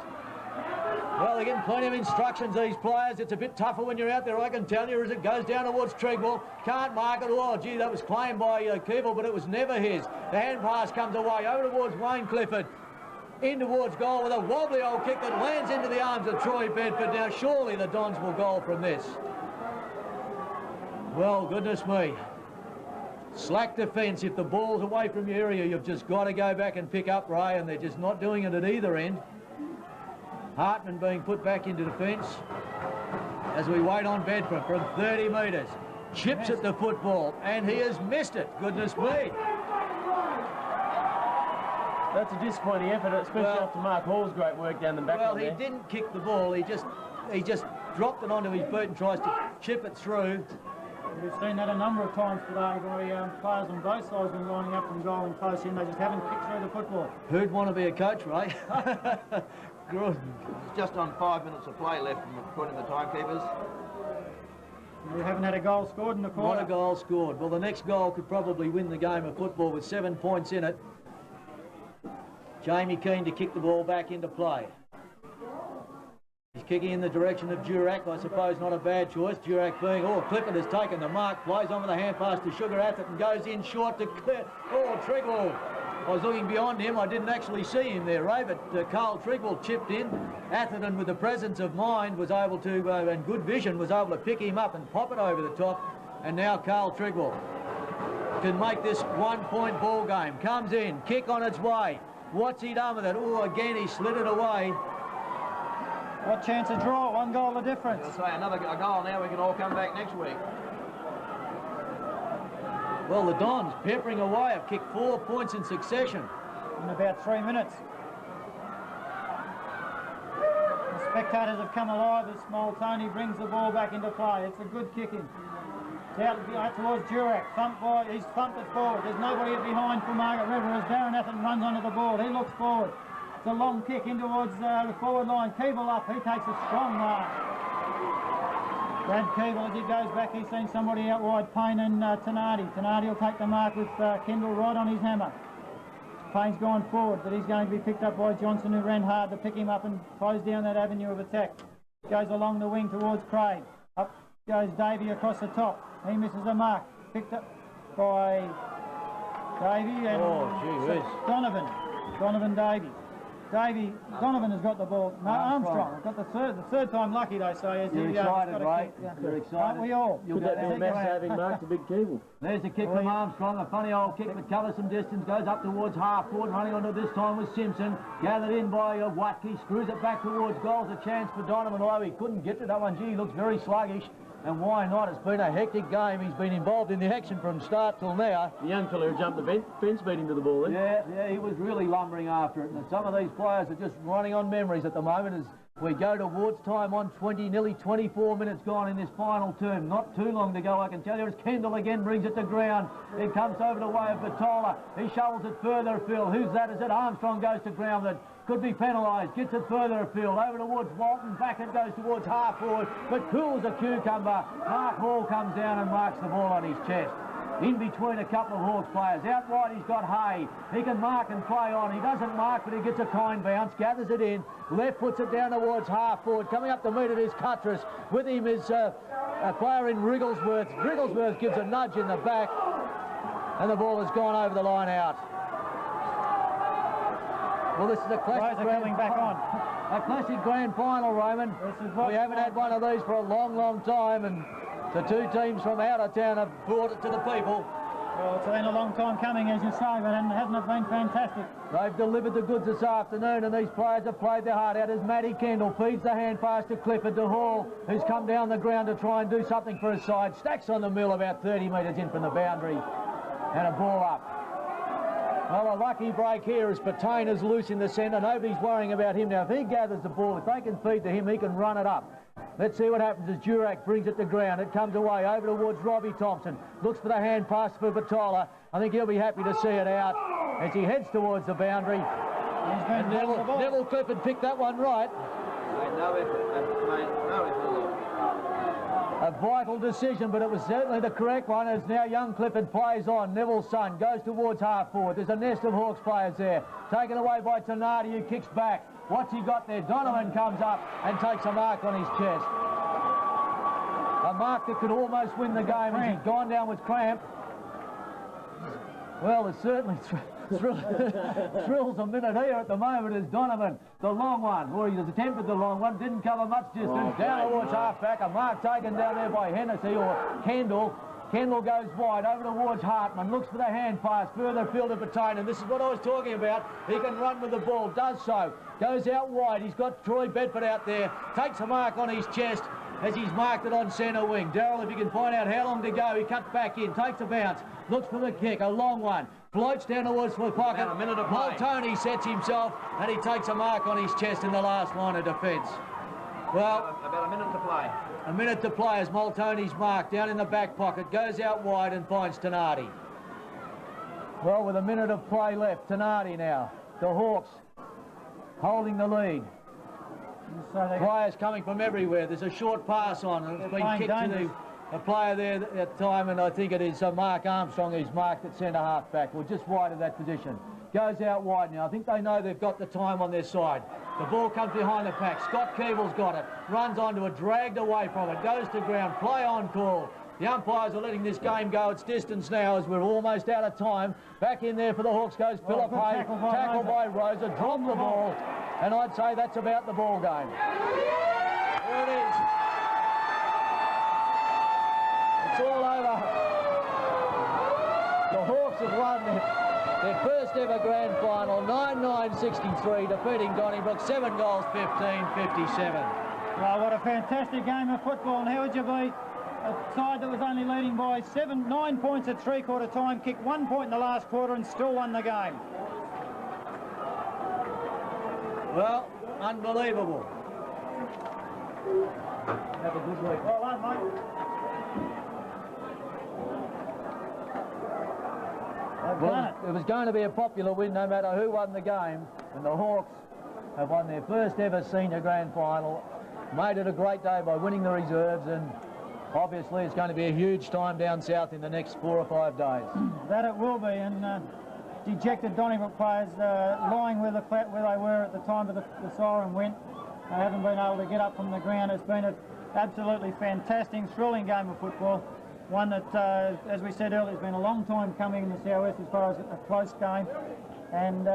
Well, they're getting plenty of instructions, these players. It's a bit tougher when you're out there, I can tell you, as it goes down towards Treadwell. Can't mark it. Oh, gee, that was claimed by Keeble, but it was never his. The hand pass comes away over towards Wayne Clifford. In towards goal with a wobbly old kick that lands into the arms of Troy Bedford. Now, surely the Dons will goal from this. Well, goodness me. Slack defence. If the ball's away from your area, you've just got to go back and pick up, Ray, and they're just not doing it at either end. Hartman being put back into defence as we wait on Bedford from 30 metres. Chips at the football, and he has missed it. Goodness me. That's a disappointing effort, especially after Mark Hall's great work down the back. Well, he didn't kick the ball. He just dropped it onto his boot and tries to chip it through. We've seen that a number of times today by players on both sides been lining up from goal and close in. They just haven't kicked through the football. Who'd want to be a coach, Ray? Good. It's just on 5 minutes of play left, according to the timekeepers. We haven't had a goal scored in the quarter. Not a goal scored. Well, the next goal could probably win the game of football with 7 points in it. Jamie Keane to kick the ball back into play. He's kicking in the direction of Durack, I suppose not a bad choice. Durack being, Clifford has taken the mark, plays on with a hand pass to Sugar Atherton, goes in short to clear. Trigwell. I was looking beyond him, I didn't actually see him there, Ray, but Carl Trigwell chipped in. Atherton, with the presence of mind, was able to, and good vision, was able to pick him up and pop it over the top. And now Carl Trigwell can make this 1 point ball game. Comes in, kick on its way. What's he done with it? Again, he slid it away. What chance of draw? 1 goal the difference. I'll say a goal now, we can all come back next week. Well, the Dons peppering away have kicked 4 points in succession. In about 3 minutes. The spectators have come alive as Small Tony brings the ball back into play. It's a good kicking. It's out towards Durack. He's thumped it forward. There's nobody behind for Margaret River as Darren Atherton runs onto the ball. He looks forward. It's a long kick in towards the forward line. Keeble up. He takes a strong mark. Brad Keeble, as he goes back, he's seen somebody out wide, Payne and Tenardi. Tenardi will take the mark with Kendall right on his hammer. Payne's gone forward, but he's going to be picked up by Johnson, who ran hard to pick him up and close down that avenue of attack. Goes along the wing towards Craig. Up goes Davey across the top. He misses a mark. Picked up by Davey and Donovan Davey. Donovan has got the ball. No, Armstrong. Got the third time lucky, they say. You're excited, right? You're excited. Aren't we all? Could that be a mess having marked a big Keeble? There's a kick from Armstrong, a funny old kick that covers some distance, goes up towards half forward, running onto this time with Simpson, gathered in by Watke, screws it back towards goal. A chance for Donovan, although he couldn't get to that one. Gee, he looks very sluggish. And why not? It's been a hectic game. He's been involved in the action from start till now. The young fella who jumped the fence beat him to the ball then. Yeah, he was really lumbering after it. And some of these players are just running on memories at the moment as we go towards time on 20, nearly 24 minutes gone in this final term. Not too long to go, I can tell you. As Kendall again brings it to ground. It comes over the way of Batola. He shovels it further afield. Who's that? Is it Armstrong goes to ground that could be penalised, gets it further afield, over towards Walton, back it goes towards half forward, but cools a cucumber. Mark Hall comes down and marks the ball on his chest. In between a couple of Hawks players. Out wide he's got Hay. He can mark and play on. He doesn't mark, but he gets a kind bounce, gathers it in, left puts it down towards half forward. Coming up to meet it is Cuttress. With him is a player in Wrigglesworth. Wrigglesworth gives a nudge in the back, and the ball has gone over the line out. Well, this is a classic a classic grand final, Roman. We haven't had one of these for a long, long time, and the two teams from out of town have brought it to the people. Well, it's been a long time coming, as you say, but hasn't it been fantastic? They've delivered the goods this afternoon, and these players have played their heart out as Matty Kendall feeds the hand pass to Clifford to Hall, who's come down the ground to try and do something for his side. Stacks on the mill about 30 metres in from the boundary, and a ball up. Well, a lucky break here as Patana's loose in the centre. Nobody's worrying about him now. If he gathers the ball, if they can feed to him, he can run it up. Let's see what happens as Durack brings it to ground. It comes away over towards Robbie Thompson. Looks for the hand pass for Batola. I think he'll be happy to see it out as he heads towards the boundary. And Neville Clifford picked that one right. No effort. No effort. A vital decision, but it was certainly the correct one as now young Clifford plays on. Neville's son goes towards half forward. There's a nest of Hawks players there. Taken away by Tonati, who kicks back. What's he got there? Donovan comes up and takes a mark on his chest. A mark that could almost win the game as he's gone down with cramp. Well, there's certainly thrills a minute here at the moment as Donovan, the long one, or he has attempted the long one, didn't cover much distance, down towards half-back, a mark taken down there by Hennessy or Kendall. Kendall goes wide over towards Hartman, looks for the hand pass, further field to Patane, and this is what I was talking about. He can run with the ball, does so, goes out wide, he's got Troy Bedford out there, takes a mark on his chest as he's marked it on centre wing. Darryl, if you can find out how long to go, he cuts back in, takes a bounce, looks for the kick, a long one, floats down towards the pocket. About a minute to play. Multoney sets himself and he takes a mark on his chest in the last line of defence. Well, About a minute to play. a minute to play as Multoney's marked down in the back pocket, goes out wide and finds Tonati. Well, with a minute of play left, Tonati now, the Hawks holding the lead. So Players coming from everywhere. There's a short pass on and it's been kicked to a player there at the time, and I think it is Mark Armstrong who's marked at centre half back, or just wide of that position. Goes out wide now. I think they know they've got the time on their side. The ball comes behind the pack. Scott Keeble's got it. Runs onto it, dragged away from it. Goes to ground. Play on call. The umpires are letting this game go its distance now as we're almost out of time. Back in there for the Hawks goes Philip Hay. Tackle by Rosa. Drop the ball. And I'd say that's about the ball game. There it is. It's all over. The Hawks have won their first ever grand final, 9-9-63, defeating Donnybrook, 7 goals, 15-57. Well, what a fantastic game of football, and how would you be a side that was only leading by 9 points at three-quarter time, kicked 1 point in the last quarter and still won the game? Well, unbelievable. Have a good week. Well done, mate. Well, it was going to be a popular win no matter who won the game, and the Hawks have won their first ever senior grand final, made it a great day by winning the reserves, and obviously it's going to be a huge time down south in the next 4 or 5 days. That it will be, and dejected Donnybrook players lying where they were at the time of the siren went. They haven't been able to get up from the ground. It's been an absolutely fantastic, thrilling game of football. One that, as we said earlier, has been a long time coming in the Southwest as far as a close game. And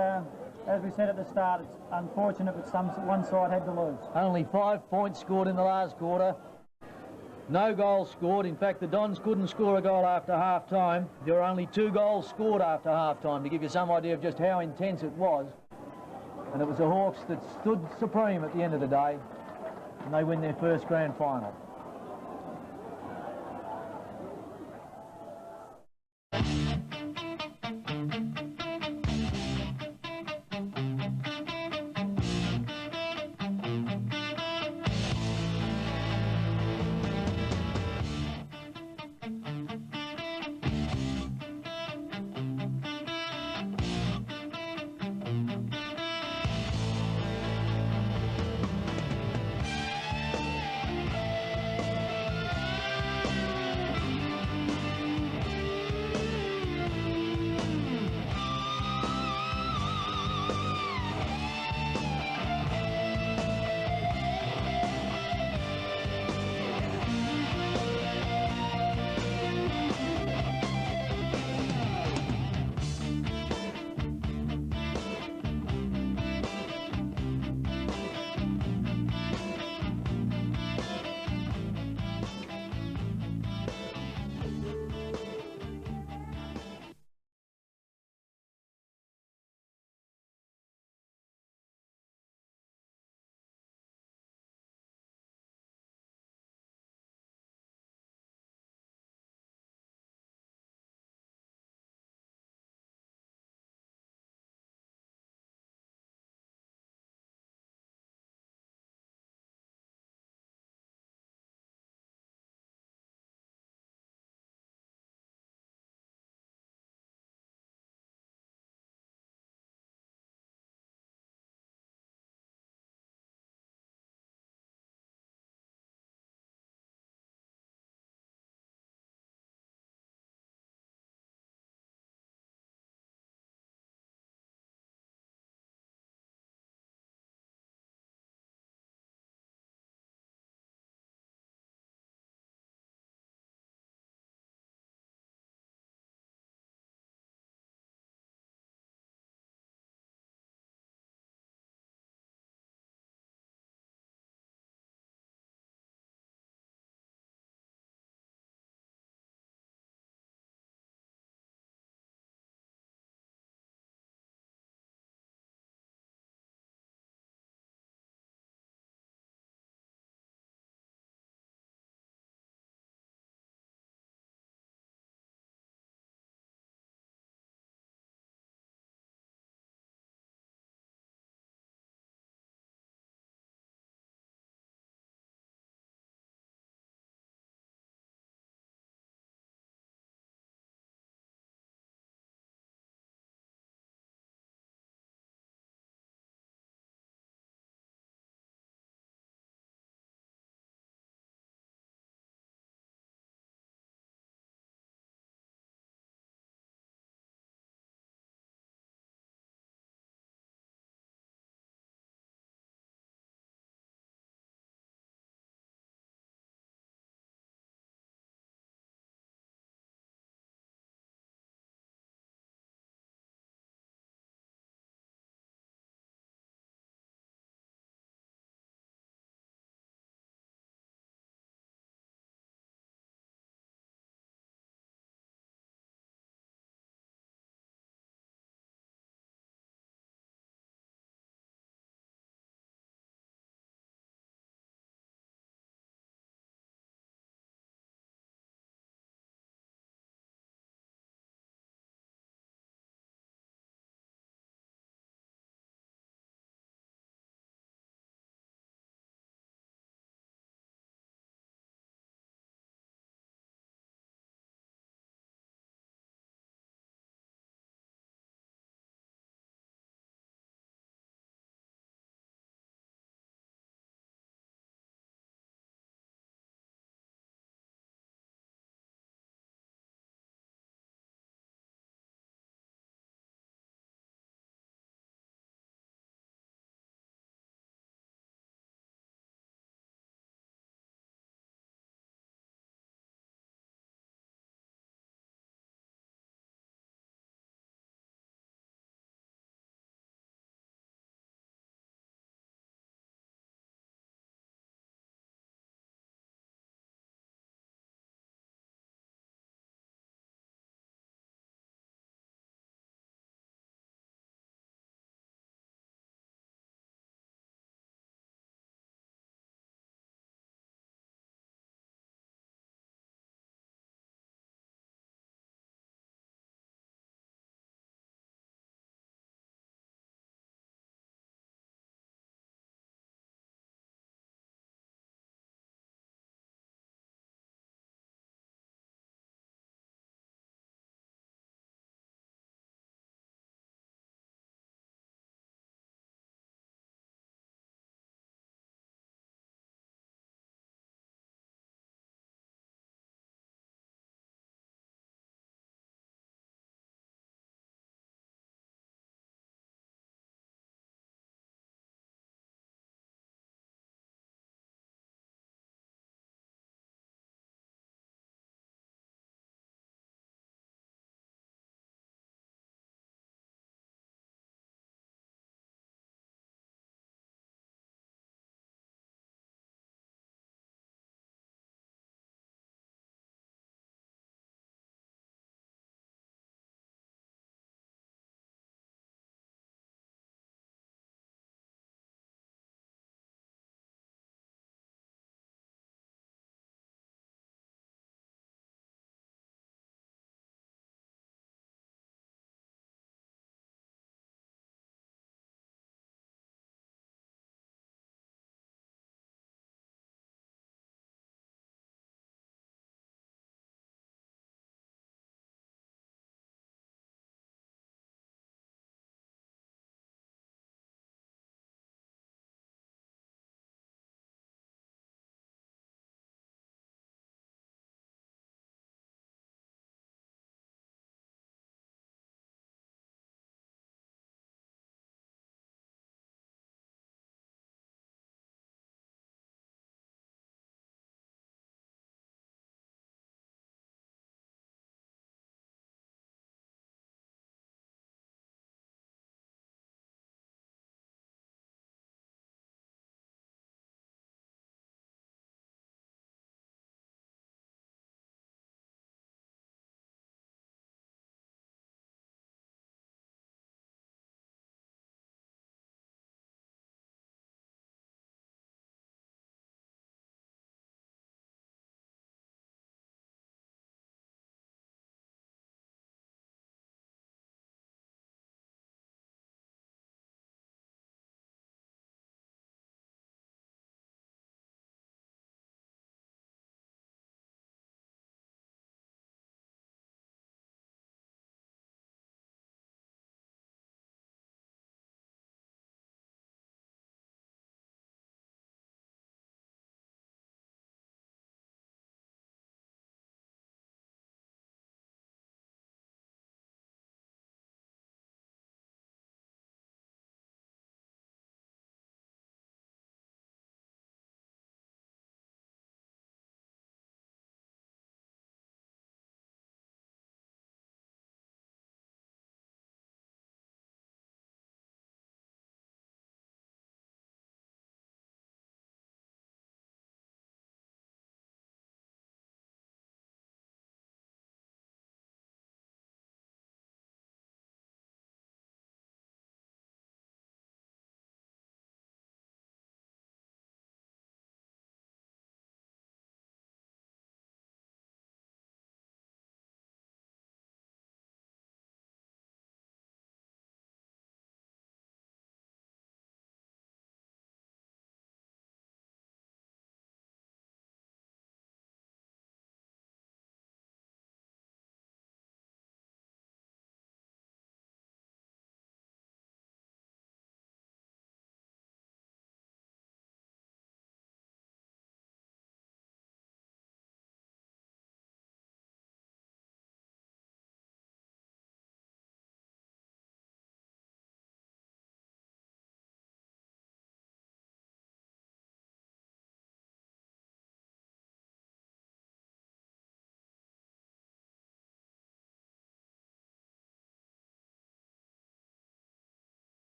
as we said at the start, it's unfortunate that one side had to lose. Only 5 points scored in the last quarter. No goals scored. In fact, the Dons couldn't score a goal after half-time. There were only 2 goals scored after half-time, to give you some idea of just how intense it was. And it was the Hawks that stood supreme at the end of the day, and they win their first grand final.